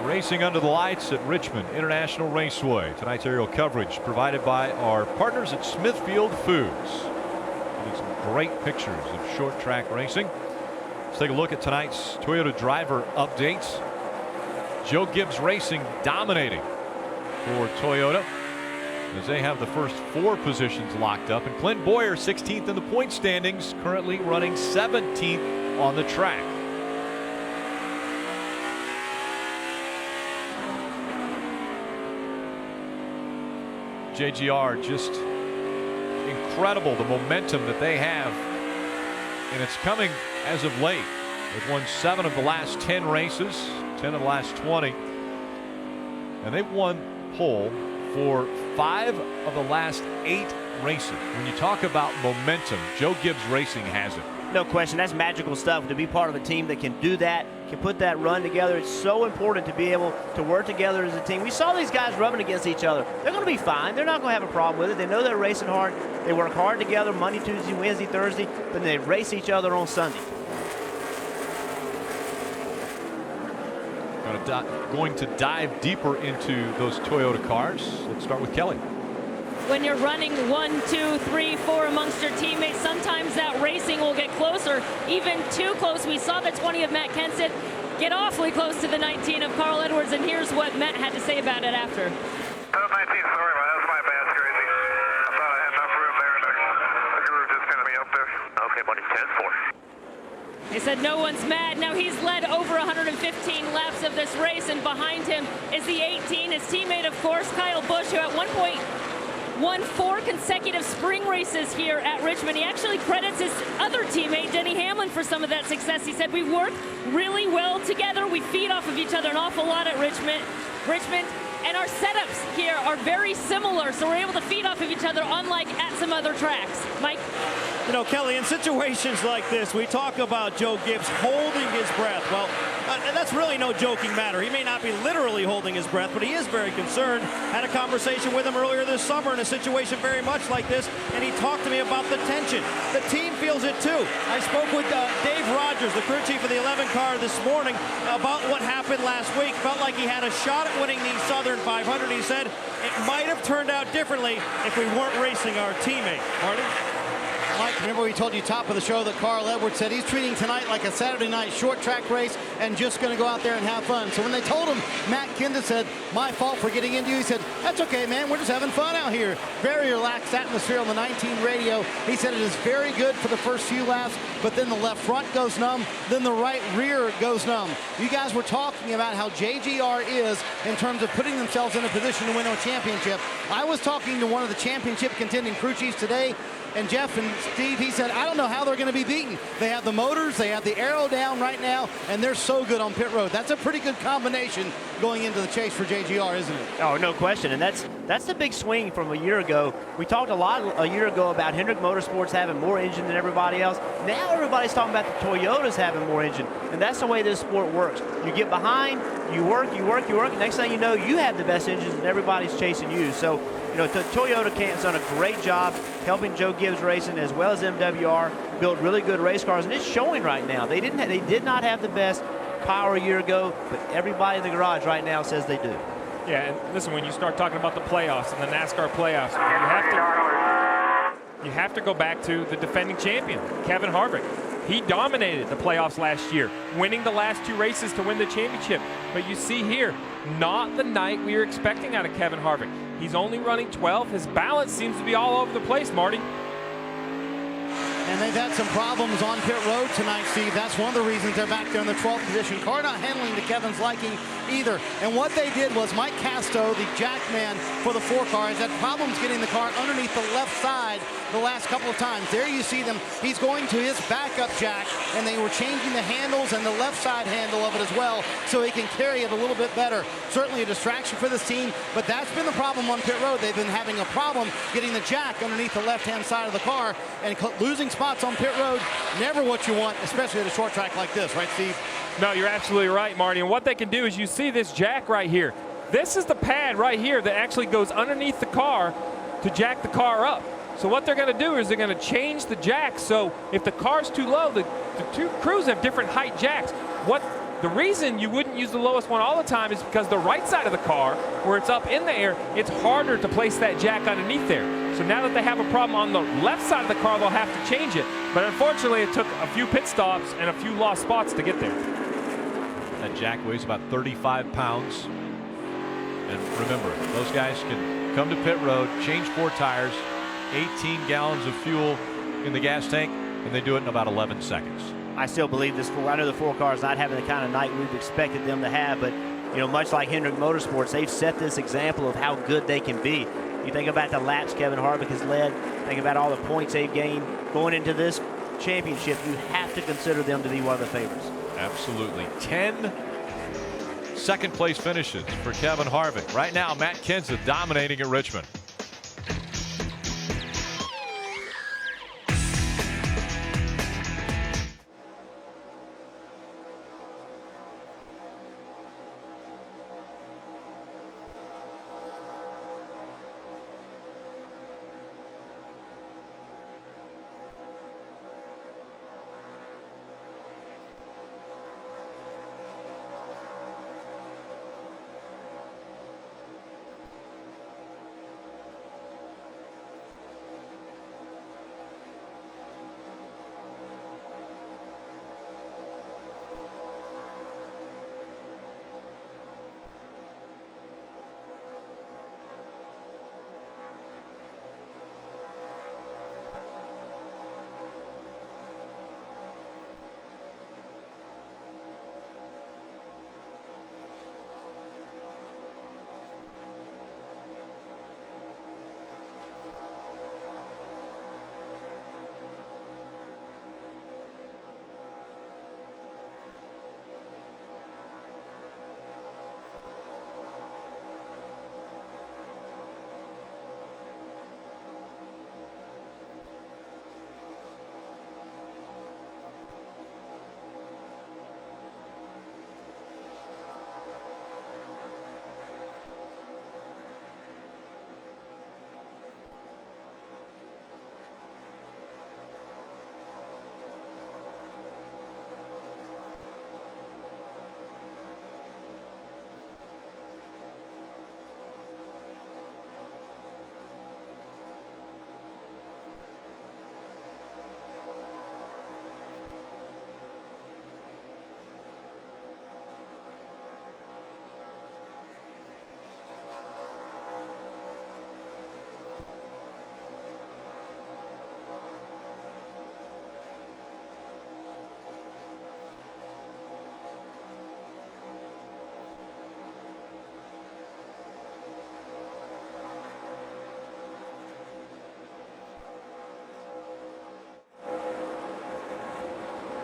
Racing under the lights at Richmond International Raceway. Tonight's aerial coverage provided by our partners at Smithfield Foods. Getting some great pictures of short track racing. Let's take a look at tonight's Toyota driver updates. Joe Gibbs Racing dominating for Toyota as they have the first 4 positions locked up, and Clint Boyer 16th in the point standings, currently running 17th on the track. JGR, just incredible the momentum that they have, and it's coming as of late. They've won 7 of the last 10 races, 10 of the last 20, and they've won pole for 5 of the last 8 races. When you talk about momentum, Joe Gibbs Racing has it. No question, that's magical stuff to be part of a team that can do that, can put that run together. It's so important to be able to work together as a team. We saw these guys rubbing against each other. They're going to be fine. They're not going to have a problem with it. They know they're racing hard. They work hard together Monday, Tuesday, Wednesday, Thursday, but they race each other on Sunday. Going to dive deeper into those Toyota cars. Let's start with Kelly. When you're running 1, 2, 3, 4 amongst your teammates, sometimes that racing will get closer, even too close. We saw the 20 of Matt Kenseth get awfully close to the 19 of Carl Edwards, and here's what Matt had to say about it after. 19, sorry, that's my bad, crazy. I thought I had enough room there, and the groove just going to be up there. Okay, buddy, 10-4. He said no one's mad. Now he's led over 115 laps of this race, and behind him is the 18, his teammate, of course, Kyle Busch, who at one point won 4 consecutive spring races here at Richmond. He actually credits his other teammate, Denny Hamlin, for some of that success. He said, we work really well together. We feed off of each other an awful lot at Richmond. And our setups here are very similar, so we're able to feed off of each other, unlike at some other tracks. Mike? You know, Kelly, in situations like this, we talk about Joe Gibbs holding his breath. Well, that's really no joking matter. He may not be literally holding his breath, but he is very concerned. Had a conversation with him earlier this summer in a situation very much like this, and he talked to me about the tension. The team feels it too. I spoke with Dave Rogers, the crew chief of the 11 car this morning, about what happened last week. Felt like he had a shot at winning the Southern 500. He said it might have turned out differently if we weren't racing our teammate. Marty? Mike, remember we told you top of the show that Carl Edwards said he's treating tonight like a Saturday night short track race and just going to go out there and have fun. So when they told him, Matt Kenseth said, my fault for getting into you, he said, that's okay, man, we're just having fun out here. Very relaxed atmosphere on the 19 radio. He said it is very good for the first few laps, but then the left front goes numb, then the right rear goes numb. You guys were talking about how JGR is in terms of putting themselves in a position to win a championship. I was talking to one of the championship contending crew chiefs today, and Jeff and Steve, he said, I don't know how they're going to be beaten. They have the motors, they have the aero down right now, and they're so good on pit road. That's a pretty good combination going into the chase for JGR, isn't it? Oh, no question, and that's the big swing from a year ago. We talked a lot a year ago about Hendrick Motorsports having more engine than everybody else. Now everybody's talking about the Toyotas having more engine, and that's the way this sport works. You get behind, you work, next thing you know, you have the best engines and everybody's chasing you. So, you know, Toyota has done a great job helping Joe Gibbs Racing as well as MWR build really good race cars, and it's showing right now. They did not have the best power a year ago, but everybody in the garage right now says they do. Yeah, and listen, when you start talking about the playoffs and the NASCAR playoffs, you have to go back to the defending champion, Kevin Harvick. He dominated the playoffs last year, winning the last 2 races to win the championship. But you see here, not the night we were expecting out of Kevin Harvick. He's only running 12. His balance seems to be all over the place, Marty. And they've had some problems on pit road tonight, Steve. That's one of the reasons they're back there in the 12th position. Car not handling to Kevin's liking either. And what they did was Mike Casto, the jack man for the 4 car, has had problems getting the car underneath the left side the last couple of times. There you see them. He's going to his backup jack, and they were changing the handles and the left side handle of it as well, so he can carry it a little bit better. Certainly a distraction for this team, but that's been the problem on pit road. They've been having a problem getting the jack underneath the left-hand side of the car, and losing spots on pit road, never what you want, especially at a short track like this, right, Steve? No, you're absolutely right, Marty. And what they can do is you see this jack right here. This is the pad right here that actually goes underneath the car to jack the car up. So what they're going to do is they're going to change the jack. So if the car's too low, the 2 crews have different height jacks. What The reason you wouldn't use the lowest one all the time is because the right side of the car, where it's up in the air, it's harder to place that jack underneath there. So now that they have a problem on the left side of the car, they'll have to change it. But unfortunately, it took a few pit stops and a few lost spots to get there. That jack weighs about 35 pounds. And remember, those guys can come to pit road, change 4 tires, 18 gallons of fuel in the gas tank, and they do it in about 11 seconds. I still believe this. I know the 4 cars not having the kind of night we've expected them to have, but much like Hendrick Motorsports, they've set this example of how good they can be. You think about the laps Kevin Harvick has led, think about all the points they've gained going into this championship. You have to consider them to be one of the favorites. Absolutely. 10 second place finishes for Kevin Harvick. Right now, Matt Kenseth dominating at Richmond.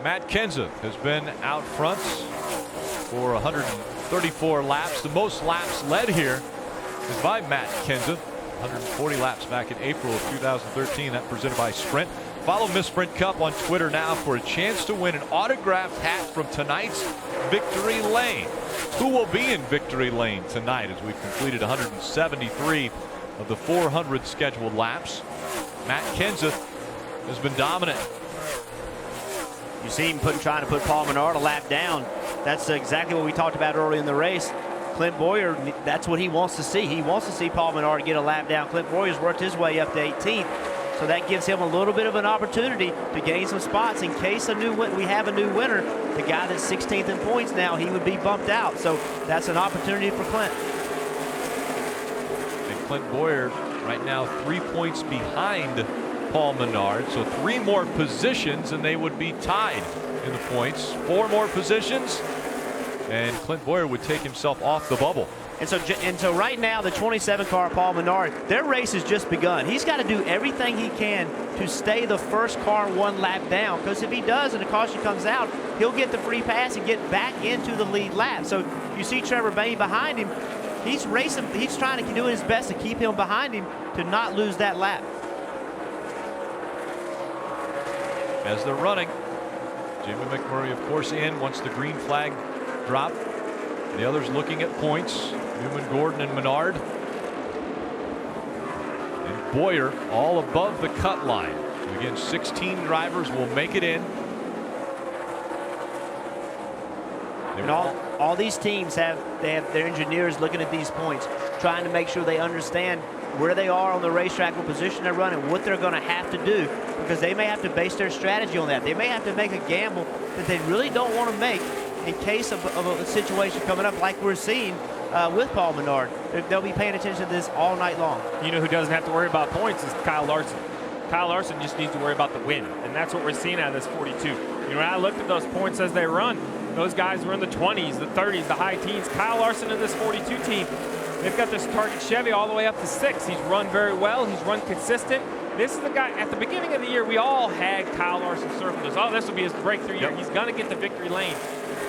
Matt Kenseth has been out front for 134 laps. The most laps led here is by Matt Kenseth. 140 laps back in April of 2013. That presented by Sprint. Follow Miss Sprint Cup on Twitter now for a chance to win an autographed hat from tonight's Victory Lane. Who will be in Victory Lane tonight as we've completed 173 of the 400 scheduled laps? Matt Kenseth has been dominant. You see him trying to put Paul Menard a lap down. That's exactly what we talked about early in the race. Clint Boyer, that's what he wants to see. He wants to see Paul Menard get a lap down. Clint Boyer's worked his way up to 18th, so that gives him a little bit of an opportunity to gain some spots in case we have a new winner. The guy that's 16th in points now, he would be bumped out. So that's an opportunity for Clint. And Clint Boyer right now 3 points behind Paul Menard, so 3 more positions and they would be tied in the points. 4 more positions and Clint Boyer would take himself off the bubble. And so right now, the 27 car, Paul Menard, their race has just begun. He's got to do everything he can to stay the first car 1 lap down, because if he does and the caution comes out, he'll get the free pass and get back into the lead lap. So you see Trevor Bayne behind him. He's racing. He's trying to do his best to keep him behind him to not lose that lap. As they're running, Jimmy McMurray, of course, in once the green flag dropped. The others looking at points. Newman, Gordon, and Menard. And Boyer all above the cut line. So again, 16 drivers will make it in. And all these teams have their engineers looking at these points, trying to make sure they understand where they are on the racetrack, what position they're running, what they're going to have to do, because they may have to base their strategy on that. They may have to make a gamble that they really don't want to make in case of a situation coming up like we're seeing with Paul Menard. They'll be paying attention to this all night long. You know who doesn't have to worry about points is Kyle Larson. Kyle Larson just needs to worry about the win, and that's what we're seeing out of this 42. You know, when I looked at those points as they run, those guys were in the 20s, the 30s, the high teens. Kyle Larson and this 42 team, they've got this Target Chevy all the way up to 6. He's run very well. He's run consistent. This is the guy, at the beginning of the year, we all had Kyle Larson circled as, oh, this will be his breakthrough year. He's going to get the victory lane.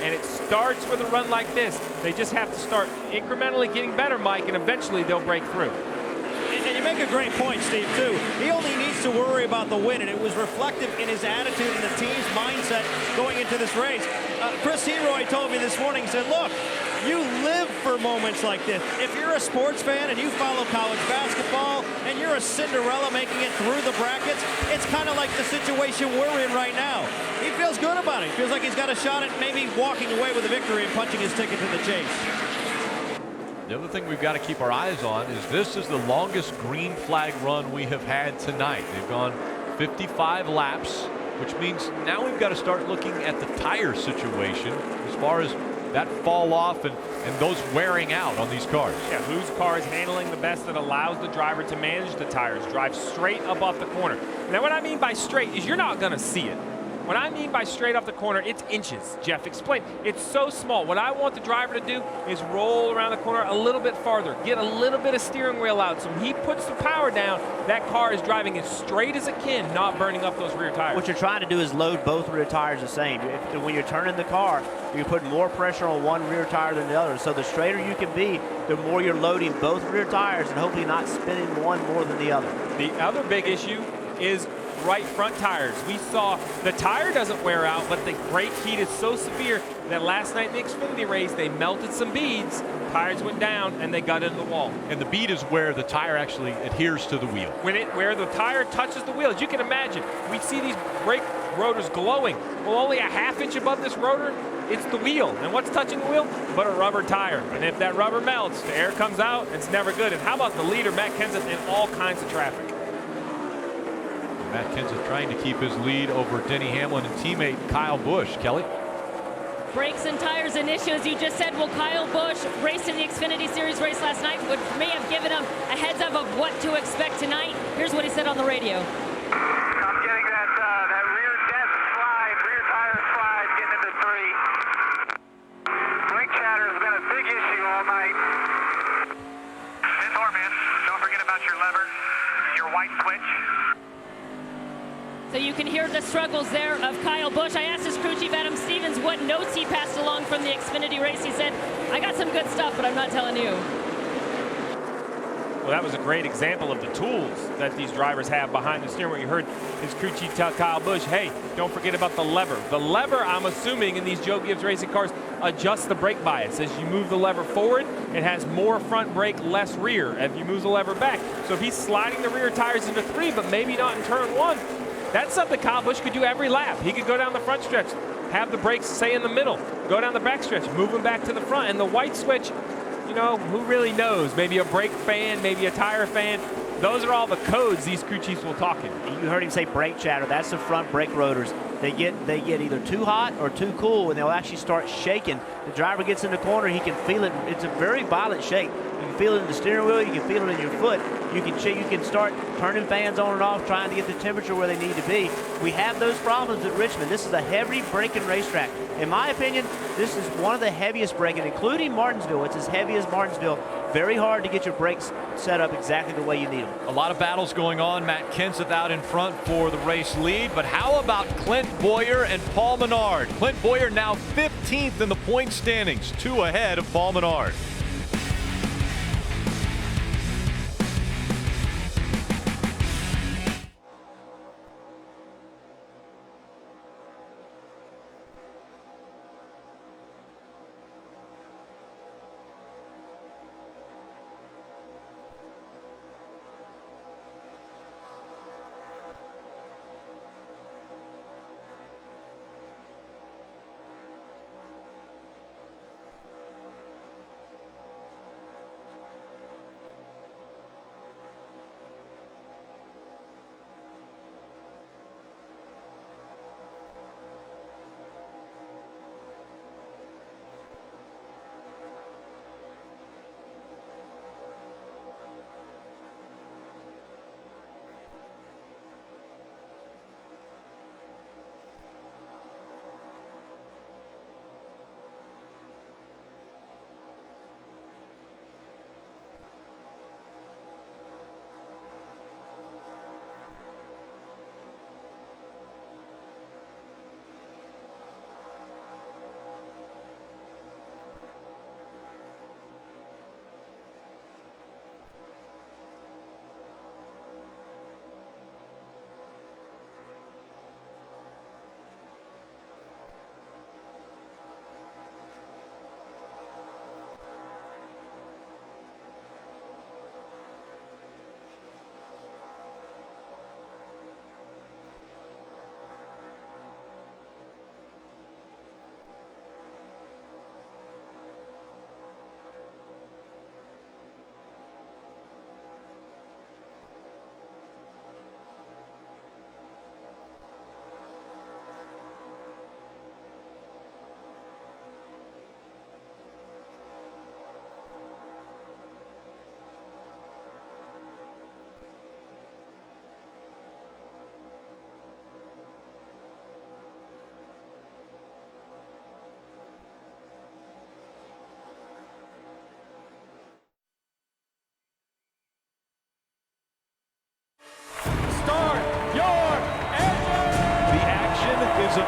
And it starts with a run like this. They just have to start incrementally getting better, Mike, and eventually they'll break through. And you make a great point, Steve, too. He only needs to worry about the win, and it was reflective in his attitude and the team's mindset going into this race. Chris Heroy told me this morning, he said, look, you live for moments like this. If you're a sports fan and you follow college basketball and you're a Cinderella making it through the brackets, it's kind of like the situation we're in right now. He feels good about it. He feels like he's got a shot at maybe walking away with a victory and punching his ticket to the chase. The other thing we've got to keep our eyes on is this is the longest green flag run we have had tonight. They've gone 55 laps, which means now we've got to start looking at the tire situation as far as that fall off and those wearing out on these cars. Yeah, whose car is handling the best that allows the driver to manage the tires, drive straight up off the corner. Now, what I mean by straight is you're not going to see it. When I mean by straight off the corner, it's inches. Jeff, explain. It's so small. What I want the driver to do is roll around the corner a little bit farther, get a little bit of steering wheel out. So when he puts the power down, that car is driving as straight as it can, not burning up those rear tires. What you're trying to do is load both rear tires the same. When you're turning the car, you're putting more pressure on one rear tire than the other. So the straighter you can be, the more you're loading both rear tires and hopefully not spinning one more than the other. The other big issue is right front tires. We saw the tire doesn't wear out, but the brake heat is so severe that last night in the Xfinity race, they melted some beads, tires went down, and they got into the wall. And the bead is where the tire actually adheres to the wheel. Where the tire touches the wheel, as you can imagine, we see these brake rotors glowing. Well, only a half inch above this rotor, it's the wheel. And what's touching the wheel? But a rubber tire. And if that rubber melts, the air comes out, it's never good. And how about the leader, Matt Kenseth, in all kinds of traffic? Matt Kenseth trying to keep his lead over Denny Hamlin and teammate Kyle Busch. Kelly? Brakes and tires an issue, as you just said. Well, Kyle Busch raced in the Xfinity Series race last night, which may have given him a heads up of what to expect tonight. Here's what he said on the radio. I'm getting that rear deck slide, rear tire slide, getting into 3. Brake chatter has been a big issue all night. Door, man. Don't forget about your lever, your white switch. So you can hear the struggles there of Kyle Busch. I asked his crew chief, Adam Stevens, what notes he passed along from the Xfinity race. He said, I got some good stuff, but I'm not telling you. Well, that was a great example of the tools that these drivers have behind the steering wheel. You heard his crew chief tell Kyle Busch, hey, don't forget about the lever. The lever, I'm assuming, in these Joe Gibbs Racing cars, adjusts the brake bias. As you move the lever forward, it has more front brake, less rear. If you move the lever back. So if he's sliding the rear tires into 3, but maybe not in turn 1, that's something Kyle Busch could do every lap. He could go down the front stretch, have the brakes, say, in the middle, go down the back stretch, move them back to the front. And the white switch, you know, who really knows? Maybe a brake fan, maybe a tire fan. Those are all the codes these crew chiefs will talk in. You heard him say brake chatter. That's the front brake rotors. They get either too hot or too cool, and they'll actually start shaking. The driver gets in the corner, he can feel it. It's a very violent shake. You can feel it in the steering wheel, you can feel it in your foot. You can start turning fans on and off, trying to get the temperature where they need to be. We have those problems at Richmond. This is a heavy braking racetrack. In my opinion, this is one of the heaviest braking, including Martinsville. It's as heavy as Martinsville. Very hard to get your brakes set up exactly the way you need them. A lot of battles going on. Matt Kenseth out in front for the race lead. But how about Clint Bowyer and Paul Menard? Clint Bowyer now 15th in the point standings, 2 ahead of Paul Menard.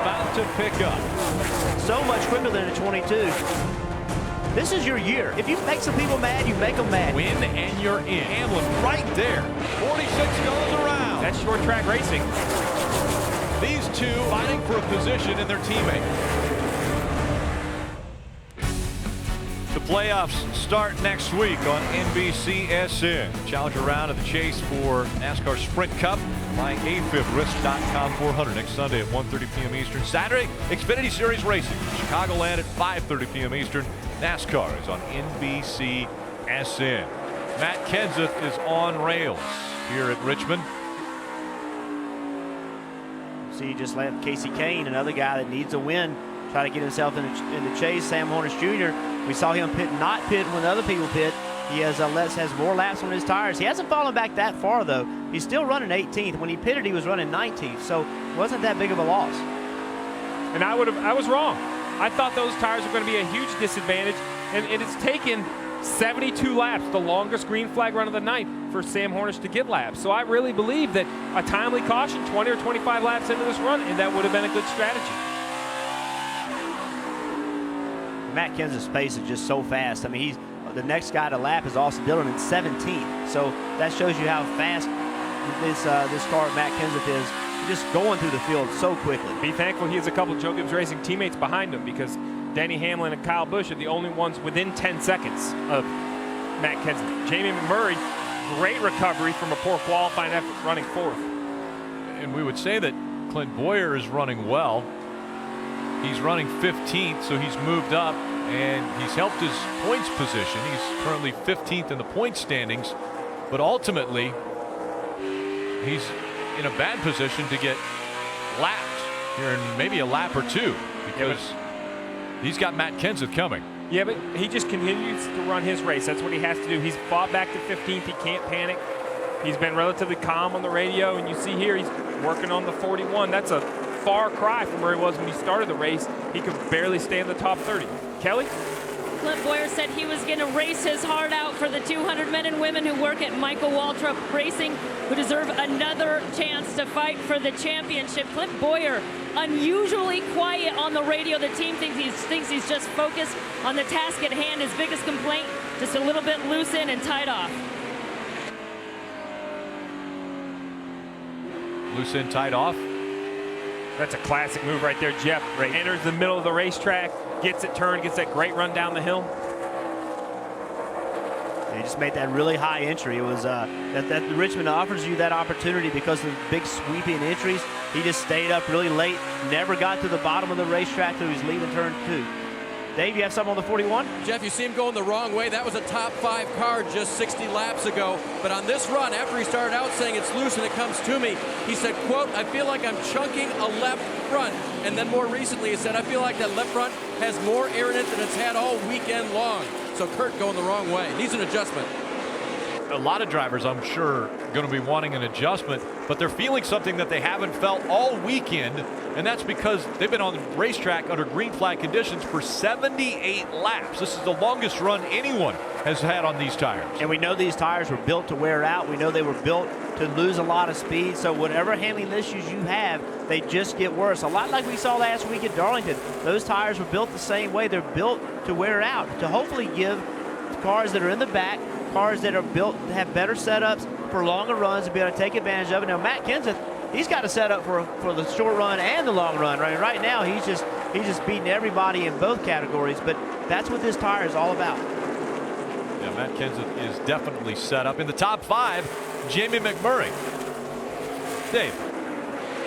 about to pick up. So much quicker than a 22. This is your year. If you make some people mad, you make them mad. Win and you're in. Hamlin right there. 46 goes around. That's short track racing. These two fighting for a position in their teammate. The playoffs start next week on NBCSN. Challenger round of the chase for NASCAR Sprint Cup. Flying AFib risk.com 400 next Sunday at 1:30 p.m. Eastern. Saturday, Xfinity Series Racing. Chicagoland at 5:30 p.m. Eastern. NASCAR is on NBCSN. Matt Kenseth is on rails here at Richmond. See, just let Casey Kane, another guy that needs a win, try to get himself in the chase. Sam Hornish Jr., we saw him not pit when other people pit. He has more laps on his tires. He hasn't fallen back that far, though. He's still running 18th. When he pitted, he was running 19th, so it wasn't that big of a loss. And I was wrong. I thought those tires were going to be a huge disadvantage, and it has taken 72 laps, the longest green flag run of the night, for Sam Hornish to get laps. So I really believe that a timely caution, 20 or 25 laps into this run, and that would have been a good strategy. Matt Kenseth's pace is just so fast. I mean, the next guy to lap is Austin Dillon in 17th. So that shows you how fast this car Matt Kenseth is. Just going through the field so quickly. Be thankful he has a couple of Joe Gibbs Racing teammates behind him, because Denny Hamlin and Kyle Busch are the only ones within 10 seconds of Matt Kenseth. Jamie McMurray, great recovery from a poor qualifying effort running fourth. And we would say that Clint Boyer is running well. He's running 15th, so he's moved up and he's helped his points position. He's currently 15th in the point standings, but ultimately he's in a bad position to get lapped here in maybe a lap or two, because he's got Matt Kenseth coming. Yeah, but he just continues to run his race. That's what he has to do. He's fought back to 15th. He can't panic. He's been relatively calm on the radio, and you see here he's working on the 41. That's a far cry from where he was when he started the race. He could barely stay in the top 30. Kelly? Clint Boyer said he was going to race his heart out for the 200 men and women who work at Michael Waltrip Racing, who deserve another chance to fight for the championship. Clint Boyer, unusually quiet on the radio. The team thinks he's just focused on the task at hand. His biggest complaint, just a little bit loose in and tied off. Loose in, tied off. That's a classic move right there, Jeff. Enters the middle of the racetrack, gets it turned, gets that great run down the hill. He just made that really high entry. It was that Richmond offers you that opportunity because of the big sweeping entries. He just stayed up really late, never got to the bottom of the racetrack till he was leaving turn 2. Dave, you have something on the 41? Jeff, you see him going the wrong way. That was a top 5 car just 60 laps ago. But on this run, after he started out saying it's loose and it comes to me, he said, quote, I feel like I'm chunking a left front. And then more recently, he said, I feel like that left front has more air in it than it's had all weekend long. So Kurt going the wrong way. Needs an adjustment. A lot of drivers, I'm sure, going to be wanting an adjustment, but they're feeling something that they haven't felt all weekend, and that's because they've been on the racetrack under green flag conditions for 78 laps. This is the longest run anyone has had on these tires. And we know these tires were built to wear out. We know they were built to lose a lot of speed, so whatever handling issues you have, they just get worse. A lot like we saw last week at Darlington. Those tires were built the same way. They're built to wear out, to hopefully give cars that are in the back, cars that are built to have better setups for longer runs to be able to take advantage of it. Now, Matt Kenseth, he's got a setup for the short run and the long run. Right now, he's just beating everybody in both categories, but that's what this tire is all about. Yeah, Matt Kenseth is definitely set up. In the top 5, Jamie McMurray. Dave.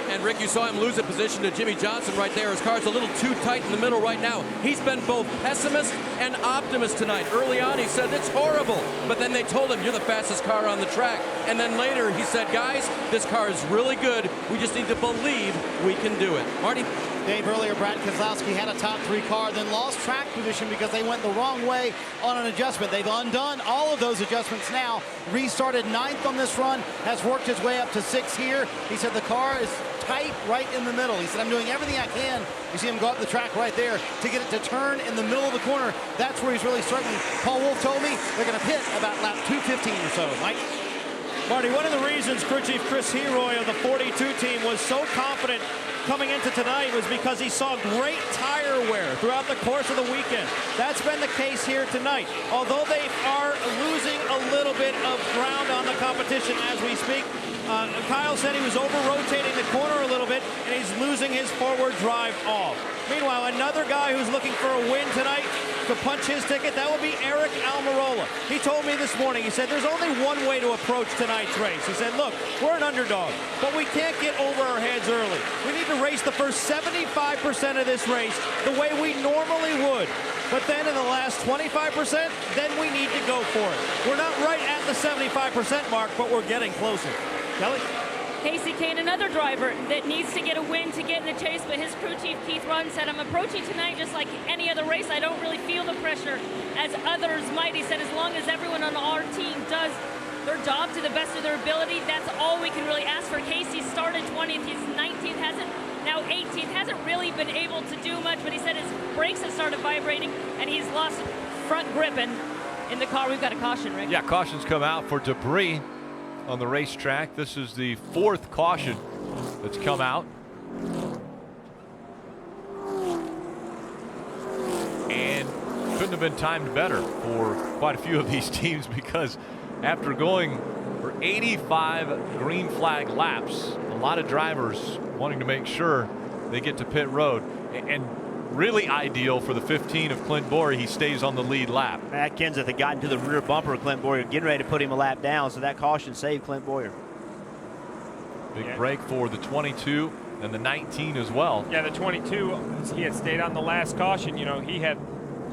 And Rick, you saw him lose a position to Jimmy Johnson right there. His car's a little too tight in the middle right now. He's been both pessimist and optimist tonight. Early on, he said, it's horrible. But then they told him, you're the fastest car on the track. And then later, he said, guys, this car is really good. We just need to believe we can do it. Marty? Dave, earlier, Brad Keselowski had a top 3 car, then lost track position because they went the wrong way on an adjustment. They've undone all of those adjustments now. Restarted 9th on this run, has worked his way up to 6th here. He said the car is tight right in the middle. He said, I'm doing everything I can. You see him go up the track right there to get it to turn in the middle of the corner. That's where he's really struggling. Paul Wolf told me they're going to pit about lap 215 or so. Mike? Marty, one of the reasons crew chief Chris Heroy of the 42 team was so confident coming into tonight was because he saw great tire wear throughout the course of the weekend. That's been the case here tonight. Although they are losing a little bit of ground on the competition as we speak, Kyle said he was over-rotating the corner a little bit, and he's losing his forward drive off. Meanwhile, another guy who's looking for a win tonight to punch his ticket, that would be Eric Almirola. He told me this morning, he said, there's only one way to approach tonight's race. He said, look, we're an underdog, but we can't get over our heads early. We need to race the first 75% of this race the way we normally would. But then in the last 25%, then we need to go for it. We're not right at the 75% mark, but we're getting closer. Kelly? Casey Kane, another driver that needs to get a win to get in the chase, but his crew chief, Keith Run, said, I'm approaching tonight just like any other race. I don't really feel the pressure as others might. He said, as long as everyone on our team does their job to the best of their ability, that's all we can really ask for. Casey started 20th, he's 19th, now 18th, hasn't really been able to do much, but he said his brakes have started vibrating, and he's lost front grip, and in the car, we've got a caution, Rick. Yeah, cautions come out for debris on the racetrack. This is the 4th caution that's come out. And couldn't have been timed better for quite a few of these teams, because after going for 85 green flag laps, a lot of drivers wanting to make sure they get to pit road. And really ideal for the 15 of Clint Boyer. He stays on the lead lap. Matt Kenseth had gotten to the rear bumper of Clint Boyer, getting ready to put him a lap down, so that caution saved Clint Boyer. Big break for the 22 and the 19 as well. Yeah, the 22, he had stayed on the last caution. You know, he had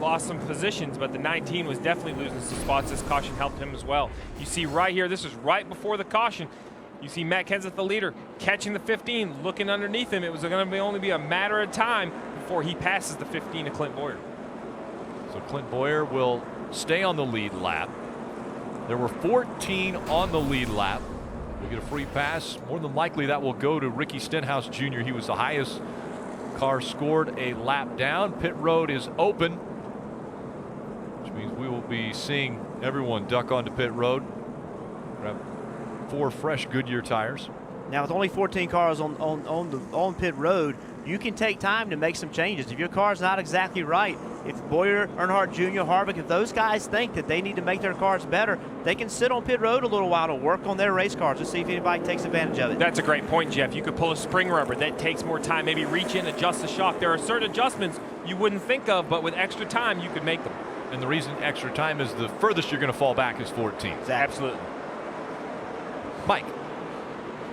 lost some positions, but the 19 was definitely losing some spots. This caution helped him as well. You see right here, this is right before the caution. You see Matt Kenseth, the leader, catching the 15, looking underneath him. It was going to only be a matter of time before he passes the 15 to Clint Boyer. So Clint Boyer will stay on the lead lap. There were 14 on the lead lap. We'll get a free pass. More than likely that will go to Ricky Stenhouse Jr. He was the highest car scored a lap down. Pit road is open, which means we will be seeing everyone duck onto pit road. Grab 4 fresh Goodyear tires. Now, with only 14 cars on pit road, you can take time to make some changes. If your car's not exactly right, if Boyer, Earnhardt Jr., Harvick, if those guys think that they need to make their cars better, they can sit on pit road a little while to work on their race cars to see if anybody takes advantage of it. That's a great point, Jeff. You could pull a spring rubber. That takes more time. Maybe reach in, adjust the shock. There are certain adjustments you wouldn't think of, but with extra time, you could make them. And the reason extra time is the furthest you're going to fall back is 14. Exactly. Absolutely. Mike.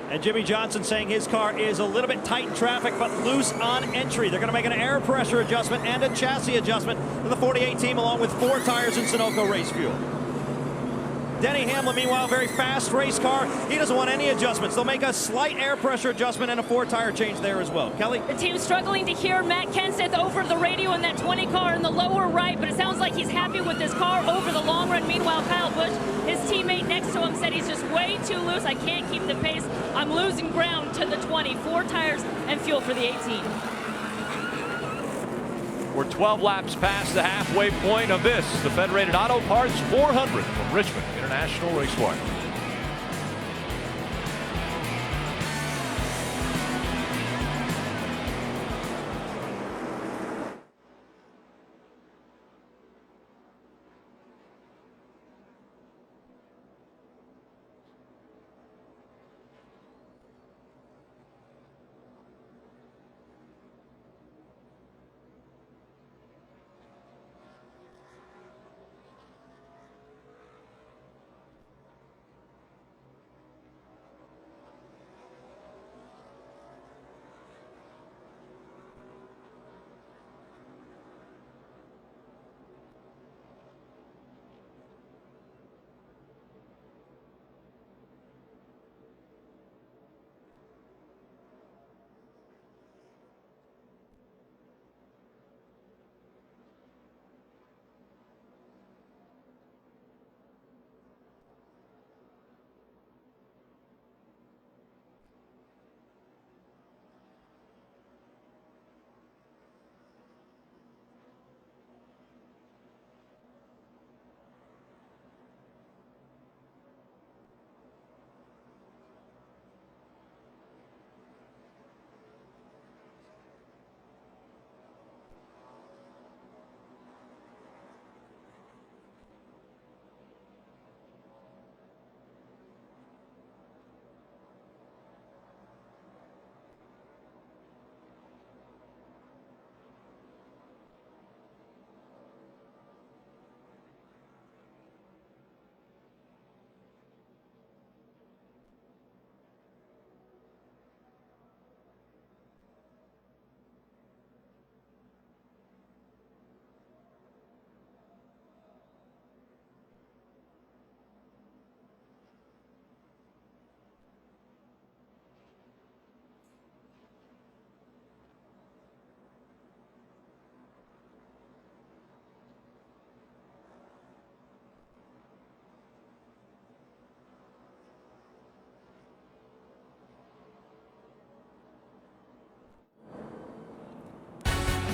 And Jimmy Johnson saying his car is a little bit tight in traffic, but loose on entry. They're going to make an air pressure adjustment and a chassis adjustment to the 48 team, along with 4 tires and Sunoco race fuel. Denny Hamlin, meanwhile, very fast race car. He doesn't want any adjustments. They'll make a slight air pressure adjustment and a 4-tire change there as well. Kelly? The team's struggling to hear Matt Kenseth over the radio in that 20 car in the lower right, but it sounds like he's happy with his car over the long run. Meanwhile, Kyle Busch, his teammate next to him, said he's just way too loose. I can't keep the pace. I'm losing ground to the 20. 4 tires and fuel for the 18. We're 12 laps past the halfway point of this, the Federated Auto Parts 400 from Richmond International Raceway.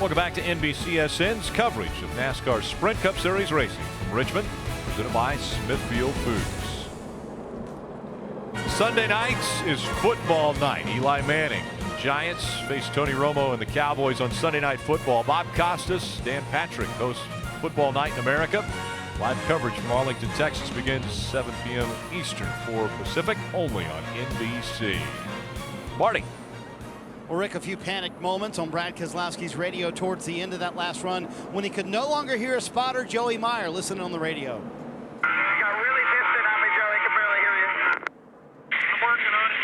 Welcome back to NBCSN's coverage of NASCAR Sprint Cup Series racing from Richmond, presented by Smithfield Foods. Sunday nights is football night. Eli Manning, Giants face Tony Romo and the Cowboys on Sunday Night Football. Bob Costas, Dan Patrick host Football Night in America. Live coverage from Arlington, Texas begins 7 p.m. Eastern, 4 Pacific, only on NBC. Marty. Well, Rick, a few panic moments on Brad Keselowski's radio towards the end of that last run when he could no longer hear a spotter, Joey Meyer, listening on the radio. You got really distant on me, Joe. I can barely hear you. I'm working on it.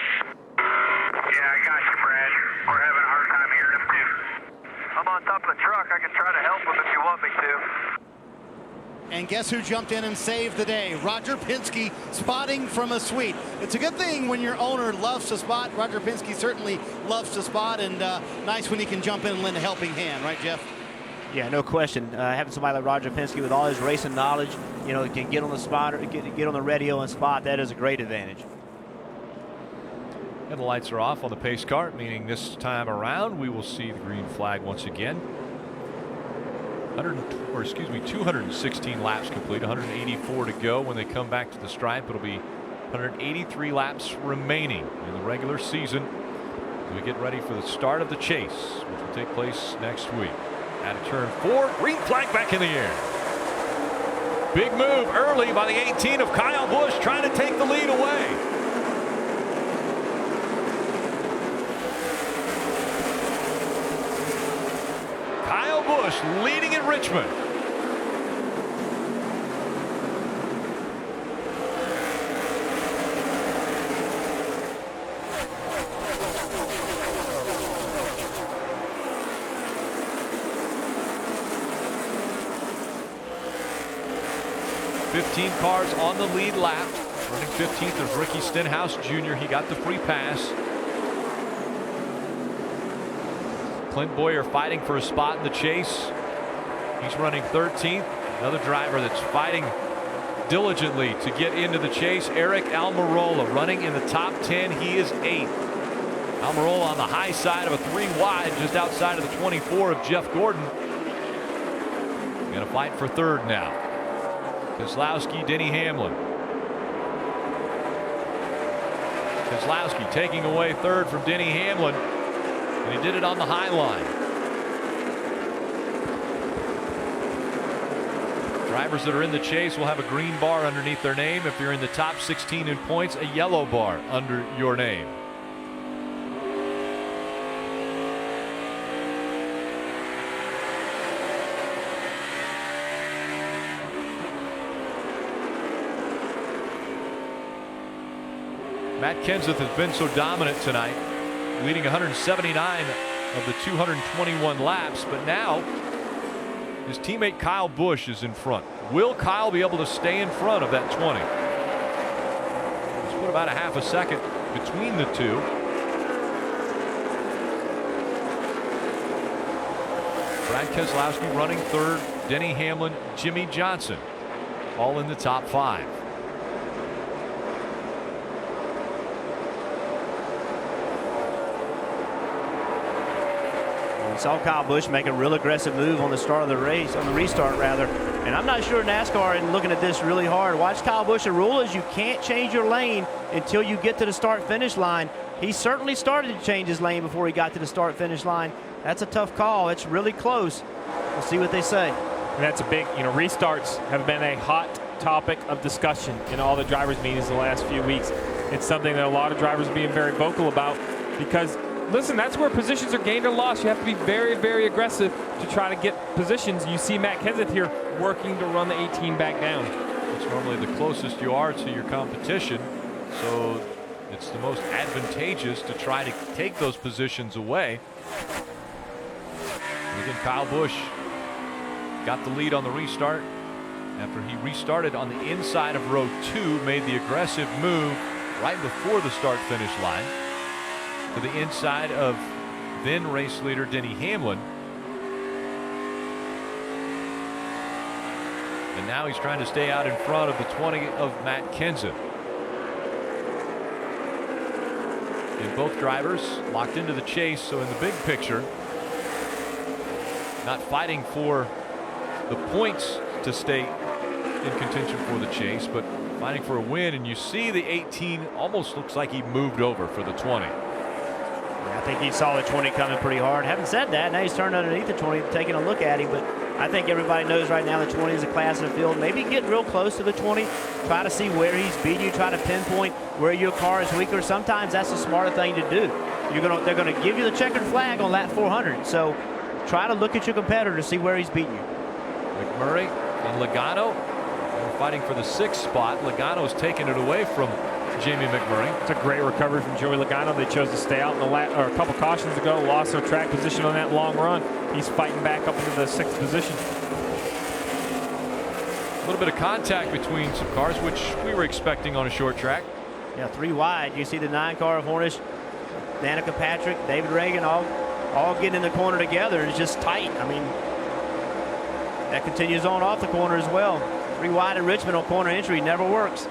Yeah, I got you, Brad. We're having a hard time hearing him, too. I'm on top of the truck. I can try to help him if you want me to. And guess who jumped in and saved the day? Roger Penske spotting from a suite. It's a good thing when your owner loves to spot. Roger Penske certainly loves to spot, and nice when he can jump in and lend a helping hand, right, Jeff? Yeah, no question. Having somebody like Roger Penske with all his racing knowledge, you know, can get on the spotter, get on the radio and spot. That is a great advantage. And the lights are off on the pace car, meaning this time around we will see the green flag once again. 216 laps complete, 184 to go. When they come back to the stripe, it'll be 183 laps remaining in the regular season as we get ready for the start of the chase, which will take place next week. At turn 4, green flag back in the air. Big move early by the 18 of Kyle Busch, trying to take the lead away. Busch leading in Richmond. Fifteen cars on the lead lap. Running 15th is Ricky Stenhouse Jr. He got the free pass. Clint Boyer fighting for a spot in the chase. He's running 13th. Another driver that's fighting diligently to get into the chase, Eric Almirola, running in the top 10. He is 8th. Almirola on the high side of a 3 wide, just outside of the 24 of Jeff Gordon. Going to fight for 3rd now. Keselowski, Denny Hamlin. Keselowski taking away 3rd from Denny Hamlin. And he did it on the high line. Drivers that are in the chase will have a green bar underneath their name. If you're in the top 16 in points, a yellow bar under your name. Matt Kenseth has been so dominant tonight, leading 179 of the 221 laps, but now his teammate Kyle Busch is in front. Will Kyle be able to stay in front of that 20? Let's put about a half a second between the two. Brad Keselowski running 3rd, Denny Hamlin, Jimmy Johnson, all in the top 5. Saw Kyle Busch make a real aggressive move on the start of the race, on the restart rather. And I'm not sure NASCAR is looking at this really hard. Watch Kyle Busch. The rule is you can't change your lane until you get to the start-finish line. He certainly started to change his lane before he got to the start-finish line. That's a tough call. It's really close. We'll see what they say. And that's a big, restarts have been a hot topic of discussion in all the drivers' meetings the last few weeks. It's something that a lot of drivers are being very vocal about because listen, that's where positions are gained or lost. You have to be very, very aggressive to try to get positions. You see Matt Kenseth here working to run the 18 back down. It's normally the closest you are to your competition, so it's the most advantageous to try to take those positions away. And again, Kyle Busch got the lead on the restart after he restarted on the inside of row 2, made the aggressive move right before the start-finish line to the inside of then race leader Denny Hamlin. And now he's trying to stay out in front of the 20 of Matt Kenseth. And both drivers locked into the chase, so in the big picture, not fighting for the points to stay in contention for the chase, but fighting for a win. And you see the 18 almost looks like he moved over for the 20. I think he saw the 20 coming pretty hard. Having said that, now he's turned underneath the 20, taking a look at him. But I think everybody knows right now the 20 is a class in the field. Maybe get real close to the 20, try to see where he's beating you, try to pinpoint where your car is weaker. Sometimes that's the smarter thing to do. They're going to give you the checkered flag on lap 400. So try to look at your competitor to see where he's beating you. McMurray and Logano are fighting for the 6th spot. Logano's taking it away from Jamie McMurray. It's a great recovery from Joey Logano. They chose to stay out in the a couple cautions ago, lost their track position on that long run. He's fighting back up into the 6th position. A little bit of contact between some cars, which we were expecting on a short track. Yeah, 3 wide. You see the 9 car of Hornish, Danica Patrick, David Reagan, all getting in the corner together. It's just tight. I mean, that continues on off the corner as well. 3 wide at Richmond on corner entry never works.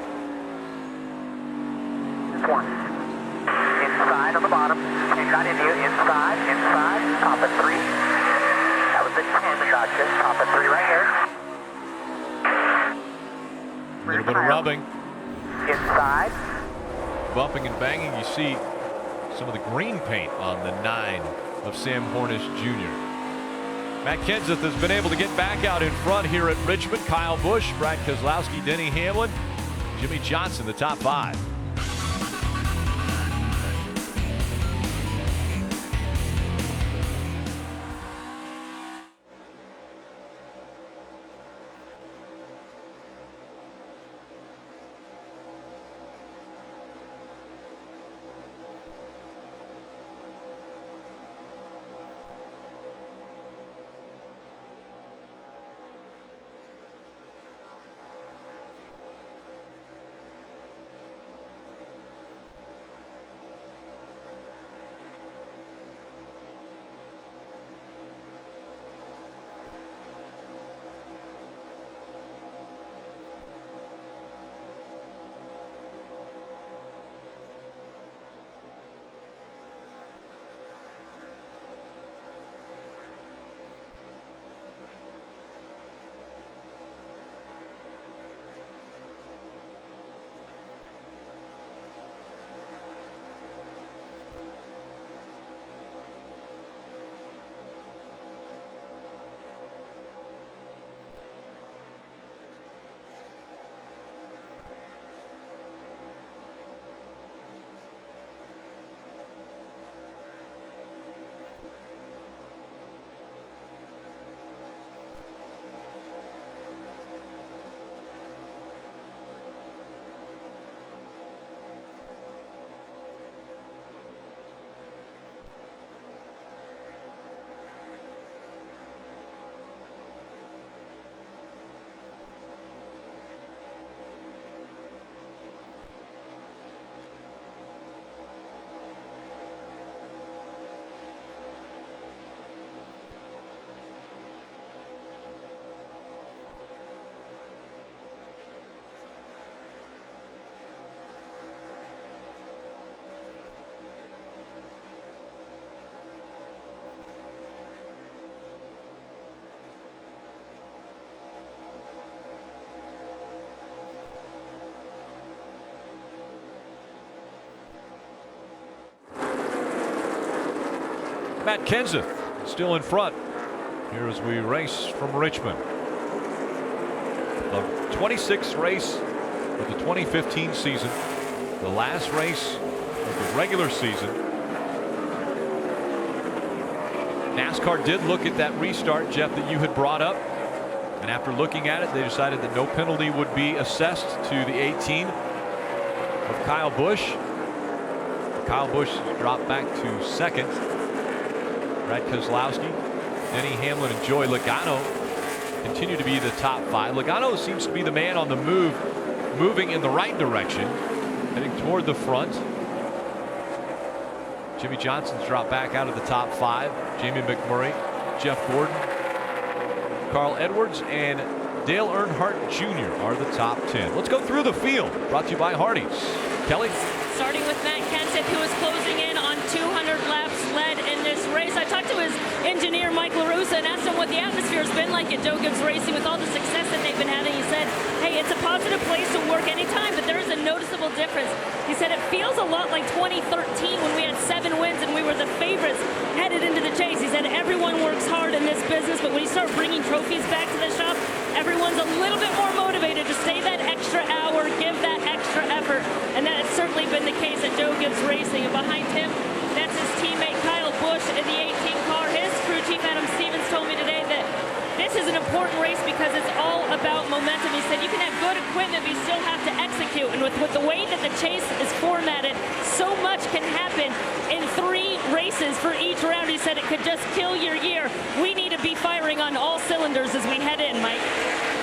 One. Inside on the bottom. And got in here. Inside. Top at 3. That was the 10. Gotcha. Top at 3 right here. A little bit of rubbing. Inside. Bumping and banging. You see some of the green paint on the 9 of Sam Hornish Jr. Matt Kenseth has been able to get back out in front here at Richmond. Kyle Busch, Brad Keselowski, Denny Hamlin, Jimmy Johnson, the top 5. Matt Kenseth still in front here as we race from Richmond. The 26th race of the 2015 season, the last race of the regular season. NASCAR did look at that restart, Jeff, that you had brought up, and after looking at it, they decided that no penalty would be assessed to the 18 of Kyle Busch. Kyle Busch dropped back to 2nd. Brad Keselowski, Denny Hamlin, and Joey Logano continue to be the top 5. Logano seems to be the man on the move, moving in the right direction, heading toward the front. Jimmy Johnson's dropped back out of the top 5. Jamie McMurray, Jeff Gordon, Carl Edwards, and Dale Earnhardt Jr. are the top 10. Let's go through the field. Brought to you by Hardee's. Kelly? Starting with Matt Kenseth, who is closing in on 200 laps led in this race. I talked to his engineer, Mike LaRussa, and asked him what the atmosphere has been like at Joe Gibbs Racing with all the success that they've been having. He said, hey, it's a positive place to work anytime, but there is a noticeable difference. He said it feels a lot like 2013 when we had 7 wins and we were the favorites headed into the chase. He said everyone works hard in this business, but when you start bringing trophies back to the shop, everyone's a little bit more motivated to stay that extra hour, give that extra effort, and that has certainly been the case at Joe Gibbs Racing. And behind him, that's his teammate Kyle Busch in the 18 car. His crew chief Adam Stevens told me today that this is an important race because it's all about momentum. He said you can have good equipment, but you still have to execute. And with the way that the chase is formatted, so much can happen in 3 races for each round. He said it could just kill your year. We need to be firing on all cylinders as we head in, Mike.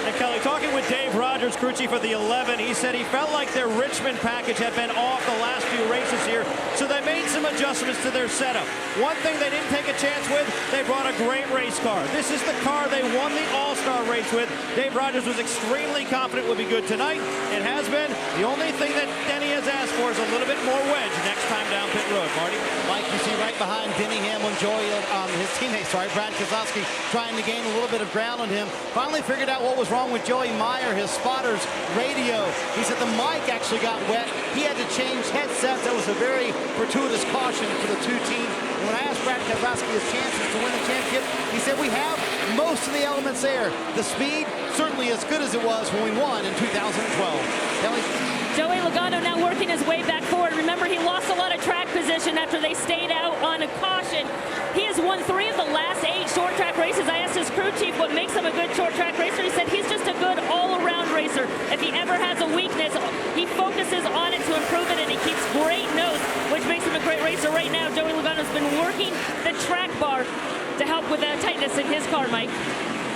And Kelly, talking with Dave Rogers, crew chief of the 11, he said he felt like their Richmond package had been off the last few races here, so they made some adjustments to their setup. One thing they didn't take a chance with, they brought a great race car. This is the car they won the All-Star race with. Dave Rogers was extremely confident would be good tonight. It has been. The only thing that Denny has asked for is a little bit more wedge next time down pit road. Marty? Mike, you see right behind Denny Hamlin, his teammate, Brad Keselowski, trying to gain a little bit of ground on him. Finally figured out what was wrong with Joey Meyer, his spotter's radio. He said the mic actually got wet. He had to change headsets. That was a very fortuitous caution for the 2 teams. And when I asked Brad Keselowski his chances to win the championship, he said we have most of the elements there. The speed, certainly as good as it was when we won in 2012. Kelly? Joey Logano now working his way back forward. Remember, he lost a lot of track position after they stayed out on a caution. He has won 3 of the last 8 short track races. I asked his crew chief what makes him a good short track racer. He said he's just a good all-around racer. If he ever has a weakness, he focuses on it to improve it, and he keeps great notes, which makes him a great racer. Right now, Joey Logano's been working the track bar to help with the tightness in his car, Mike.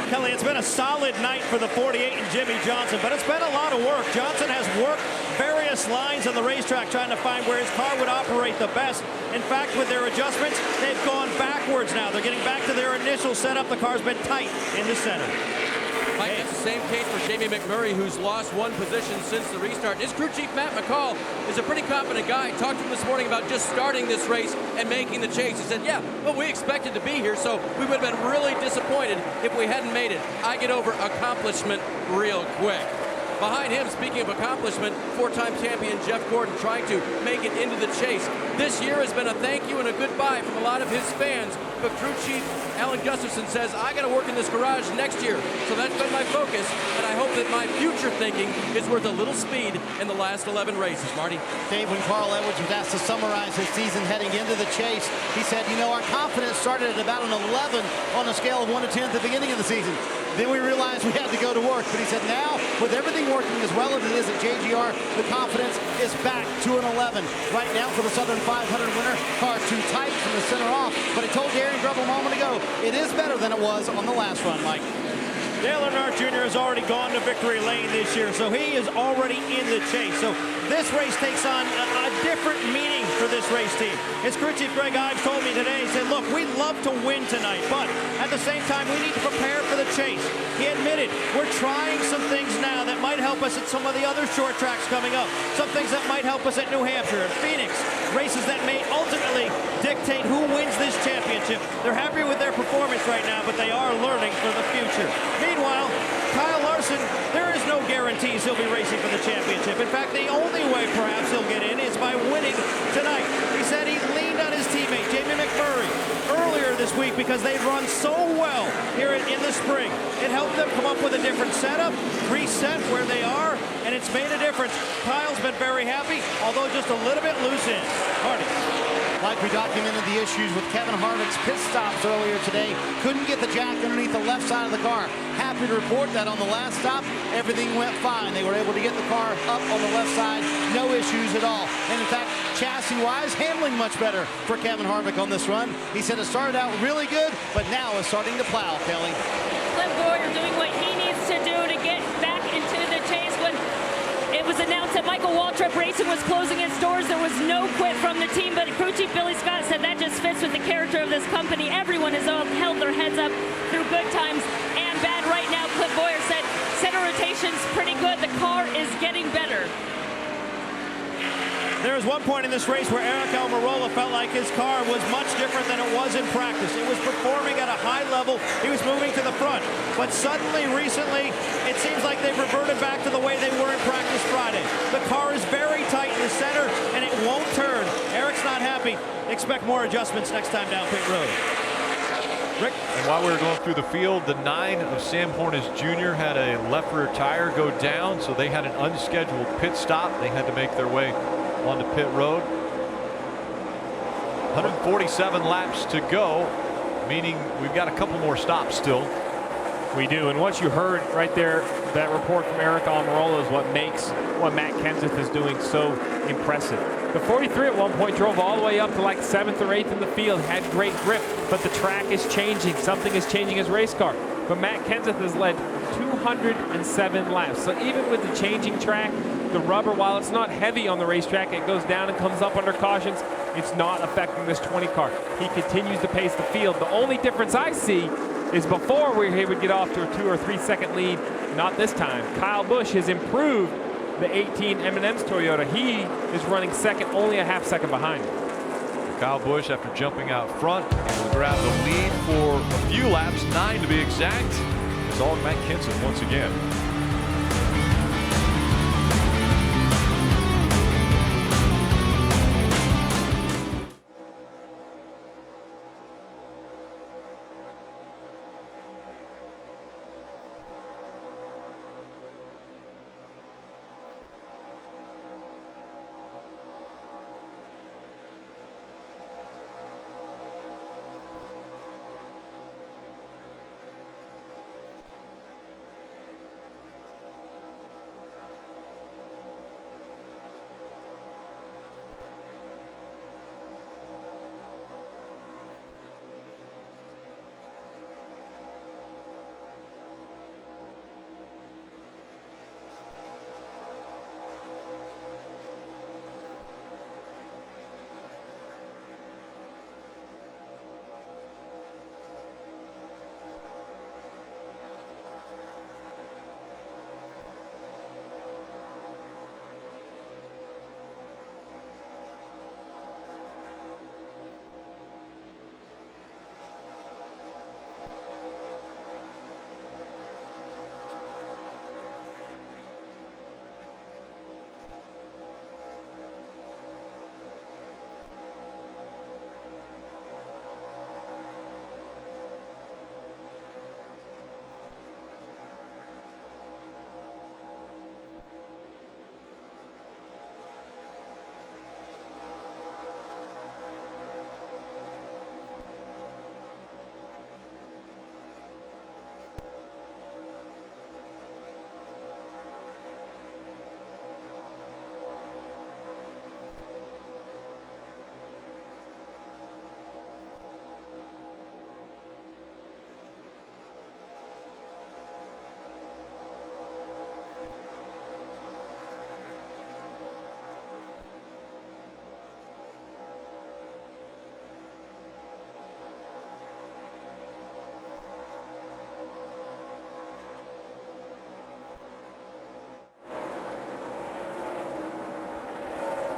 Kelly, it's been a solid night for the 48 and Jimmy Johnson, but it's been a lot of work. Johnson has worked various lines on the racetrack trying to find where his car would operate the best. In fact, with their adjustments, they've gone backwards now. They're getting back to their initial setup. The car's been tight in the center. Mike, it's the same case for Jamie McMurray, who's lost 1 position since the restart. His crew chief, Matt McCall, is a pretty confident guy. Talked to him this morning about just starting this race and making the chase. He said, yeah, well, we expected to be here, so we would have been really disappointed if we hadn't made it. I get over accomplishment real quick. Behind him, speaking of accomplishment, 4-time champion Jeff Gordon trying to make it into the chase. This year has been a thank you and a goodbye from a lot of his fans, but crew chief Alan Gustafson says, I got to work in this garage next year, so that's been my focus, and I hope that my future thinking is worth a little speed in the last 11 races. Marty? Dave, when Carl Edwards was asked to summarize his season heading into the chase, he said, you know, our confidence started at about an 11 on a scale of 1 to 10 at the beginning of the season. Then we realized we had to go to work. But he said now, with everything working as well as it is at JGR, the confidence is back to an 11. Right now for the Southern 500 winner, car too tight from the center off. But he told Darren Grubble a moment ago, it is better than it was on the last run, Mike. Dale Earnhardt Jr. has already gone to victory lane this year, so he is already in the chase. So this race takes on a different meaning for this race team. His crew chief Greg Ives told me today, he said, look, we'd love to win tonight, but at the same time, we need to prepare for the chase. He admitted, we're trying some things now that might help us at some of the other short tracks coming up. Some things that might help us at New Hampshire and Phoenix. Races that may ultimately dictate who wins this championship. They're happy with their performance right now, but they are learning for the future. Meanwhile, Kyle Larson, there is no guarantees he'll be racing for the championship. In fact, the only way perhaps he'll get in is by winning tonight. He said he leaned on his teammate, Jamie McMurray, earlier this week because they've run so well here in the spring. It helped them come up with a different setup, reset where they are, and it's made a difference. Kyle's been very happy, although just a little bit loose in. Hardy. Like we documented the issues with Kevin Harvick's pit stops earlier today. Couldn't get the jack underneath the left side of the car. Happy to report that on the last stop, everything went fine. They were able to get the car up on the left side, no issues at all. And in fact, chassis-wise, handling much better for Kevin Harvick on this run. He said it started out really good, but now is starting to plow, Kelly. Cliff Bowyer doing what he needs to do to get back into the chase. When it was announced that Michael Waltrip Racing was closing its doors, there was no quit from the team, but crew chief Billy Scott said that just fits with the character of this company. Everyone has held their heads up through good times and bad. Right now, Cliff Bowyer said center rotation's pretty good. The car is getting better. There was one point in this race where Eric Almirola felt like his car was much different than it was in practice. It was performing at a high level. He was moving to the front. But suddenly, recently, it seems like they've reverted back to the way they were in practice Friday. The car is very tight in the center, and it won't turn. Eric's not happy. Expect more adjustments next time down pit road. Rick? And while we were going through the field, the 9 of Sam Hornish Jr. had a left rear tire go down, so they had an unscheduled pit stop. They had to make their way onto pit road. 147 laps to go, meaning we've got a couple more stops still. We do, and what you heard right there, that report from Eric Almirola, is what makes what Matt Kenseth is doing so impressive. The 43 at one point drove all the way up to like 7th or 8th in the field, had great grip, but the track is changing. Something is changing his race car. But Matt Kenseth has led 207 laps. So even with the changing track, the rubber, while it's not heavy on the racetrack, it goes down and comes up under cautions. It's not affecting this 20 car. He continues to pace the field. The only difference I see is before where he would get off to a 2 or 3 second lead. Not this time. Kyle Busch has improved the 18 M&M's Toyota. He is running second, only a half second behind him. Kyle Busch, after jumping out front, will grab the lead for a few laps, 9 to be exact. It's all Matt Kenseth once again.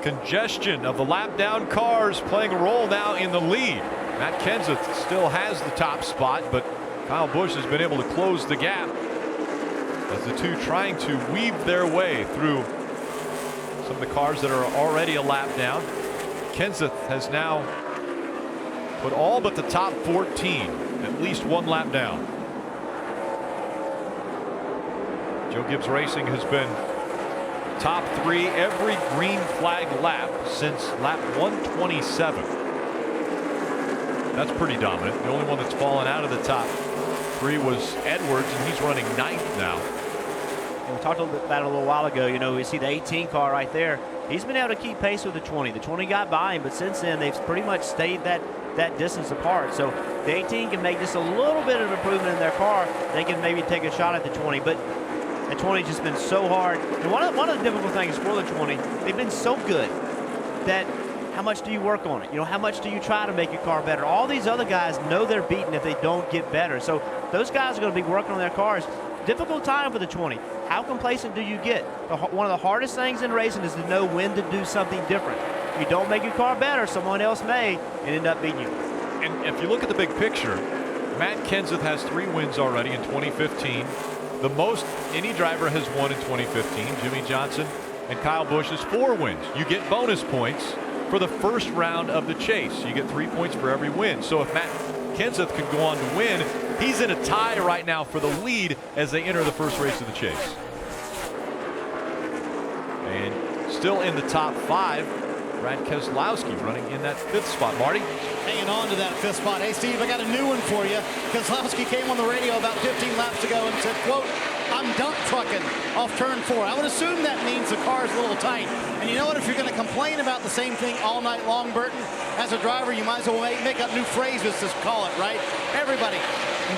Congestion of the lap down cars playing a role now in the lead. Matt Kenseth still has the top spot, but Kyle Busch has been able to close the gap as the two trying to weave their way through some of the cars that are already a lap down. Kenseth has now put all but the top 14 at least one lap down. Joe Gibbs Racing has been top 3 every green flag lap since lap 127. That's pretty dominant. The only one that's fallen out of the top 3 was Edwards, and he's running 9th now. And we talked about it a little while ago. You know, we see the 18 car right there. He's been able to keep pace with the 20. The 20 got by him, but since then they've pretty much stayed that distance apart. So the 18 can make just a little bit of improvement in their car. They can maybe take a shot at the 20, but the 20's just been so hard. And one of the difficult things for the 20, they've been so good that how much do you work on it? You know, how much do you try to make your car better? All these other guys know they're beaten if they don't get better. So those guys are going to be working on their cars. Difficult time for the 20. How how complacent do you get? One of the hardest things in racing is to know when to do something different. If you don't make your car better, someone else may and end up beating you. And if you look at the big picture, Matt Kenseth has 3 wins already in 2015. The most any driver has won in 2015. Jimmy Johnson and Kyle Busch is 4 wins. You get bonus points for the first round of the chase. You get 3 points for every win. So if Matt Kenseth can go on to win, he's in a tie right now for the lead as they enter the first race of the chase. And still in the top 5, Brad Keselowski running in that 5th spot. Marty? Hanging on to that 5th spot. Hey, Steve, I got a new one for you. Keselowski came on the radio about 15 laps ago and said, quote, "I'm dump trucking off turn 4." I would assume that means the car's a little tight. And you know what? If you're going to complain about the same thing all night long, Burton, as a driver, you might as well make up new phrases to call it, right? Everybody,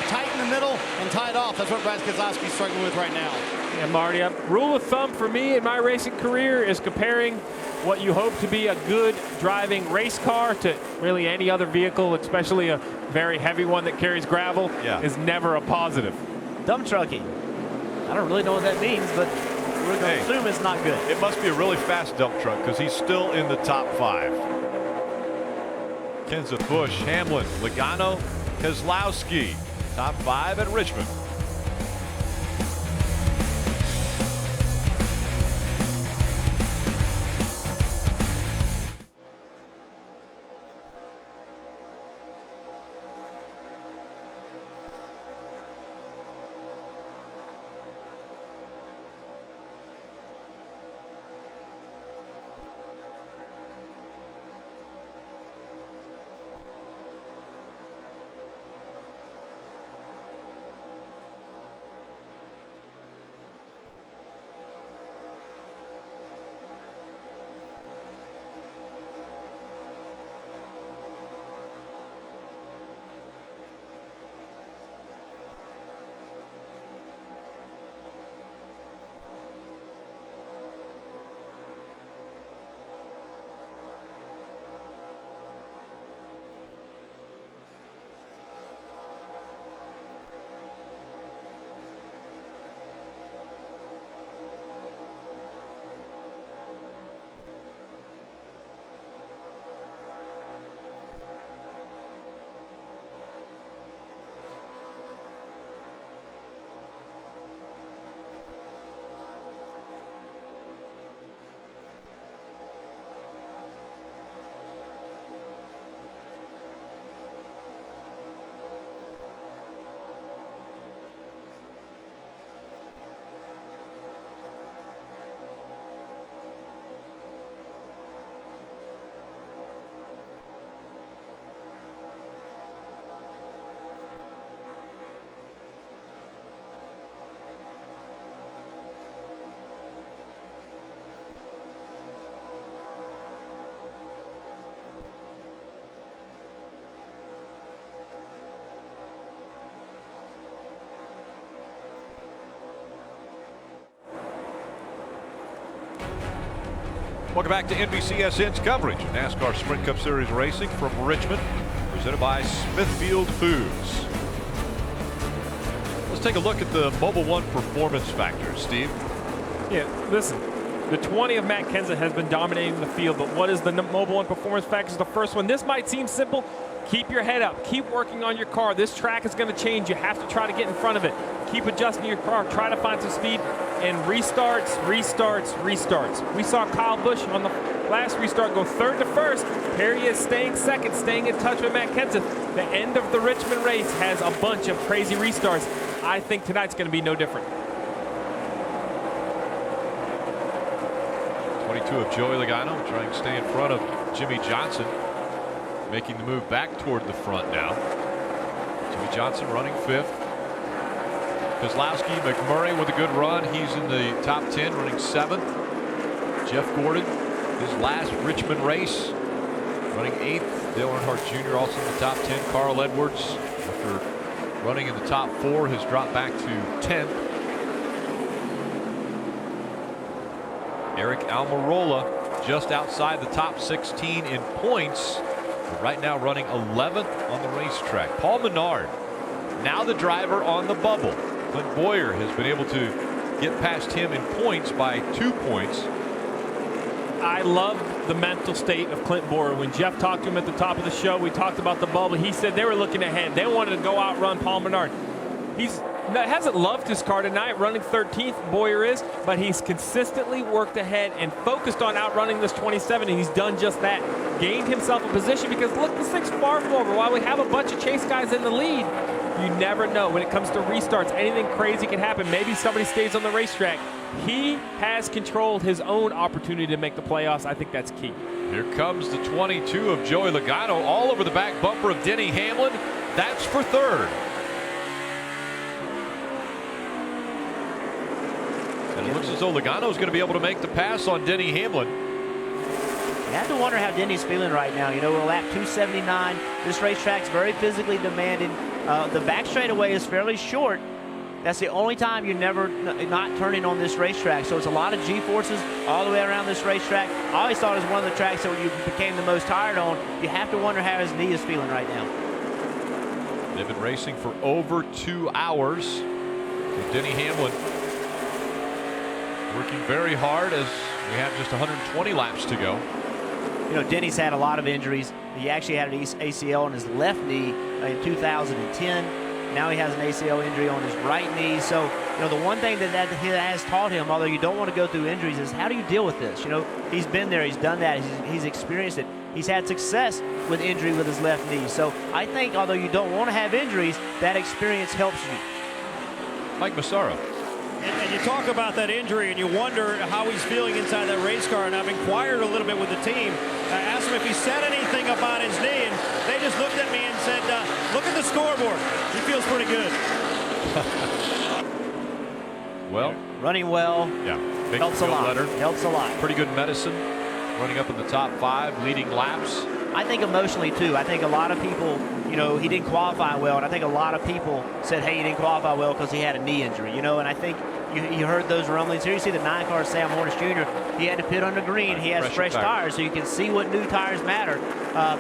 tight in the middle and tied off. That's what Brad Keselowski's struggling with right now. Yeah, Marty, rule of thumb for me in my racing career is comparing what you hope to be a good driving race car to really any other vehicle, especially a very heavy one that carries gravel, is never a positive. Dump trucking. I don't really know what that means, but we're going to assume it's not good. It must be a really fast dump truck because he's still in the top 5. Kenseth, Busch, Hamlin, Logano, Keselowski. Top 5 at Richmond. Welcome back to NBCSN's coverage of NASCAR Sprint Cup Series racing from Richmond, presented by Smithfield Foods. Let's take a look at the Mobil 1 performance factors, Steve. Yeah, listen, the 20 of Matt Kenseth has been dominating the field, but what is the Mobil 1 performance factors? The first one, this might seem simple. Keep your head up. Keep working on your car. This track is going to change. You have to try to get in front of it. Keep adjusting your car. Try to find some speed. And restarts, restarts, restarts. We saw Kyle Busch on the last restart go 3rd to 1st. Here he is staying 2nd, staying in touch with Matt Kenseth. The end of the Richmond race has a bunch of crazy restarts. I think tonight's going to be no different. 22 of Joey Logano trying to stay in front of Jimmy Johnson, making the move back toward the front now. Jimmy Johnson running 5th. Keselowski, McMurray with a good run. He's in the top 10, running 7th. Jeff Gordon, his last Richmond race, running 8th. Dale Earnhardt Jr. also in the top 10. Carl Edwards, after running in the top 4, has dropped back to 10th. Eric Almirola just outside the top 16 in points, but right now running 11th on the racetrack. Paul Menard, now the driver on the bubble. Clint Boyer has been able to get past him in points by 2 points. I love the mental state of Clint Boyer. When Jeff talked to him at the top of the show, we talked about the bubble. He said they were looking ahead. They wanted to go outrun Paul Menard. Hasn't loved his car tonight, running 13th, Boyer is, but he's consistently worked ahead and focused on outrunning this 27, and he's done just that. Gained himself a position because, look, this thing's far from over. While we have a bunch of chase guys in the lead, you never know. When it comes to restarts, anything crazy can happen. Maybe somebody stays on the racetrack. He has controlled his own opportunity to make the playoffs. I think that's key. Here comes the 22 of Joey Logano all over the back bumper of Denny Hamlin. That's for third. And it looks as though Logano's going to be able to make the pass on Denny Hamlin. You have to wonder how Denny's feeling right now. You know, we're lap 279. This racetrack's very physically demanding. The back straightaway is fairly short. That's the only time you're never not turning on this racetrack. So it's a lot of G-forces all the way around this racetrack. I always thought it was one of the tracks that you became the most tired on. You have to wonder how his knee is feeling right now. They've been racing for over 2 hours. With Denny Hamlin working very hard as we have just 120 laps to go. You know, Denny's had a lot of injuries. He actually had an ACL on his left knee in 2010. Now he has an ACL injury on his right knee. So, you know, the one thing that has taught him, although you don't want to go through injuries, is how do you deal with this? You know, he's been there, he's done that, he's experienced it. He's had success with injury with his left knee. So I think, although you don't want to have injuries, that experience helps you. Mike Massaro. And you talk about that injury and you wonder how he's feeling inside that race car, and I've inquired a little bit with the team. I asked him if he said anything about his knee, and they just looked at me and said, look at the scoreboard. He feels pretty good. Well, running well. Yeah, helps a lot. Helps a lot. Pretty good medicine. Running up in the top 5, leading laps. I think emotionally too. I think a lot of people, you know, he didn't qualify well, and I think a lot of people said, hey, he didn't qualify well because he had a knee injury, you know, and I think you heard those rumblings. Here you see the 9 car, Sam Hornish Jr., he had to pit on the green. He has fresh tires, so you can see what new tires matter.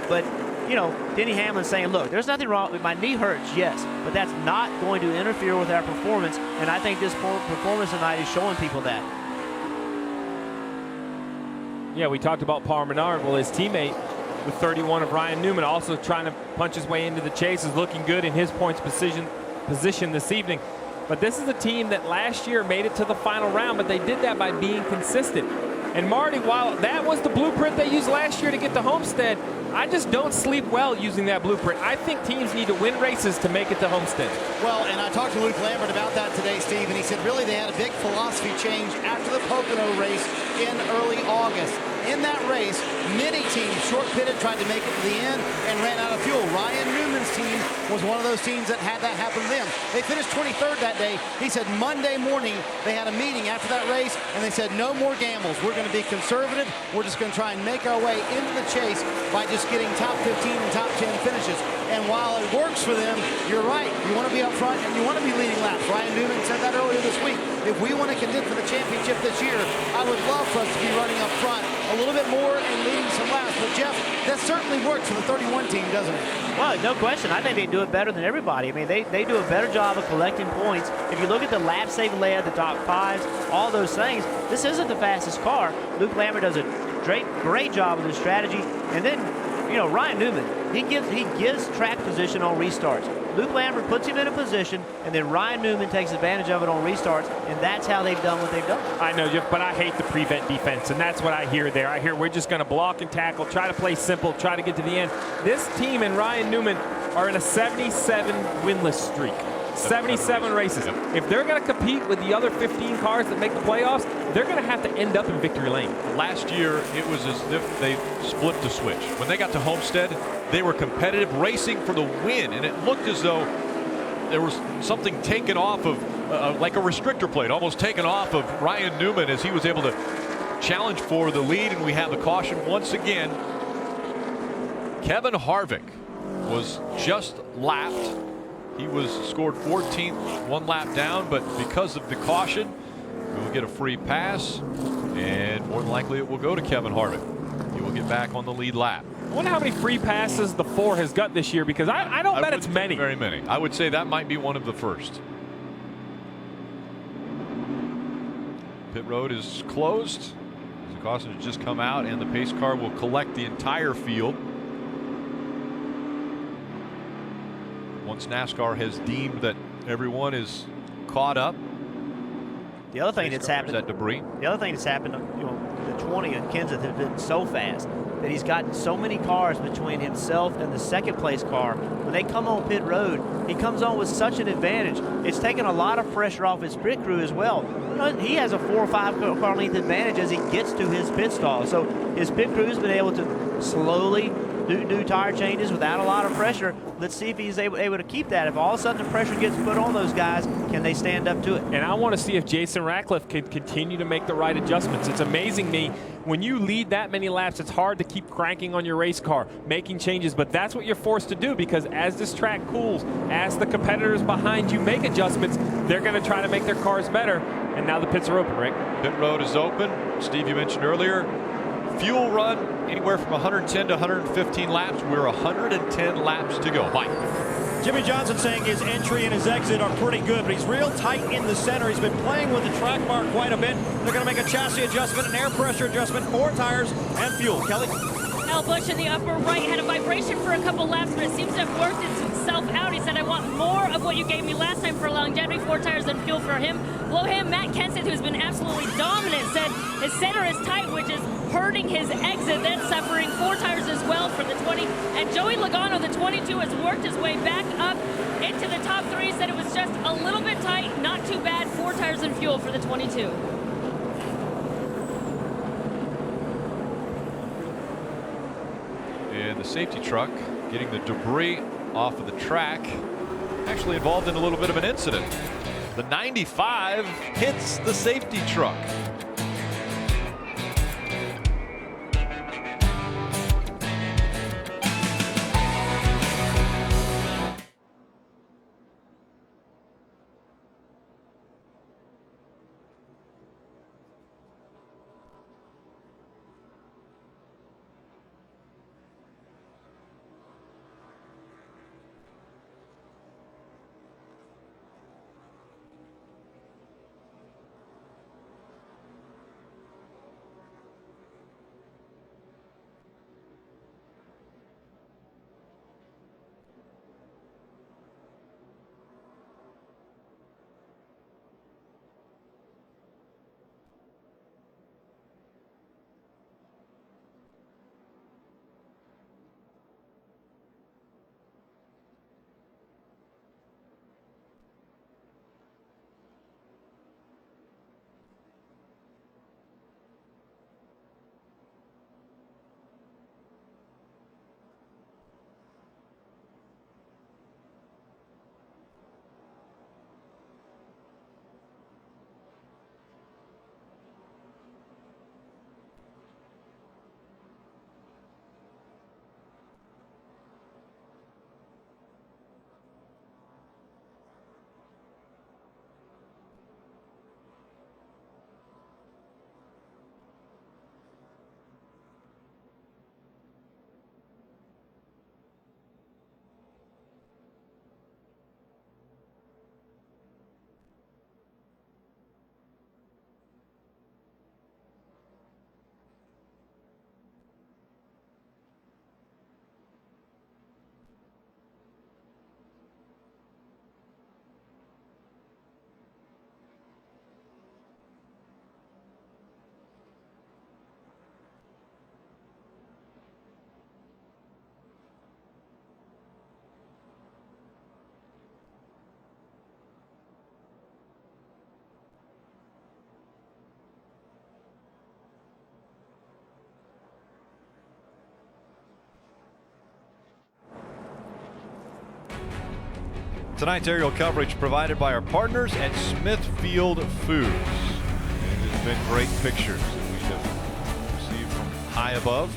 But, you know, Denny Hamlin saying, look, there's nothing wrong. My knee hurts, yes, but that's not going to interfere with our performance, and I think this performance tonight is showing people that. Yeah, we talked about Paul Menard. Well, his teammate with 31 of Ryan Newman also trying to punch his way into the chase is looking good in his points position this evening. But this is a team that last year made it to the final round, but they did that by being consistent. And Marty, while that was the blueprint they used last year to get to Homestead, I just don't sleep well using that blueprint. I think teams need to win races to make it to Homestead. Well, and I talked to Luke Lambert about that today, Steve, and he said really they had a big philosophy change after the Pocono race in early August. In that race, many teams short-pitted, tried to make it to the end, and ran out of fuel. Ryan Newman's team was one of those teams that had that happen to them. They finished 23rd that day. He said Monday morning they had a meeting after that race, and they said no more gambles. We're going to be conservative. We're just going to try and make our way into the chase by just getting top 15 and top 10 finishes. And while it works for them, you're right. You want to be up front, and you want to be leading laps. Ryan Newman said that earlier this week. If we want to contend for the championship this year, I would love for us to be running up front a little bit more and leading some laps. But, Jeff, that certainly works for the 31 team, doesn't it? Well, no question. I think they do it better than everybody. I mean, they do a better job of collecting points. If you look at the lap saving layout, the top 5s, all those things, this isn't the fastest car. Luke Lambert does a great job of the strategy. And then, you know, Ryan Newman, he gives track position on restarts. Luke Lambert puts him in a position, and then Ryan Newman takes advantage of it on restarts, and that's how they've done what they've done. I know, Jeff, but I hate the prevent defense, and that's what I hear there. I hear we're just going to block and tackle, try to play simple, try to get to the end. This team and Ryan Newman are in a 77 winless streak. 77 races. If they're going to compete with the other 15 cars that make the playoffs, they're going to have to end up in victory lane. Last year, it was as if they split the switch. When they got to Homestead, they were competitive, racing for the win, and it looked as though there was something taken off of, like a restrictor plate, almost taken off of Ryan Newman as he was able to challenge for the lead, and we have a caution once again. Kevin Harvick was just lapped. He was scored 14th, 1 lap down, but because of the caution, we will get a free pass, and more than likely it will go to Kevin Harvick. He will get back on the lead lap. I wonder how many free passes the 4 has got this year, because I don't bet it's many. Very many. I would say that might be one of the first. Pit road is closed. The caution has just come out, and the pace car will collect the entire field once NASCAR has deemed that everyone is caught up. The other thing that's happened, that debris. The other thing that's happened, the 20 at Kenseth has been so fast that he's gotten so many cars between himself and the second place car. When they come on pit road, he comes on with such an advantage. It's taken a lot of pressure off his pit crew as well. He has a 4 or 5 car length advantage as he gets to his pit stall. So his pit crew's been able to slowly do tire changes without a lot of pressure. Let's see if he's able to keep that. If all of a sudden the pressure gets put on those guys, can they stand up to it? And I want to see if Jason Ratcliffe can continue to make the right adjustments. It's amazing me, when you lead that many laps, it's hard to keep cranking on your race car, making changes, but that's what you're forced to do, because as this track cools, as the competitors behind you make adjustments, they're going to try to make their cars better. And now the pits are open, Rick. Pit road is open. Steve, you mentioned earlier, fuel run anywhere from 110 to 115 laps. We're 110 laps to go. Mike. Jimmy Johnson saying his entry and his exit are pretty good, but he's real tight in the center. He's been playing with the track bar quite a bit. They're going to make a chassis adjustment, an air pressure adjustment, 4 tires, and fuel. Kelly? Al Busch in the upper right had a vibration for a couple laps, but it seems to have worked itself out. He said, I want more of what you gave me last time for longevity, 4 tires and fuel for him. Below him, Matt Kenseth, who's been absolutely dominant, said his center is tight, which is hurting his exit, then suffering 4 tires as well for the 20. And Joey Logano, the 22, has worked his way back up into the top 3, said it was just a little bit tight, not too bad, 4 tires and fuel for the 22. And the safety truck getting the debris off of the track, actually involved in a little bit of an incident. The 95 hits the safety truck. Tonight's aerial coverage provided by our partners at Smithfield Foods. It has been great pictures that we have received from high above.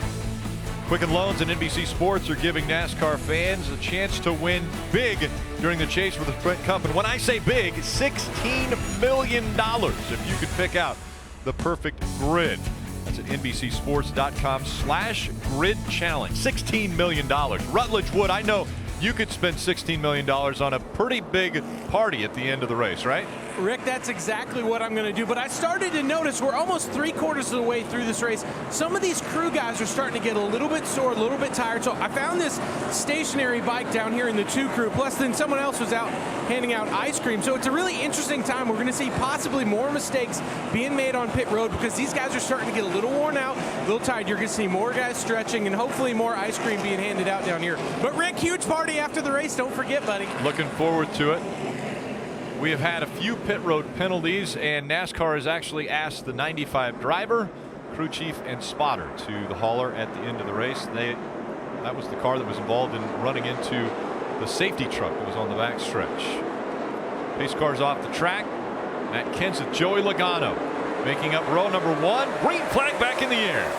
Quicken Loans and NBC Sports are giving NASCAR fans a chance to win big during the chase for the Sprint Cup. And when I say big, $16 million if you could pick out the perfect grid. That's at NBCSports.com/grid challenge. $16 million. Rutledge Wood, I know you could spend $16 million on a pretty big party at the end of the race, right? Rick, that's exactly what I'm going to do. But I started to notice we're almost 3/4 of the way through this race. Some of these crew guys are starting to get a little bit sore, a little bit tired. So I found this stationary bike down here in the 2 crew. Plus, then someone else was out handing out ice cream. So it's a really interesting time. We're going to see possibly more mistakes being made on pit road because these guys are starting to get a little worn out, a little tired. You're going to see more guys stretching and hopefully more ice cream being handed out down here. But Rick, huge party after the race. Don't forget, buddy. Looking forward to it. We have had a few pit road penalties, and NASCAR has actually asked the 95 driver, crew chief, and spotter to the hauler at the end of the race. That was the car that was involved in running into the safety truck that was on the back stretch. Pace cars off the track. Matt Kenseth, Joey Logano making up row number 1. Green flag back in the air.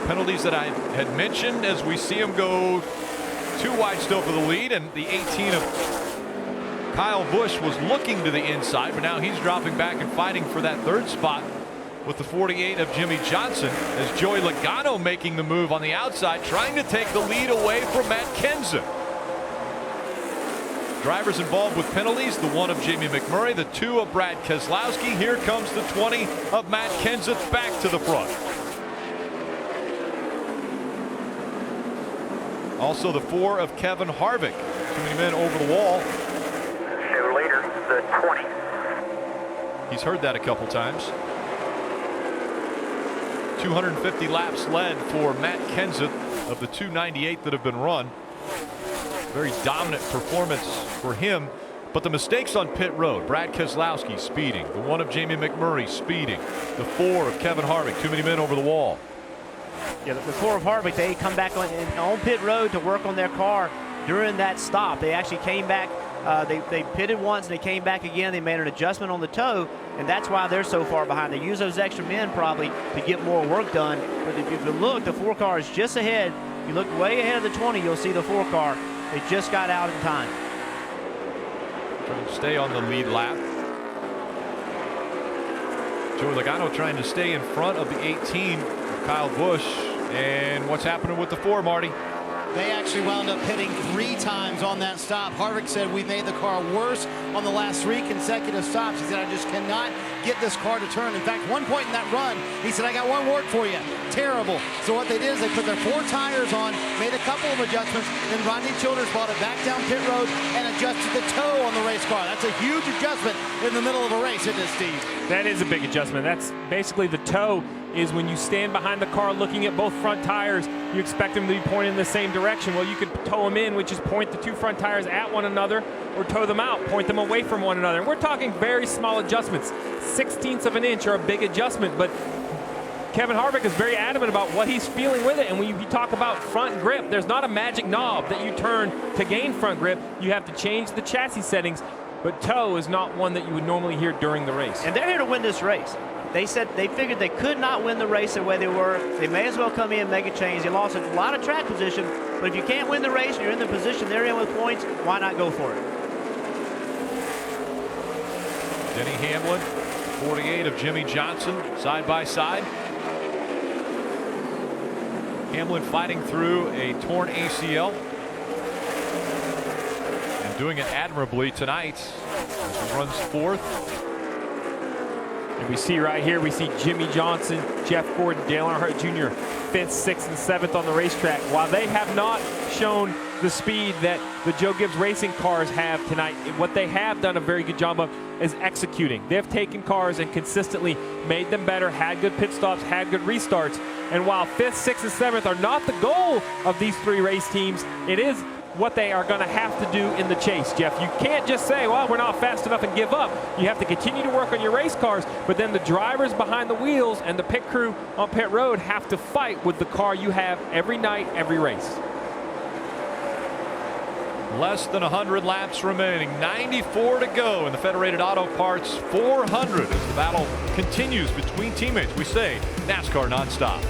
Penalties that I had mentioned as we see him go 2 wide still for the lead, and the 18 of Kyle Busch was looking to the inside, but now he's dropping back and fighting for that 3rd spot with the 48 of Jimmy Johnson, as Joey Logano making the move on the outside, trying to take the lead away from Matt Kenseth. Drivers involved with penalties, the 1 of Jamie McMurray, the 2 of Brad Keselowski. Here comes the 20 of Matt Kenseth back to the front. Also the 4 of Kevin Harvick. Too many men over the wall. Show leader, the 20. He's heard that a couple times. 250 laps led for Matt Kenseth of the 298 that have been run. Very dominant performance for him. But the mistakes on pit road, Brad Keselowski speeding, the 1 of Jamie McMurray speeding, the 4 of Kevin Harvick, too many men over the wall. Yeah, the 4 of Harvick, they come back on pit road to work on their car during that stop. They actually came back. They pitted once and they came back again. They made an adjustment on the toe, and that's why they're so far behind. They use those extra men probably to get more work done. But if you look, the 4 car is just ahead. You look way ahead of the 20, you'll see the 4 car. They just got out in time. Trying to stay on the lead lap. Joey Logano trying to stay in front of the 18 of Kyle Busch. And what's happening with the 4, Marty? They actually wound up hitting 3 times on that stop. Harvick said, we made the car worse on the last 3 consecutive stops. He said, I just cannot get this car to turn. In fact, one point in that run, he said, I got one word for you. Terrible. So what they did is they put their 4 tires on, made a couple of adjustments, then Rodney Childers brought it back down pit road and adjusted the toe on the race car. That's a huge adjustment in the middle of a race, isn't it, Steve? That is a big adjustment. That's basically the toe is when you stand behind the car looking at both front tires, you expect them to be pointing in the same direction. Well, you could toe them in, which is point the 2 front tires at one another, or toe them out, point them away from one another. And we're talking very small adjustments. 1/16 of an inch are a big adjustment, but Kevin Harvick is very adamant about what he's feeling with it. And when you talk about front grip, there's not a magic knob that you turn to gain front grip. You have to change the chassis settings, but toe is not one that you would normally hear during the race. And they're here to win this race. They said they figured they could not win the race the way they were. They may as well come in and make a change. They lost a lot of track position, but if you can't win the race and you're in the position they're in with points, why not go for it? Denny Hamlin, 48 of Jimmy Johnson, side by side. Hamlin fighting through a torn ACL and doing it admirably tonight as he runs 4th. And we see right here, we see Jimmy Johnson, Jeff Gordon, Dale Earnhardt Jr., 5th, 6th, and 7th on the racetrack. While they have not shown the speed that the Joe Gibbs Racing cars have tonight, what they have done a very good job of is executing. They've taken cars and consistently made them better, had good pit stops, had good restarts. And while 5th, 6th, and 7th are not the goal of these 3 race teams, it is what they are going to have to do in the chase, Jeff. You can't just say, well, we're not fast enough and give up. You have to continue to work on your race cars, but then the drivers behind the wheels and the pit crew on pit road have to fight with the car you have every night, every race. Less than 100 laps remaining, 94 to go in the Federated Auto Parts 400 as the battle continues between teammates. We say NASCAR nonstop.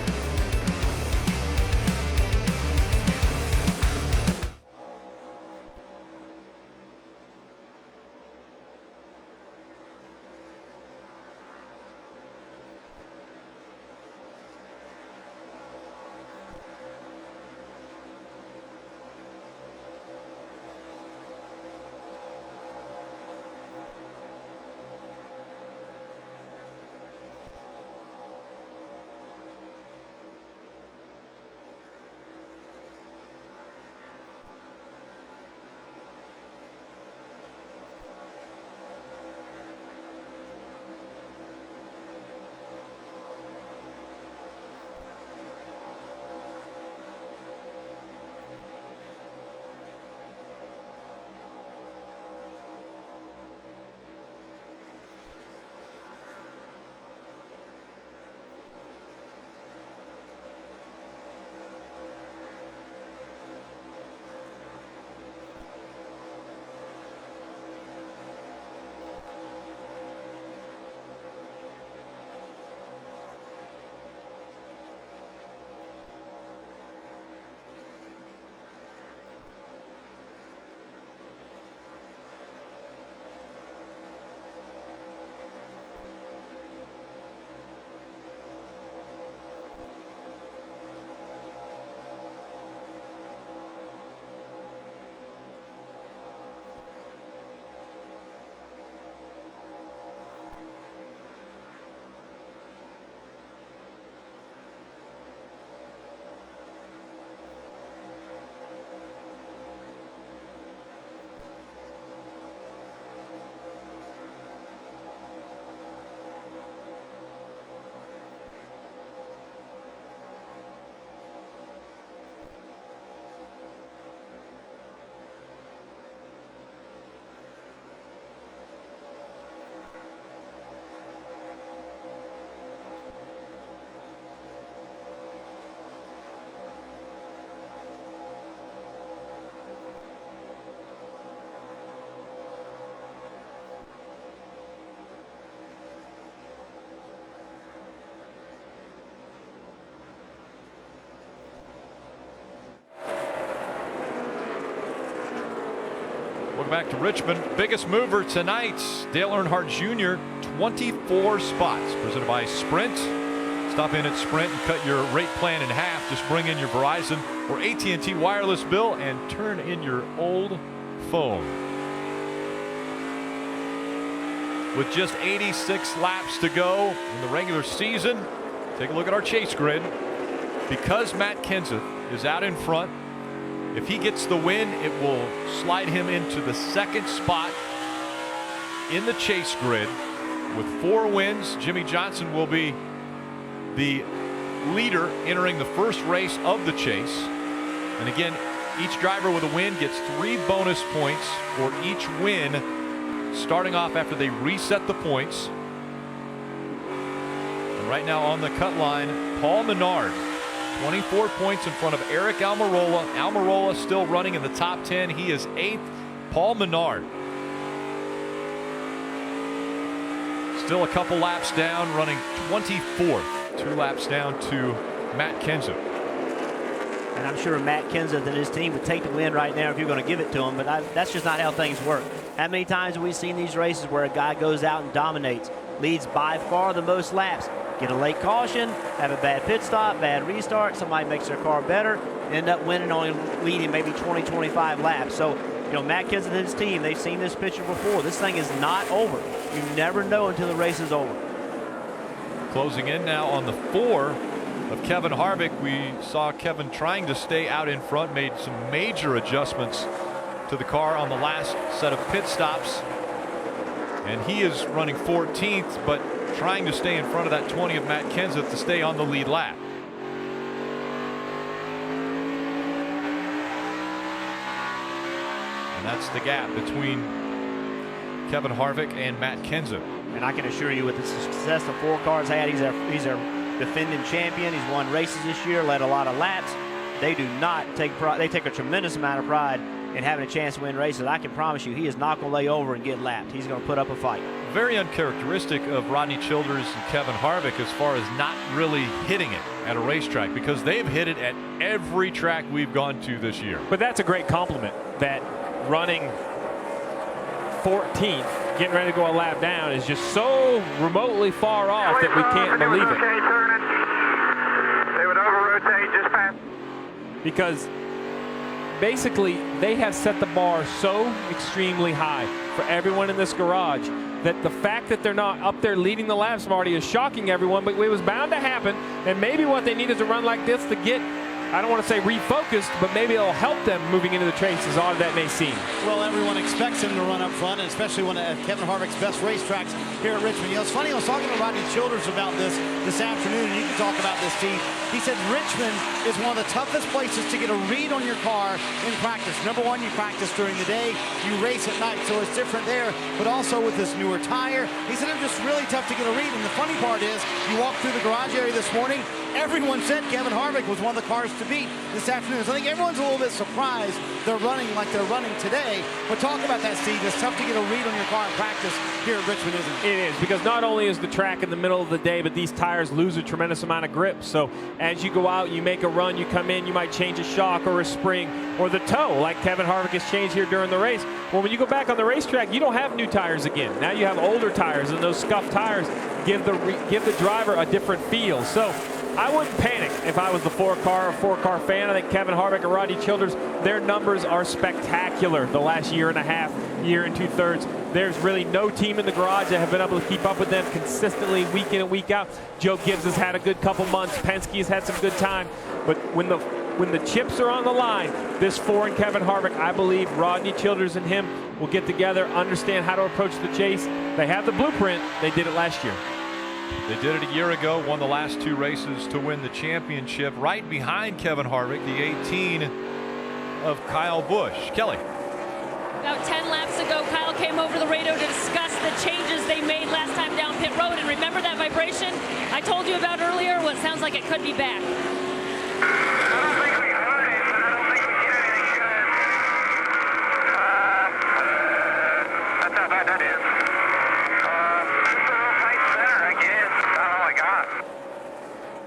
back to Richmond. Biggest mover tonight, Dale Earnhardt Jr., 24 spots. Presented by Sprint. Stop in at Sprint and cut your rate plan in half. Just bring in your Verizon or AT&T wireless bill and turn in your old phone. With just 86 laps to go in the regular season, take a look at our chase grid. Because Matt Kenseth is out in front, if he gets the win, it will slide him into the second spot in the chase grid. With 4 wins, Jimmy Johnson will be the leader entering the first race of the chase. And again, each driver with a win gets 3 bonus points for each win, starting off after they reset the points. And right now on the cut line, Paul Menard, 24 points in front of Eric Almirola. Almirola still running in the top 10. He is 8th. Paul Menard still a couple laps down, running 24th. 2 laps down to Matt Kenseth. And I'm sure Matt Kenseth and his team would take the win right now if you're going to give it to him, but that's just not how things work. How many times have we seen these races where a guy goes out and dominates, leads by far the most laps, get a late caution, have a bad pit stop, bad restart, somebody makes their car better, end up winning, only leading maybe 20, 25 laps. So, you know, Matt Kenseth and his team, they've seen this picture before. This thing is not over. You never know until the race is over. Closing in now on the 4 of Kevin Harvick. We saw Kevin trying to stay out in front, made some major adjustments to the car on the last set of pit stops. And he is running 14th, but trying to stay in front of that 20 of Matt Kenseth to stay on the lead lap. And that's the gap between Kevin Harvick and Matt Kenseth. And I can assure you, with the success the 4 cars had, he's a defending champion. He's won races this year, led a lot of laps. They do not take pride. They take a tremendous amount of pride in having a chance to win races. I can promise you, he is not going to lay over and get lapped. He's going to put up a fight. Very uncharacteristic of Rodney Childers and Kevin Harvick as far as not really hitting it at a racetrack, because they've hit it at every track we've gone to this year. But that's a great compliment, that running 14th, getting ready to go a lap down, is just so remotely far off that we can't believe it. They would over-rotate just past. Because basically they have set the bar so extremely high for everyone in this garage that the fact that they're not up there leading the laps, Marty, is shocking everyone, but it was bound to happen. And maybe what they need is a run like this to get, I don't want to say refocused, but maybe it'll help them moving into the chase, as odd that may seem. Well, everyone expects him to run up front, and especially one of Kevin Harvick's best racetracks here at Richmond. You know, it's funny, I was talking to Rodney Childers about this afternoon, and you can talk about this, Steve. He said Richmond is one of the toughest places to get a read on your car in practice. Number one, you practice during the day, you race at night, so it's different there. But also with this newer tire, he said it's just really tough to get a read. And the funny part is, you walk through the garage area this morning, everyone said Kevin Harvick was one of the cars to beat this afternoon. So I think everyone's a little bit surprised they're running like they're running today. But talk about that, Steve. It's tough to get a read on your car in practice here at Richmond, isn't it? It is, because not only is the track in the middle of the day, but these tires lose a tremendous amount of grip. So as you go out, you make a run, you come in, you might change a shock or a spring or the toe, like Kevin Harvick has changed here during the race. Well, when you go back on the racetrack, you don't have new tires again. Now you have older tires, and those scuffed tires give the driver a different feel. So I wouldn't panic if I was the four-car fan. I think Kevin Harvick and Rodney Childers, their numbers are spectacular the last year and a half, year and 2/3. There's really no team in the garage that have been able to keep up with them consistently week in and week out. Joe Gibbs has had a good couple months. Penske has had some good time. But when the chips are on the line, this 4 and Kevin Harvick, I believe Rodney Childers and him will get together, understand how to approach the chase. They have the blueprint. They did it last year. They did it a year ago, won the last 2 races to win the championship, right behind Kevin Harvick, the 18 of Kyle Busch. Kelly. About 10 laps ago, Kyle came over the radio to discuss the changes they made last time down pit road. And remember that vibration I told you about earlier? Well, it sounds like it could be back. I don't think we heard it, but I don't think we did anything good. That's how bad that is. Just a little tight center, I guess. That's all I got.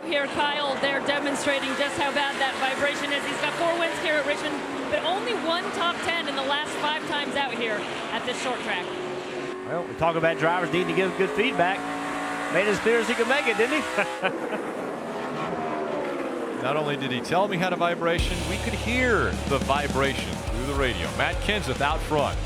Here there, Kyle, they're demonstrating just how bad that vibration is. He's got 4 wins here at Richmond, but only 1 top 10 in the last 5 times out here at this short track. Well, we talk about drivers needing to give good feedback. Made it as clear as he could make it, didn't he? Not only did he tell me how to vibration, we could hear the vibration through the radio. Matt Kenseth out front.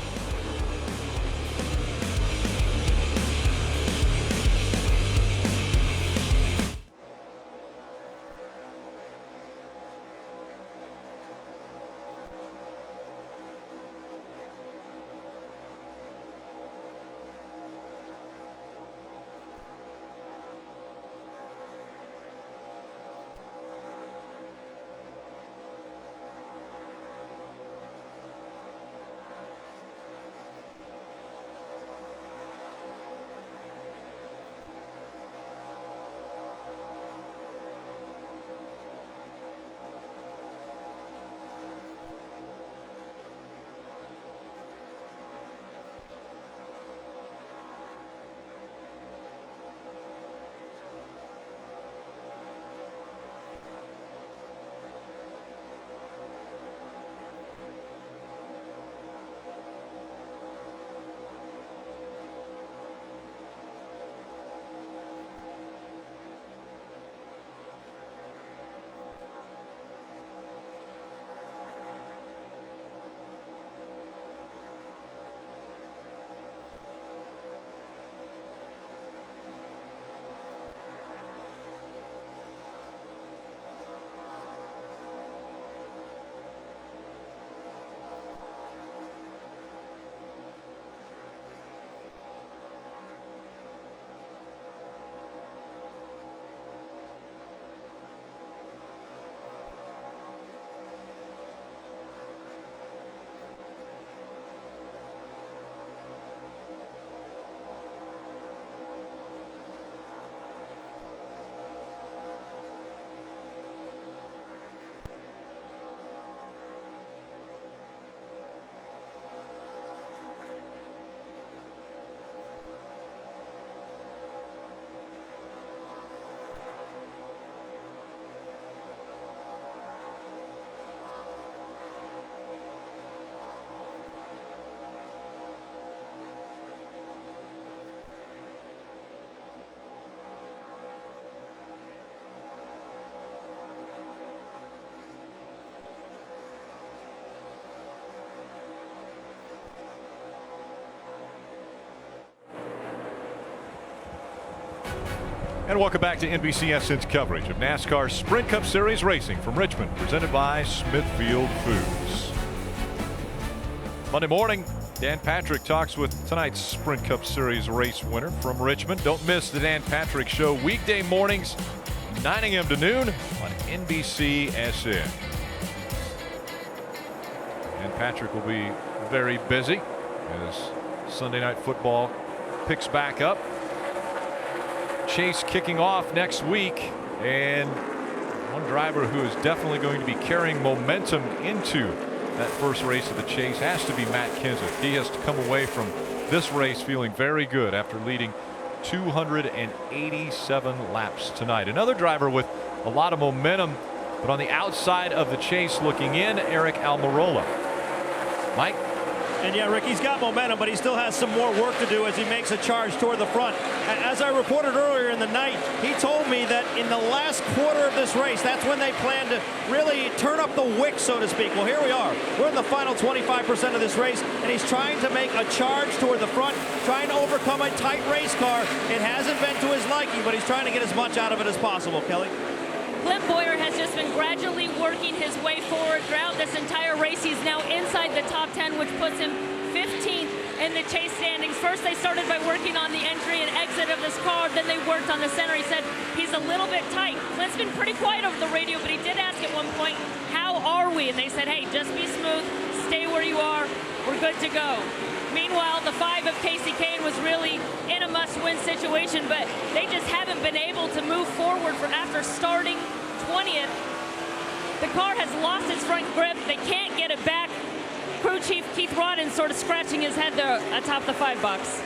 And welcome back to NBCSN's coverage of NASCAR Sprint Cup Series Racing from Richmond, presented by Smithfield Foods. Monday morning, Dan Patrick talks with tonight's Sprint Cup Series race winner from Richmond. Don't miss the Dan Patrick Show weekday mornings, 9 a.m. to noon on NBCSN. Dan Patrick will be very busy as Sunday Night Football picks back up. Chase kicking off next week, and one driver who is definitely going to be carrying momentum into that first race of the Chase has to be Matt Kenseth. He has to come away from this race feeling very good after leading 287 laps tonight. Another driver with a lot of momentum, but on the outside of the Chase looking in, Eric Almirola. Mike? And yeah, Rick, he's got momentum, but he still has some more work to do as he makes a charge toward the front. As I reported earlier in the night, he told me that in the last quarter of this race, that's when they plan to really turn up the wick, so to speak. Well, here we are. We're in the final 25% of this race, and he's trying to make a charge toward the front, trying to overcome a tight race car. It hasn't been to his liking, but he's trying to get as much out of it as possible, Kelly. Clint Boyer has just been gradually working his way forward throughout this entire race. He's now inside the top 10, which puts him 15th in the Chase standings. First, they started by working on the entry and exit of this car. Then they worked on the center. He said he's a little bit tight. Clint's been pretty quiet over the radio, but he did ask at one point, how are we? And they said, hey, just be smooth. Stay where you are. We're good to go. Meanwhile, the 5 of Casey Kane was really in a must-win situation, but they just haven't been able to move forward after starting 20th. The car has lost its front grip. They can't get it back. Crew Chief Keith Rodden sort of scratching his head there atop the 5 box.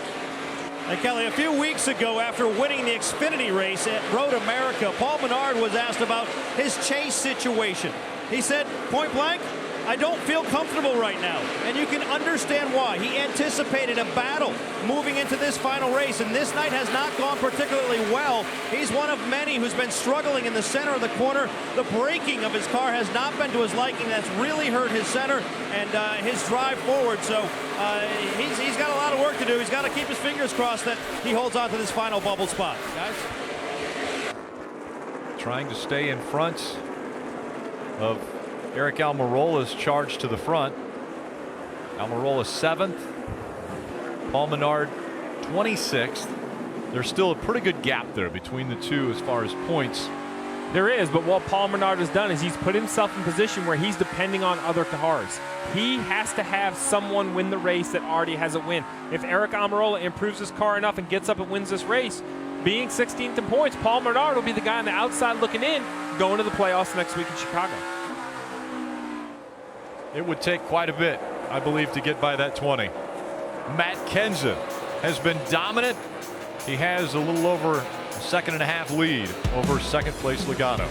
And Kelly, a few weeks ago, after winning the Xfinity race at Road America, Paul Menard was asked about his chase situation. He said, point blank, I don't feel comfortable right now. And you can understand why. He anticipated a battle moving into this final race, and this night has not gone particularly well. He's one of many who's been struggling in the center of the corner. The braking of his car has not been to his liking. That's really hurt his center and his drive forward. So he's got a lot of work to do. He's got to keep his fingers crossed that he holds on to this final bubble spot. Guys? Trying to stay in front of Eric Almirola's charge to the front. Almirola 7th. Paul Menard 26th. There's still a pretty good gap there between the two as far as points. There is, but what Paul Menard has done is he's put himself in position where he's depending on other cars. He has to have someone win the race that already has a win. If Eric Almirola improves his car enough and gets up and wins this race, being 16th in points, Paul Menard will be the guy on the outside looking in, going to the playoffs next week in Chicago. It would take quite a bit, I believe, to get by that 20. Matt Kenseth has been dominant. He has a little over a second and a half lead over second place Logano.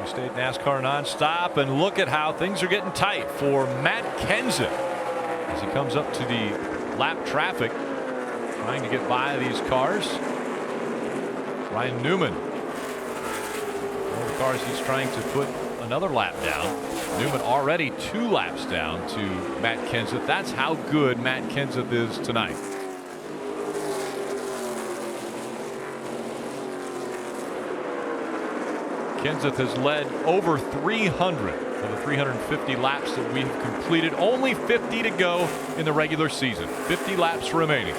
State NASCAR nonstop, and look at how things are getting tight for Matt Kenseth as he comes up to the lap traffic, trying to get by these cars. Ryan Newman, one of the cars he's trying to put another lap down. Newman already 2 laps down to Matt Kenseth. That's how good Matt Kenseth is tonight. Kenseth has led over 300 of the 350 laps that we've completed. Only 50 to go in the regular season. 50 laps remaining.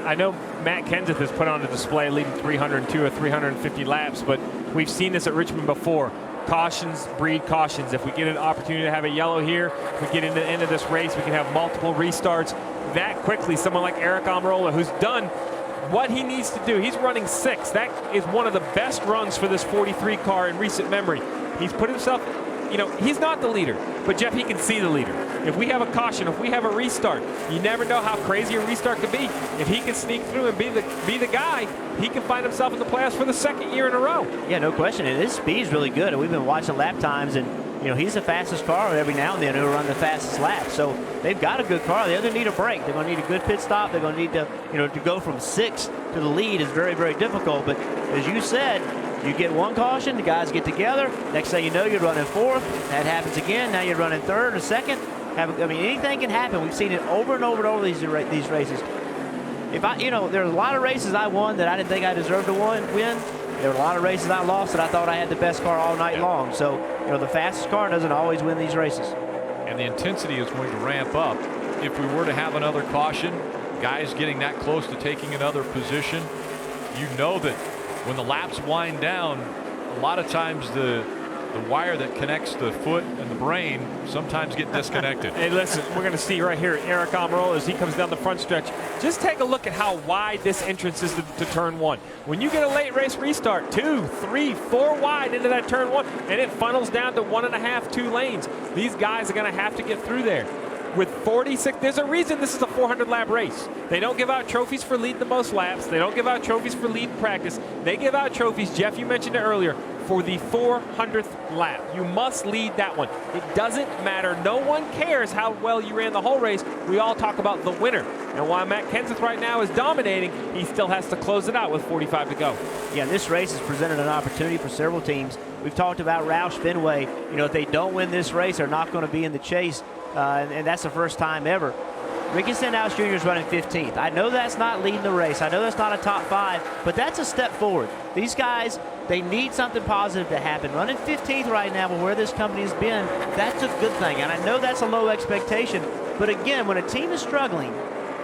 I know Matt Kenseth has put on a display leading 302 or 350 laps, but we've seen this at Richmond before. Cautions breed cautions. If we get an opportunity to have a yellow here, if we get into the end of this race, we can have multiple restarts that quickly. Someone like Eric Almirola, who's done what he needs to do. He's running 6th. That is one of the best runs for this 43 car in recent memory. He's put himself, you know, he's not the leader, but Jeff, he can see the leader. If we have a caution, if we have a restart, you never know how crazy a restart could be. If he can sneak through and be the guy, he can find himself in the playoffs for the second year in a row. Yeah, no question. And his speed's really good. And we've been watching lap times, and you know, he's the fastest car every now and then who'll run the fastest lap. So they've got a good car. They're going to need a break. They're going to need a good pit stop. They're going to need to, you know, to go from 6 to the lead is very, very difficult. But as you said, you get one caution, the guys get together. Next thing you know, you're running 4th. That happens again. Now you're running 3rd or 2nd. I mean, anything can happen. We've seen it over and over and over these races. You know, there's a lot of races I won that I didn't think I deserved to win. There were a lot of races I lost that I thought I had the best car all night long. So, you know, the fastest car doesn't always win these races. And the intensity is going to ramp up. If we were to have another caution, guys getting that close to taking another position, you know that when the laps wind down, a lot of times the wire that connects the foot and the brain sometimes get disconnected. Hey, listen, we're going to see right here Eric Almirola as he comes down the front stretch. Just take a look at how wide this entrance is to turn 1. When you get a late race restart, 2, 3, 4 wide into that turn 1, and it funnels down to 1.5, 2 lanes. These guys are going to have to get through there. With 46, there's a reason this is a 400-lap race. They don't give out trophies for leading the most laps. They don't give out trophies for leading practice. They give out trophies, Jeff, you mentioned it earlier, for the 400th lap. You must lead that one. It doesn't matter. No one cares how well you ran the whole race. We all talk about the winner. And while Matt Kenseth right now is dominating, he still has to close it out with 45 to go. Yeah, this race has presented an opportunity for several teams. We've talked about Roush Fenway. You know, if they don't win this race, they're not going to be in the chase. And that's the first time ever. Ricky Stenhouse Jr. is running 15th. I know that's not leading the race. I know that's not a top 5, but that's a step forward. These guys, they need something positive to happen. Running 15th right now, but where this company has been, that's a good thing. And I know that's a low expectation, but again, when a team is struggling,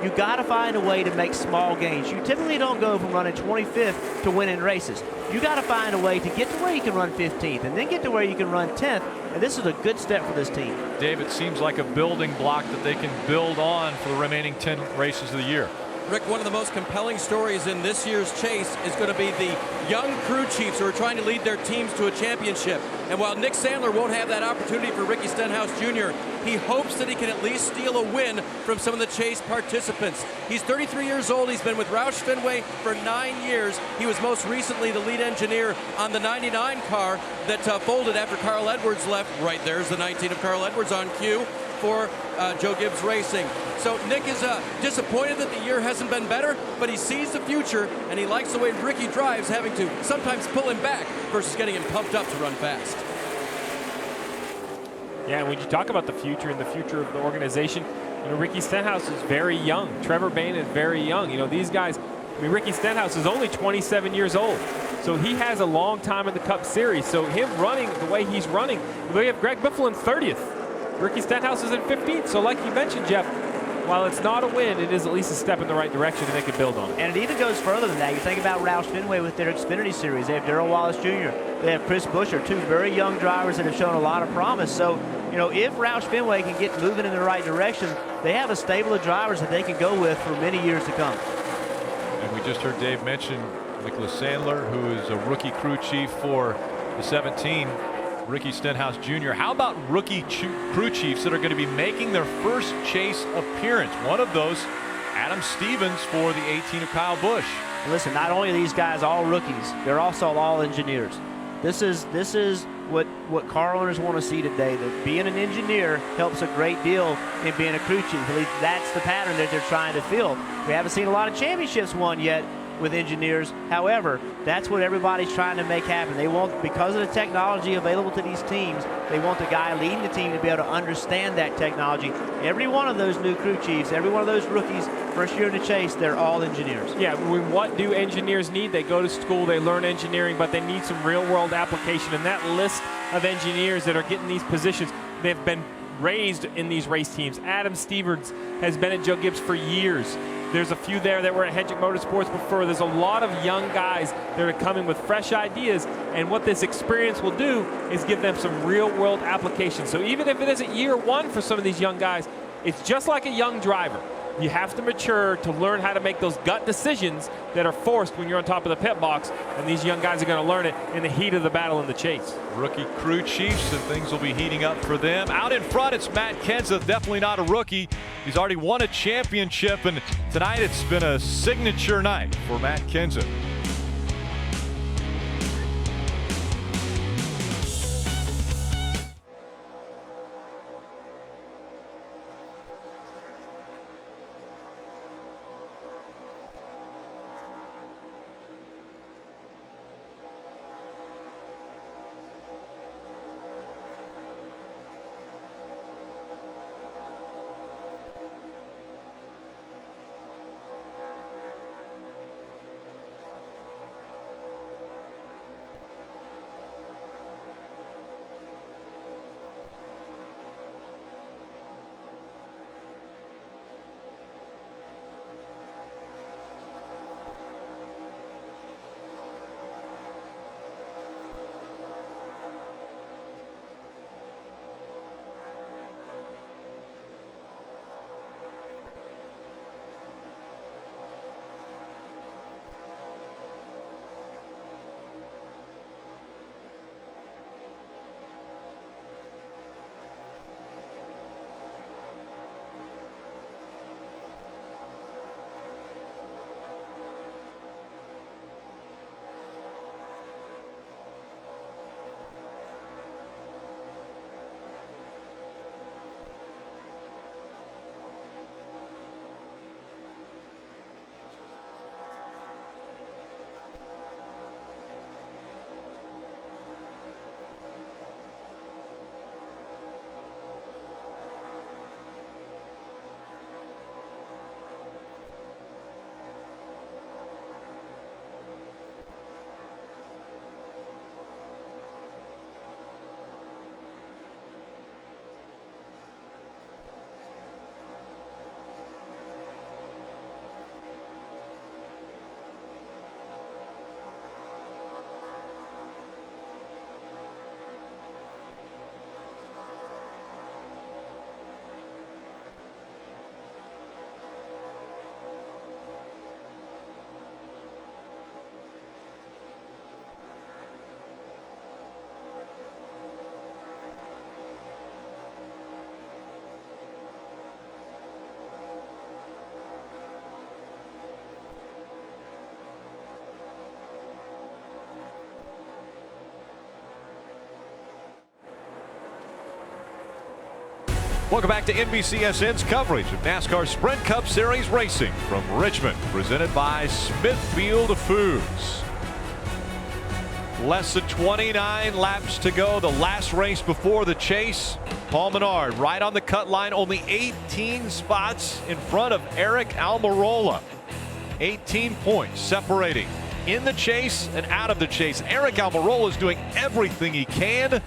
you got to find a way to make small gains. You typically don't go from running 25th to winning races. You got to find a way to get to where you can run 15th and then get to where you can run 10th. And this is a good step for this team. Dave, it seems like a building block that they can build on for the remaining 10 races of the year. Rick, one of the most compelling stories in this year's chase is going to be the young crew chiefs who are trying to lead their teams to a championship. And while Nick Sandler won't have that opportunity for Ricky Stenhouse Jr., he hopes that he can at least steal a win from some of the chase participants. He's 33 years old. He's been with Roush Fenway for 9 years. He was most recently the lead engineer on the 99 car that folded after Carl Edwards left. Right there's the 19 of Carl Edwards on cue for Joe Gibbs Racing. So Nick is disappointed that the year hasn't been better, but he sees the future, and he likes the way Ricky drives, having to sometimes pull him back versus getting him pumped up to run fast. Yeah, when you talk about the future and the future of the organization, you know, Ricky Stenhouse is very young. Trevor Bayne is very young. You know, these guys, I mean, Ricky Stenhouse is only 27 years old. So he has a long time in the Cup Series. So him running the way he's running, we have Greg Biffle in 30th. Ricky Stenhouse is in 15th. So like you mentioned, Jeff, while it's not a win, it is at least a step in the right direction and they can build on it. And it even goes further than that. You think about Roush Fenway with their Xfinity Series. They have Darrell Wallace Jr. They have Chris Buescher, 2 very young drivers that have shown a lot of promise. So, you know, if Roush Fenway can get moving in the right direction, they have a stable of drivers that they can go with for many years to come. And we just heard Dave mention Nicholas Sandler, who is a rookie crew chief for the 17. Ricky Stenhouse Jr. How about rookie crew chiefs that are going to be making their first chase appearance? One of those, Adam Stevens for the 18 of Kyle Busch. Listen, not only are these guys all rookies, they're also all engineers. This is what car owners want to see today, that being an engineer helps a great deal in being a crew chief. At least that's the pattern that they're trying to fill. We haven't seen a lot of championships won yet with engineers. However, that's what everybody's trying to make happen. They want, because of the technology available to these teams, they want the guy leading the team to be able to understand that technology. Every one of those new crew chiefs, every one of those rookies, first year in the chase, they're all engineers. Yeah, what do engineers need? They go to school, they learn engineering, but they need some real-world application. And that list of engineers that are getting these positions, they've been raised in these race teams. Adam Stevens has been at Joe Gibbs for years. There's a few there that were at Hendrick Motorsports before. There's a lot of young guys that are coming with fresh ideas, and what this experience will do is give them some real-world application. So even if it isn't year one for some of these young guys, it's just like a young driver. You have to mature to learn how to make those gut decisions that are forced when you're on top of the pit box, and these young guys are going to learn it in the heat of the battle in the chase. Rookie crew chiefs, and things will be heating up for them. Out in front, it's Matt Kenseth, definitely not a rookie. He's already won a championship, and tonight it's been a signature night for Matt Kenseth. Welcome back to NBCSN's coverage of NASCAR Sprint Cup Series Racing from Richmond, presented by Smithfield Foods. Less than 29 laps to go, the last race before the chase. Paul Menard right on the cut line, only 18 spots in front of Eric Almirola. 18 points separating in the chase and out of the chase. Eric Almirola is doing everything he can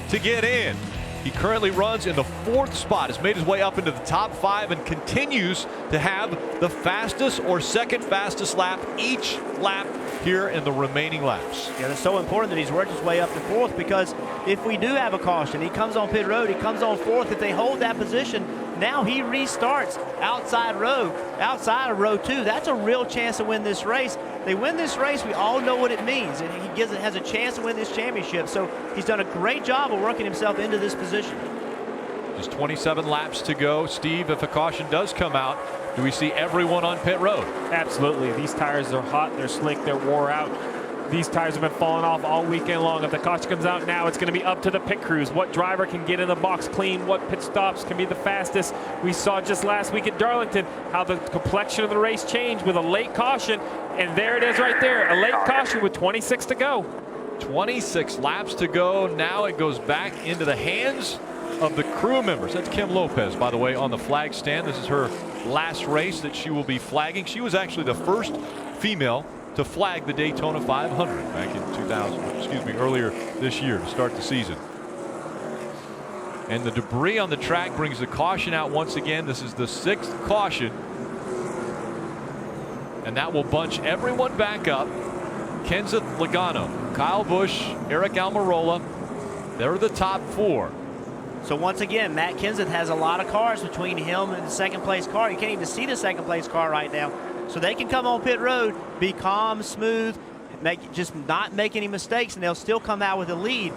to get in. He currently runs in the 4th spot, has made his way up into the top 5 and continues to have the fastest or second fastest lap each lap here in the remaining laps. Yeah, it's so important that he's worked his way up to 4th, because if we do have a caution, he comes on pit road, he comes on 4th. If they hold that position, now he restarts outside of row 2. That's a real chance to win this race. They win this race, we all know what it means, and he has a chance to win this championship. So he's done a great job of working himself into this position. Just 27 laps to go. Steve, if a caution does come out, do we see everyone on pit road? Absolutely. These tires are hot, they're slick, they're wore out. These tires have been falling off all weekend long. If the caution comes out now, it's going to be up to the pit crews. What driver can get in the box clean? What pit stops can be the fastest? We saw just last week at Darlington how the complexion of the race changed with a late caution. And there it is right there, a late caution with 26 to go. 26 laps to go. Now it goes back into the hands of the crew members. That's Kim Lopez, by the way, on the flag stand. This is her last race that she will be flagging. She was actually the first female to flag the Daytona 500 back in earlier this year to start the season. And the debris on the track brings the caution out once again. This is the 6th caution. And that will bunch everyone back up. Kenseth Logano, Kyle Busch, Eric Almirola. They're the top 4. So once again, Matt Kenseth has a lot of cars between him and the second place car. You can't even see the second place car right now. So they can come on pit road, be calm, smooth, just not make any mistakes, and they'll still come out with a lead.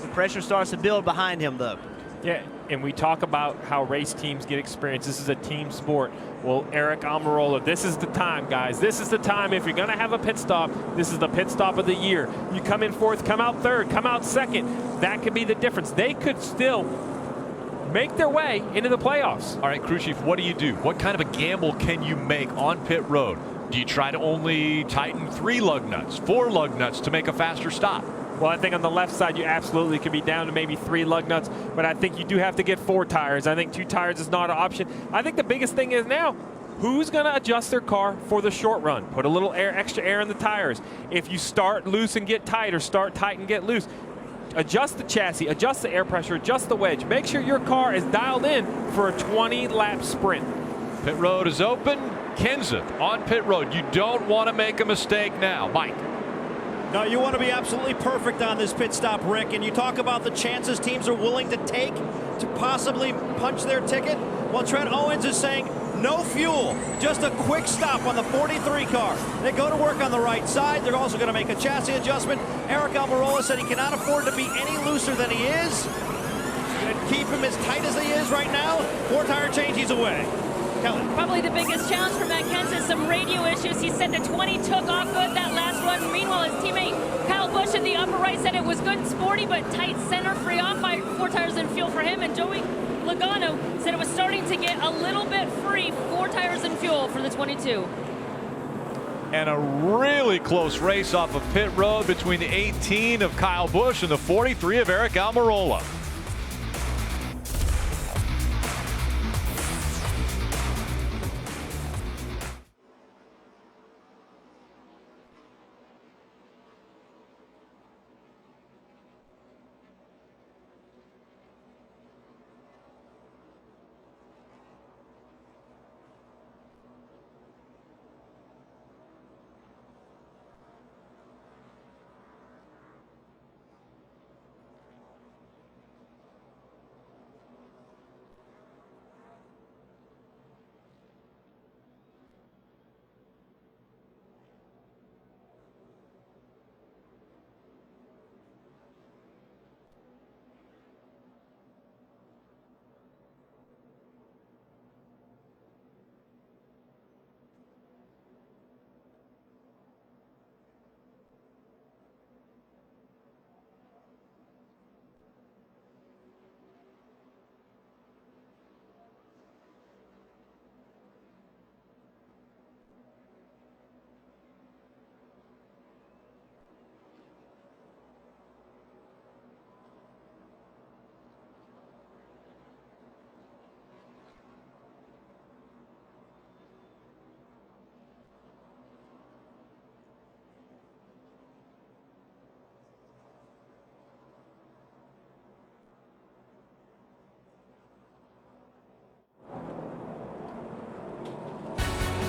The pressure starts to build behind him, though. Yeah, and we talk about how race teams get experience. This is a team sport. Well, Eric Almirola, this is the time, guys. This is the time. If you're going to have a pit stop, this is the pit stop of the year. You come in fourth, come out third, come out second. That could be the difference. They could still make their way into the playoffs. All right, crew chief, what do you do? What kind of a gamble can you make on pit road? Do you try to only tighten 3 lug nuts, 4 lug nuts to make a faster stop? Well, I think on the left side, you absolutely could be down to maybe 3 lug nuts, but I think you do have to get 4 tires. I think 2 tires is not an option. I think the biggest thing is now, who's going to adjust their car for the short run? Put a little extra air in the tires. If you start loose and get tight, or start tight and get loose, adjust the chassis, adjust the air pressure, adjust the wedge. Make sure your car is dialed in for a 20-lap sprint. Pit road is open. Kenseth on pit road. You don't want to make a mistake now. Mike. No, you want to be absolutely perfect on this pit stop, Rick. And you talk about the chances teams are willing to take to possibly punch their ticket. Well, Trent Owens is saying no fuel, just a quick stop on the 43 car. They go to work on the right side. They're also going to make a chassis adjustment. Eric Almirola said he cannot afford to be any looser than he is. Going to keep him as tight as he is right now. 4 tire change, he's away. Kelly. Probably the biggest challenge for Matt Kenseth, some radio issues. He said the 20 took off good that last run. Meanwhile, his teammate Kyle Busch in the upper right said it was good and sporty, but tight center, free off by 4 tires and fuel for him. And Joey Logano said it was starting to get a little bit free, 4 tires and fuel for the 22. And a really close race off of pit road between the 18 of Kyle Busch and the 43 of Eric Almirola.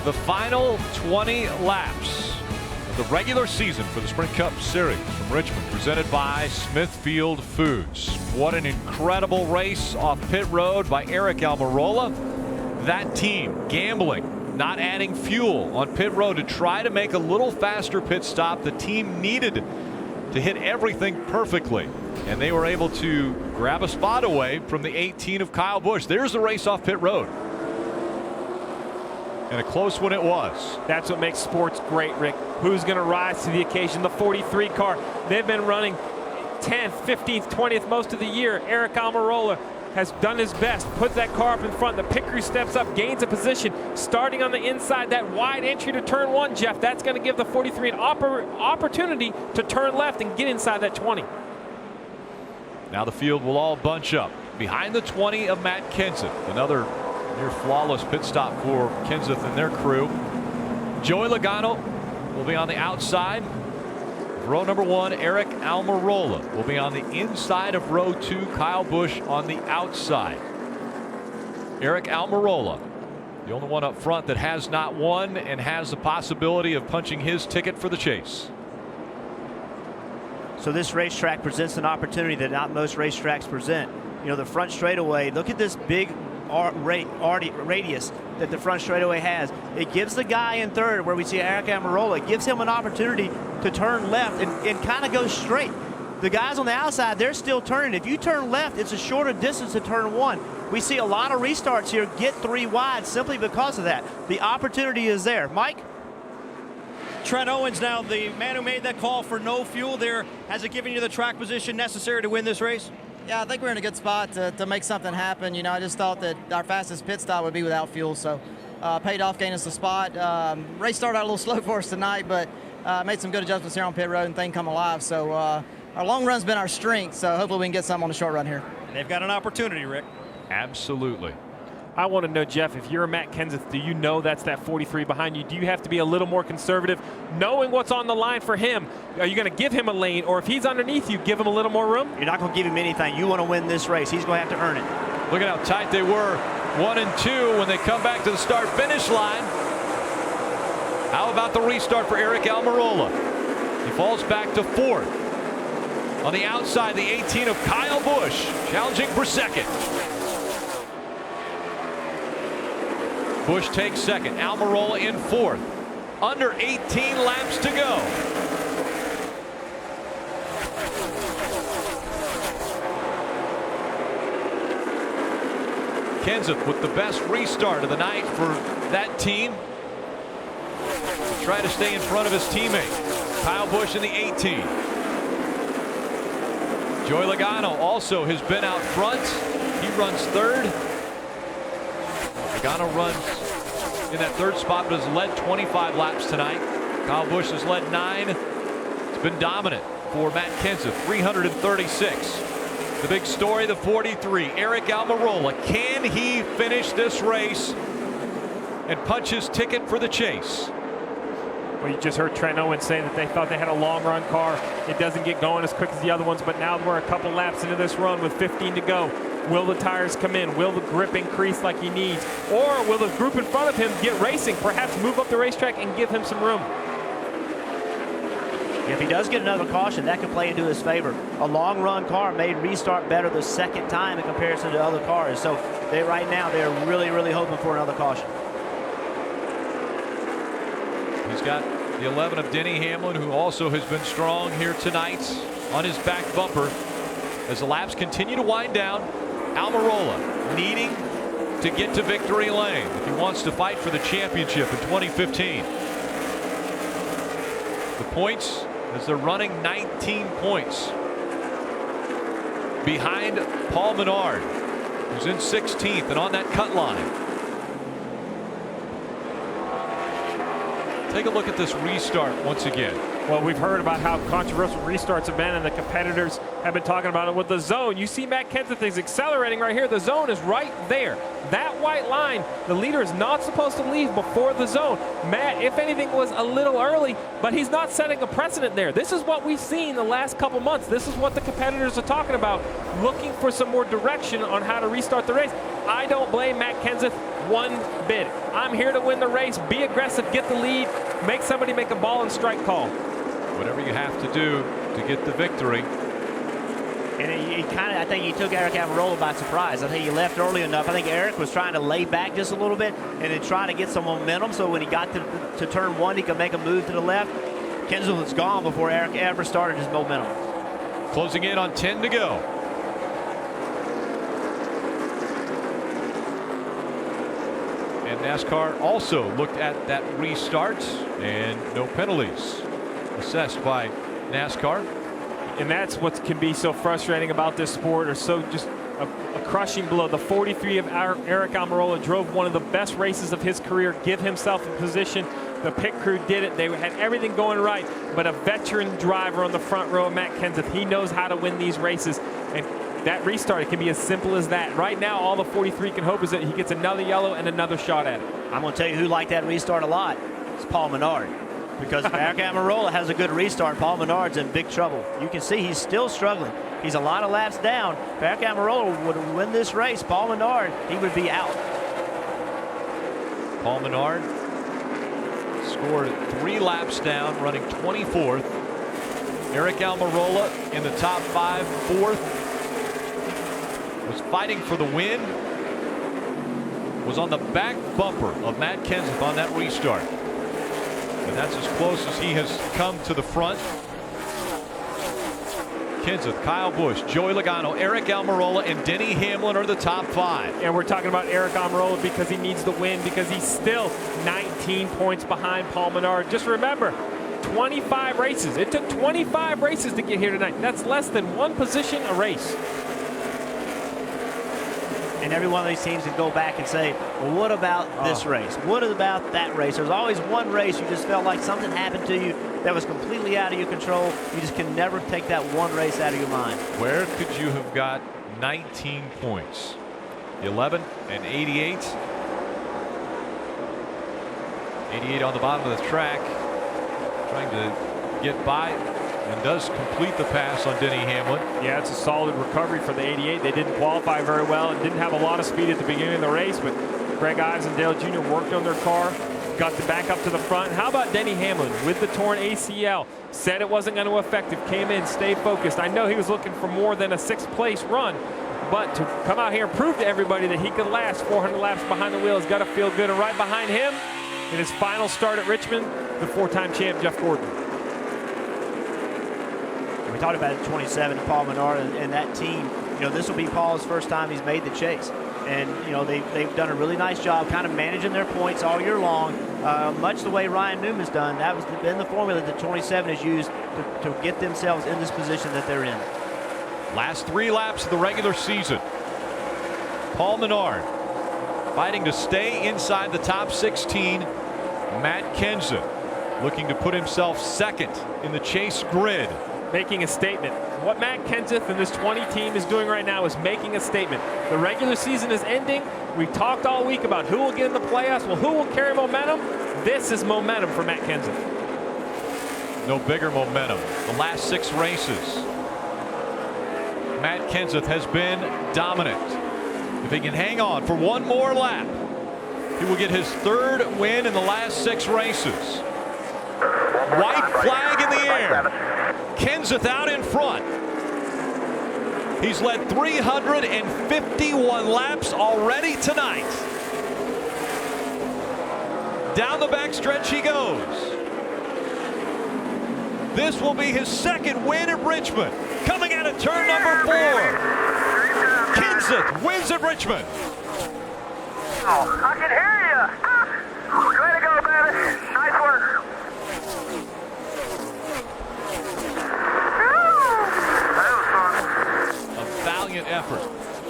The final 20 laps of the regular season for the Sprint Cup Series from Richmond, presented by Smithfield Foods. What an incredible race off pit road by Eric Almirola. That team gambling, not adding fuel on pit road to try to make a little faster pit stop. The team needed to hit everything perfectly, and they were able to grab a spot away from the 18 of Kyle Busch. There's the race off pit road. And a close one it was. That's what makes sports great, Rick. Who's going to rise to the occasion? The 43 car. They've been running 10th, 15th, 20th most of the year. Eric Almirola has done his best. Put that car up in front. The pit crew steps up, gains a position. Starting on the inside, that wide entry to turn 1, Jeff. That's going to give the 43 an opportunity to turn left and get inside that 20. Now the field will all bunch up behind the 20 of Matt Kenseth. Another near flawless pit stop for Kenseth and their crew. Joey Logano will be on the outside. Row number 1, Eric Almirola will be on the inside of row 2. Kyle Busch on the outside. Eric Almirola, the only one up front that has not won and has the possibility of punching his ticket for the chase. So this racetrack presents an opportunity that not most racetracks present. the front straightaway. Look at this big radius that the front straightaway has. It gives the guy in third, where we see Eric Almirola, it gives him an opportunity to turn left and kind of go straight. The guys on the outside, they're still turning. If you turn left, it's a shorter distance to turn one. We see a lot of restarts here get 3 wide simply because of that. The opportunity is there. Mike? Trent Owens now, the man who made that call for no fuel there. Has it given you the track position necessary to win this race? Yeah, I think we're in a good spot to make something happen. I just thought that our fastest pit stop would be without fuel, so paid off, gained us the spot. Race started out a little slow for us tonight, but made some good adjustments here on pit road and things come alive. So our long run's been our strength, so hopefully we can get something on the short run here. And they've got an opportunity, Rick. Absolutely. I want to know, Jeff, if you're Matt Kenseth, do you know that's that 43 behind you? Do you have to be a little more conservative, knowing what's on the line for him? Are you going to give him a lane, or if he's underneath you, give him a little more room? You're not going to give him anything. You want to win this race. He's going to have to earn it. Look at how tight they were, 1 and 2, when they come back to the start-finish line. How about the restart for Eric Almirola? He falls back to 4th. On the outside, the 18 of Kyle Busch, challenging for 2nd. Busch takes 2nd. Almirola in 4th. Under 18 laps to go. Kenseth with the best restart of the night for that team. Try to stay in front of his teammate. Kyle Busch in the 18. Joey Logano also has been out front. He runs 3rd. Logano runs in that 3rd spot, but has led 25 laps tonight. Kyle Busch has led 9. It's been dominant for Matt Kenseth, 336. The big story, the 43, Eric Almirola. Can he finish this race and punch his ticket for the chase? Well, you just heard Trent Owens say that they thought they had a long run car. It doesn't get going as quick as the other ones, but now we're a couple laps into this run with 15 to go. Will the tires come in? Will the grip increase like he needs? Or will the group in front of him get racing, perhaps move up the racetrack and give him some room? If he does get another caution, that could play into his favor. A long run car made restart better the 2nd time in comparison to other cars. So right now they're really, really hoping for another caution. He's got the 11 of Denny Hamlin, who also has been strong here tonight on his back bumper. As the laps continue to wind down, Almirola needing to get to victory lane if he wants to fight for the championship in 2015. The points, as they're running 19 points behind Paul Menard, who's in 16th and on that cut line. Take a look at this restart once again. Well, we've heard about how controversial restarts have been, and the competitors have been talking about it with the zone. You see Matt Kenseth is accelerating right here. The zone is right there. That white line, the leader is not supposed to leave before the zone. Matt, if anything, was a little early, but he's not setting a precedent there. This is what we've seen the last couple months. This is what the competitors are talking about, looking for some more direction on how to restart the race. I don't blame Matt Kenseth one bit. I'm here to win the race. Be aggressive, get the lead, make somebody make a ball and strike call. Whatever you have to do to get the victory. And he kind of, I think he took Eric Almirola by surprise. I think he left early enough. I think Eric was trying to lay back just a little bit and then try to get some momentum, so when he got to turn 1, he could make a move to the left. Kenseth was gone before Eric ever started his momentum. Closing in on 10 to go. And NASCAR also looked at that restart, and no penalties assessed by NASCAR. And that's what can be so frustrating about this sport, or so just a crushing blow. The 43 of Eric Almirola drove one of the best races of his career, give himself a position. The pit crew did it. They had everything going right, but a veteran driver on the front row, Matt Kenseth, he knows how to win these races. And that restart, it can be as simple as that. Right now, all the 43 can hope is that he gets another yellow and another shot at it. I'm going to tell you who liked that restart a lot. It's Paul Menard. Because if Eric Almirola has a good restart, Paul Menard's in big trouble. You can see he's still struggling. He's a lot of laps down. If Eric Almirola would win this race, Paul Menard, he would be out. Paul Menard scored 3 laps down, running 24th. Eric Almirola in the top 5, 4th. Was fighting for the win was on the back bumper of Matt Kenseth on that restart. And that's as close as he has come to the front. Kenseth, Kyle Busch, Joey Logano, Eric Almirola, and Denny Hamlin are the top 5. And we're talking about Eric Almirola because he needs the win, because he's still 19 points behind Paul Menard. Just remember, 25 races. It took 25 races to get here tonight. That's less than 1 position a race. And every one of these teams can go back and say, well, what about this race? What about that race? There's always one race you just felt like something happened to you that was completely out of your control. You just can never take that one race out of your mind. Where could you have got 19 points? 11 and 88. 88 on the bottom of the track, trying to get by, and does complete the pass on Denny Hamlin. Yeah, it's a solid recovery for the 88. They didn't qualify very well and didn't have a lot of speed at the beginning of the race, but Greg Ives and Dale Jr. worked on their car, got the back up to the front. How about Denny Hamlin with the torn ACL? Said it wasn't going to affect him, came in, stayed focused. I know he was looking for more than a 6th place run, but to come out here and prove to everybody that he could last 400 laps behind the wheel has got to feel good. And right behind him, in his final start at Richmond, the 4-time champ, Jeff Gordon. We talked about it, 27, Paul Menard and that team. You know, this will be Paul's first time he's made the chase. And, you know, they've done a really nice job kind of managing their points all year long, much the way Ryan Newman's done. That was been the formula that 27 has used to get themselves in this position that they're in. Last 3 laps of the regular season. Paul Menard fighting to stay inside the top 16. Matt Kenseth looking to put himself second in the chase grid. Making a statement. What Matt Kenseth and this 20 team is doing right now is making a statement. The regular season is ending. We talked all week about who will get in the playoffs. Well, who will carry momentum? This is momentum for Matt Kenseth. No bigger momentum. The last 6 races, Matt Kenseth has been dominant. If he can hang on for one more lap, he will get his 3rd win in the last 6 races. White flag in the air. Kenseth out in front. He's led 351 laps already tonight. Down the backstretch he goes. This will be his 2nd win at Richmond. Coming out of turn number 4. Kenseth wins at Richmond. Oh, I can hear you. Way to go, baby. Nice work. A valiant effort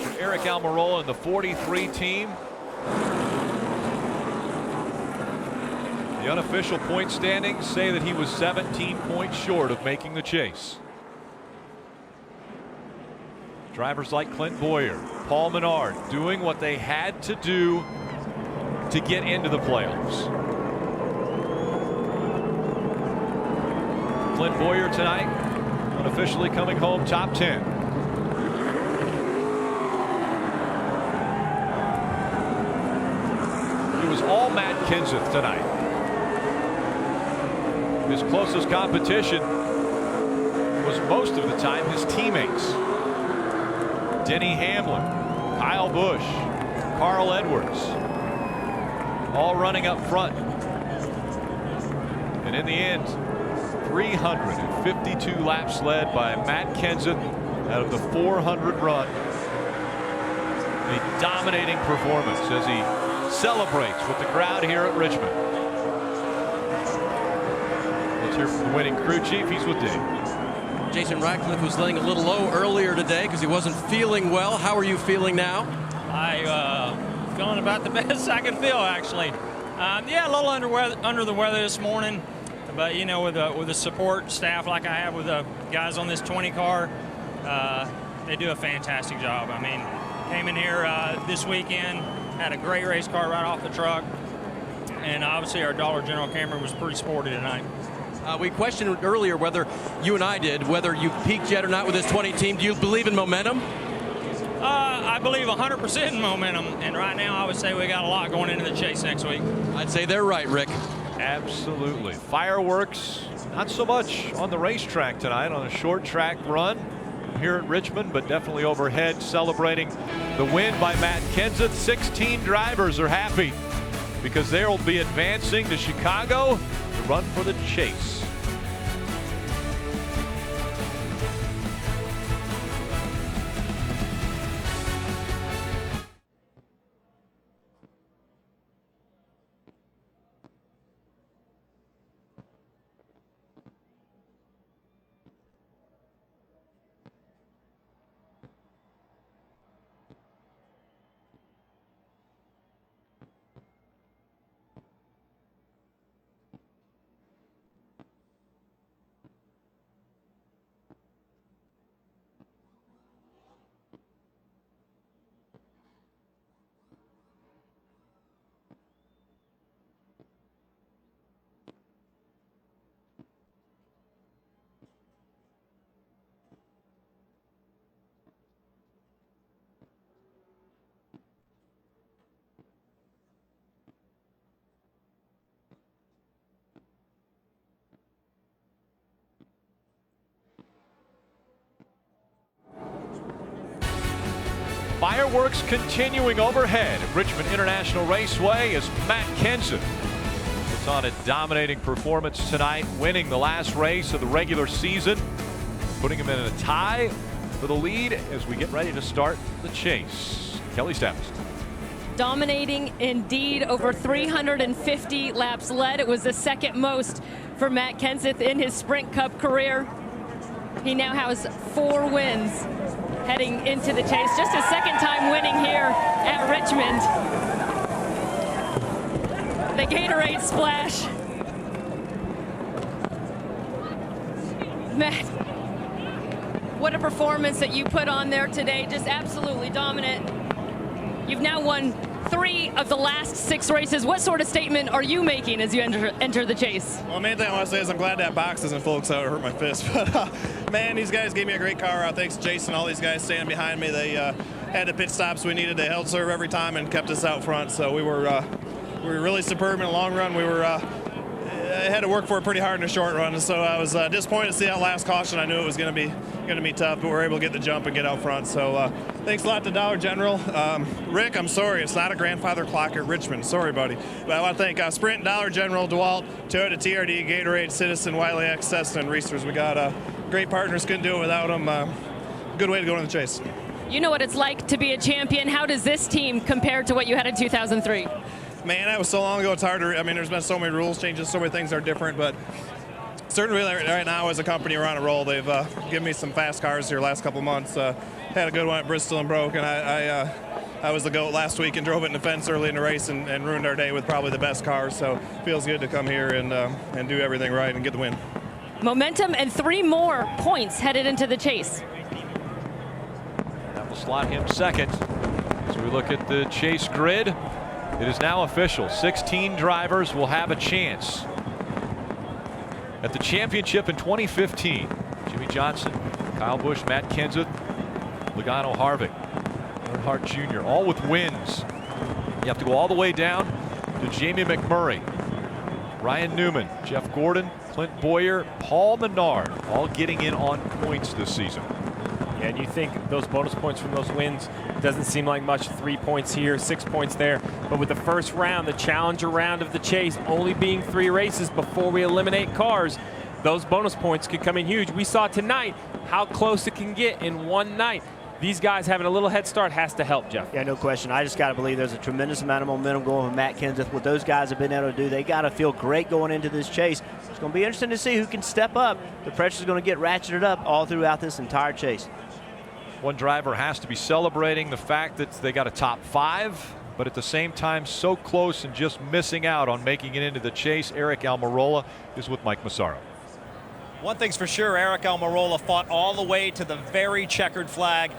from Eric Almirola and the 43 team. The unofficial point standings say that he was 17 points short of making the chase. Drivers like Clint Boyer, Paul Menard doing what they had to do to get into the playoffs. Clint Boyer tonight unofficially coming home top 10. He was all Matt Kenseth tonight. His closest competition was most of the time his teammates. Denny Hamlin, Kyle Busch, Carl Edwards, all running up front. And in the end, 352 laps led by Matt Kenseth out of the 400 run. A dominating performance as he celebrates with the crowd here at Richmond. Let's hear from the winning crew chief. He's with Dave. Jason Ratcliffe was laying a little low earlier today because he wasn't feeling well. How are you feeling now? Feeling about the best I can feel, actually. Yeah, a little under the weather this morning, but you know, with the support staff like I have with the guys on this 20 car, they do a fantastic job. I mean, came in here this weekend, had a great race car right off the truck, and obviously our Dollar General camera was pretty sporty tonight. We questioned earlier whether you and I did, whether you peaked yet or not with this 20 team. Do you believe in momentum? I believe 100% in momentum, and right now I would say we got a lot going into the chase next week. I'd say they're right, Rick. Absolutely. Fireworks, not so much on the racetrack tonight on a short track run. here at Richmond, but definitely overhead celebrating the win by Matt Kenseth. 16 drivers are happy because they'll be advancing to Chicago to run for the chase. Fireworks continuing overhead at Richmond International Raceway as Matt Kenseth puts on a dominating performance tonight, winning the last race of the regular season, putting him in a tie for the lead as we get ready to start the chase. Kelly Stavist. Dominating indeed, over 350 laps led. It was the second most for Matt Kenseth in his Sprint Cup career. He now has 4 wins heading into the chase. Just his second time winning here at Richmond. The Gatorade splash. Matt, what a performance that you put on there today. Just absolutely dominant. You've now won 3 of the last 6 races. What sort of statement are you making as you enter the chase? Well, the main thing I want to say is I'm glad that box isn't full because I would hurt my fist. But man, these guys gave me a great car. Thanks to Jason, all these guys standing behind me. They had the pit stops we needed. They held serve every time and kept us out front. So we were really superb in the long run. We were had to work for it pretty hard in the short run. So I was disappointed to see that last caution. I knew it was going to be tough, but we were able to get the jump and get out front. So thanks a lot to Dollar General. Rick, I'm sorry, it's not a grandfather clock at Richmond. Sorry, buddy. But I want to thank Sprint, Dollar General, DeWalt, Toyota, TRD, Gatorade, Citizen, Wiley X, Cessna, and Reesters. We got great partners. Couldn't do it without them. Good way to go in the chase. You know what it's like to be a champion. How does this team compare to what you had in 2003? Man, that was so long ago, it's hard to, I mean, there's been so many rules changes, so many things are different, but certainly right now as a company we're on a roll. They've given me some fast cars here last couple months. Had a good one at Bristol and broke, and I was the GOAT last week and drove it in the fence early in the race and ruined our day with probably the best cars, so it feels good to come here and do everything right and get the win. Momentum and 3 more points headed into the chase. That will slot him second. As we look at the chase grid, it is now official. 16 drivers will have a chance at the championship in 2015. Jimmy Johnson, Kyle Busch, Matt Kenseth, Logano Harvick, Earnhardt Jr., all with wins. You have to go all the way down to Jamie McMurray, Ryan Newman, Jeff Gordon, Clint Boyer, Paul Menard, all getting in on points this season. Yeah, and you think those bonus points from those wins doesn't seem like much. 3 points here, 6 points there. But with the first round, the challenger round of the chase, only being 3 races before we eliminate cars, those bonus points could come in huge. We saw tonight how close it can get in one night. These guys having a little head start has to help, Jeff. Yeah, no question. I just got to believe there's a tremendous amount of momentum going with Matt Kenseth. What those guys have been able to do, they got to feel great going into this chase. It's going to be interesting to see who can step up. The pressure's going to get ratcheted up all throughout this entire chase. One driver has to be celebrating the fact that they got a top 5, but at the same time so close and just missing out on making it into the chase. Eric Almirola is with Mike Massaro. One thing's for sure, Eric Almirola fought all the way to the very checkered flag.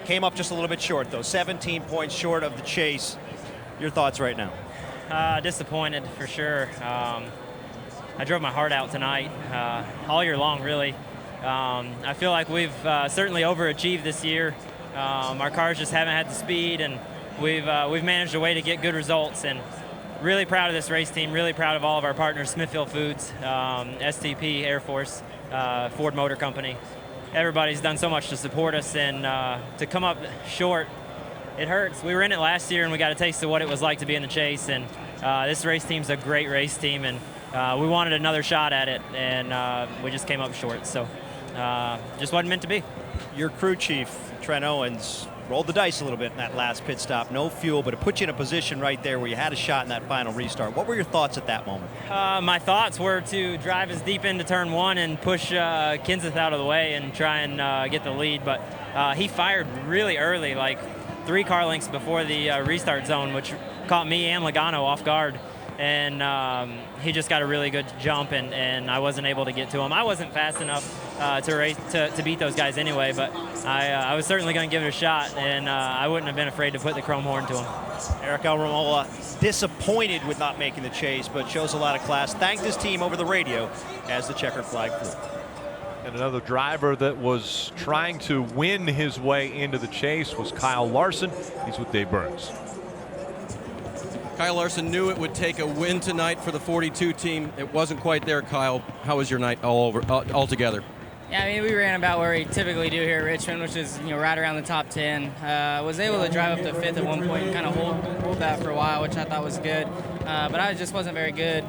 Came up just a little bit short, though. 17 points short of the chase. Your thoughts right now? Disappointed, for sure. I drove my heart out tonight, all year long, really. I feel like we've certainly overachieved this year. Our cars just haven't had the speed, and we've managed a way to get good results. And really proud of this race team. Really proud of all of our partners: Smithfield Foods, STP, Air Force, Ford Motor Company. everybody's done so much to support us, and to come up short, it hurts. We were in it last year, and we got a taste of what it was like to be in the chase, and this race team's a great race team, and we wanted another shot at it, and we just came up short, so just wasn't meant to be. Your crew chief, Trent Owens, rolled the dice a little bit in that last pit stop. No fuel, but it put you in a position right there where you had a shot in that final restart. What were your thoughts at that moment? My thoughts were to drive as deep into turn 1 and push Kenseth out of the way and try and get the lead, but he fired really early, like 3 car lengths before the restart zone, which caught me and Logano off guard. And he just got a really good jump, and I wasn't able to get to him. I wasn't fast enough to beat those guys anyway, but I was certainly going to give it a shot, and I wouldn't have been afraid to put the chrome horn to him. Eric Almirola disappointed with not making the chase, but shows a lot of class. Thanked his team over the radio as the checkered flag flew. And another driver that was trying to win his way into the chase was Kyle Larson. He's with Dave Burns. Kyle Larson knew it would take a win tonight for the 42 team. It wasn't quite there, Kyle. How was your night altogether? Yeah, I mean, we ran about where we typically do here at Richmond, which is, right around the top 10. Was able to drive up to 5th at one point and kind of hold that for a while, which I thought was good. But I just wasn't very good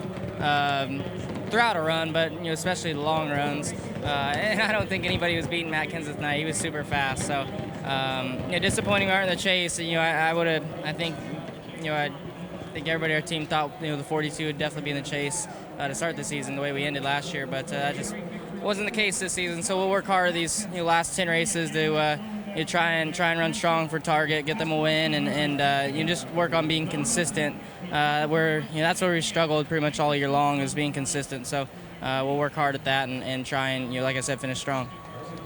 throughout a run, but especially the long runs. And I don't think anybody was beating Matt Kenseth tonight. He was super fast. So disappointing we weren't in the chase. I think everybody on our team thought the 42 would definitely be in the chase to start the season the way we ended last year, but that just wasn't the case this season. So we'll work hard these last 10 races to try and run strong for Target, get them a win, and just work on being consistent. That's where we struggled pretty much all year long, is being consistent. So we'll work hard at that and try and like I said, finish strong.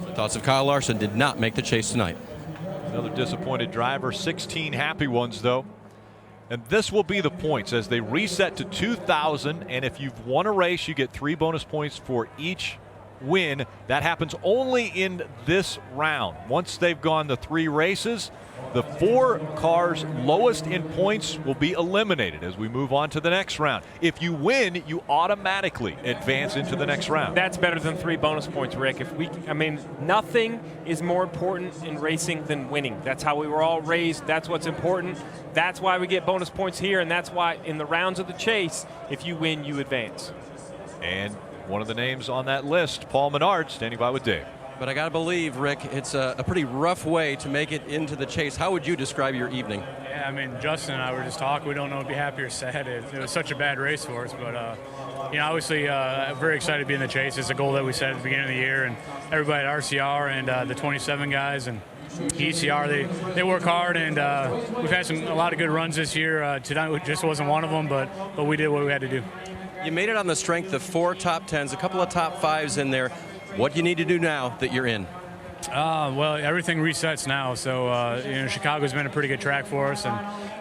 The thoughts of Kyle Larson did not make the chase tonight. Another disappointed driver. 16 happy ones though. And this will be the points as they reset to 2,000. And if you've won a race, you get 3 bonus points for each win. That happens only in this round. Once they've gone the 3 races, the 4 cars lowest in points will be eliminated as we move on to the next round. If you win, you automatically advance into the next round. That's better than 3 bonus points, Rick. Nothing is more important in racing than winning. That's how we were all raised. That's what's important. That's why we get bonus points here, and that's why in the rounds of the chase, if you win, you advance. And one of the names on that list, Paul Menard, standing by with Dave. But I got to believe, Rick, it's a pretty rough way to make it into the chase. How would you describe your evening? Yeah, Justin and I were just talking. We don't know if we'd be happy or sad. It was such a bad race for us. But, obviously very excited to be in the chase. It's a goal that we set at the beginning of the year. And everybody at RCR and the 27 guys and ECR, they work hard. And we've had a lot of good runs this year. Tonight just wasn't one of them, but we did what we had to do. You made it on the strength of 4 top 10s, a couple of top 5s in there. What do you need to do now that you're in? Well, everything resets now. So, Chicago's been a pretty good track for us, and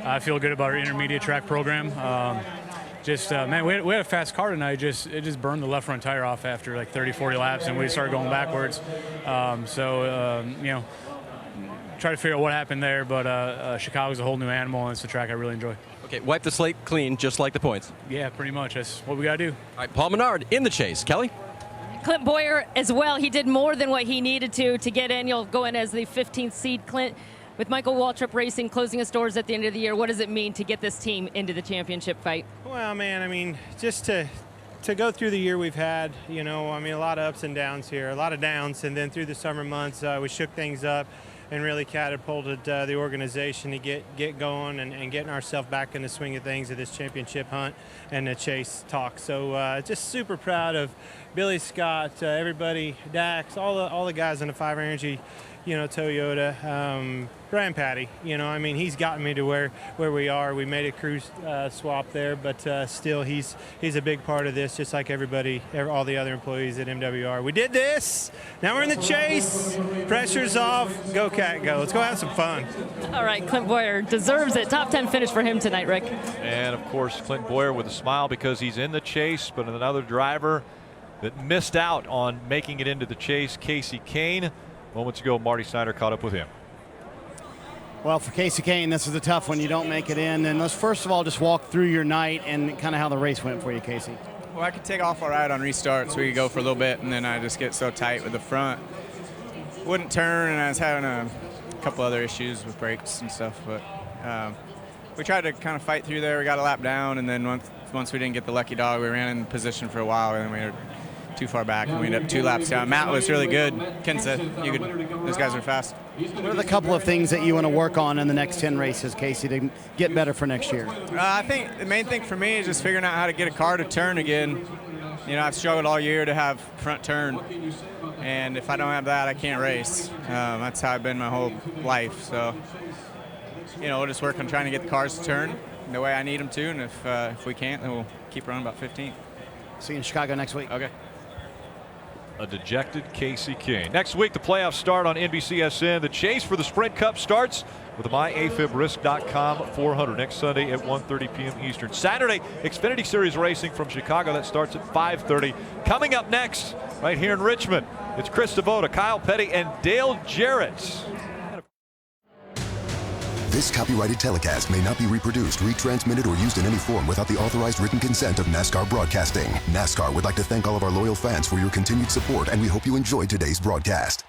I feel good about our intermediate track program. Man, we had a fast car tonight. It just burned the left front tire off after like 30, 40 laps, and we started going backwards. Try to figure out what happened there, but Chicago's a whole new animal, and it's a track I really enjoy. Okay, wipe the slate clean, just like the points. Yeah, pretty much. That's what we got to do. All right, Paul Menard in the chase. Kelly? Clint Boyer as well. He did more than what he needed to get in. You'll go in as the 15th seed. Clint, with Michael Waltrip Racing closing its doors at the end of the year, what does it mean to get this team into the championship fight? Well, man, just to go through the year we've had, a lot of ups and downs here, a lot of downs, and then through the summer months, we shook things up and really catapulted the organization to get going and getting ourselves back in the swing of things of this championship hunt and the chase talk. So just super proud of Billy Scott, everybody, Dax, all the guys in the 5 Energy, Toyota, Brian Patty, he's gotten me to where we are. We made a crew swap there, but still he's a big part of this, just like all the other employees at MWR. We did this. Now we're in the chase. Pressure's off. Go Cat, go. Let's go have some fun. All right, Clint Boyer deserves it. Top 10 finish for him tonight, Rick. And of course, Clint Boyer with a smile because he's in the chase, but another driver that missed out on making it into the chase, Casey Kane. Moments ago, Marty Snyder caught up with him. Well, for Casey Kane, this is a tough one. You don't make it in. And let's first of all just walk through your night and kind of how the race went for you, Casey. Well, I could take off all right on restart, so we could go for a little bit, and then I just get so tight with the front. wouldn't turn, and I was having a couple other issues with brakes and stuff. But we tried to kind of fight through there. We got a lap down, and then once we didn't get the lucky dog, we ran in position for a while, and then we were too far back, and we ended up 2 laps down. Matt was really good. Ken said, those guys are fast. What are the couple of things that you want to work on in the next 10 races, Casey, to get better for next year? I think the main thing for me is just figuring out how to get a car to turn again. You know, I've struggled all year to have front turn, and if I don't have that, I can't race. That's how I've been my whole life. So, you know, we'll just work on trying to get the cars to turn the way I need them to, and if we can't, then we'll keep running about 15th. See you in Chicago next week. Okay. A dejected Casey King. Next week, the playoffs start on NBCSN. The chase for the Sprint Cup starts with the MyAFibRisk.com 400 next Sunday at 1:30 p.m. Eastern. Saturday, Xfinity Series racing from Chicago. That starts at 5:30. Coming up next, right here in Richmond, it's Chris Devoda, Kyle Petty, and Dale Jarrett. This copyrighted telecast may not be reproduced, retransmitted, or used in any form without the authorized written consent of NASCAR Broadcasting. NASCAR would like to thank all of our loyal fans for your continued support, and we hope you enjoyed today's broadcast.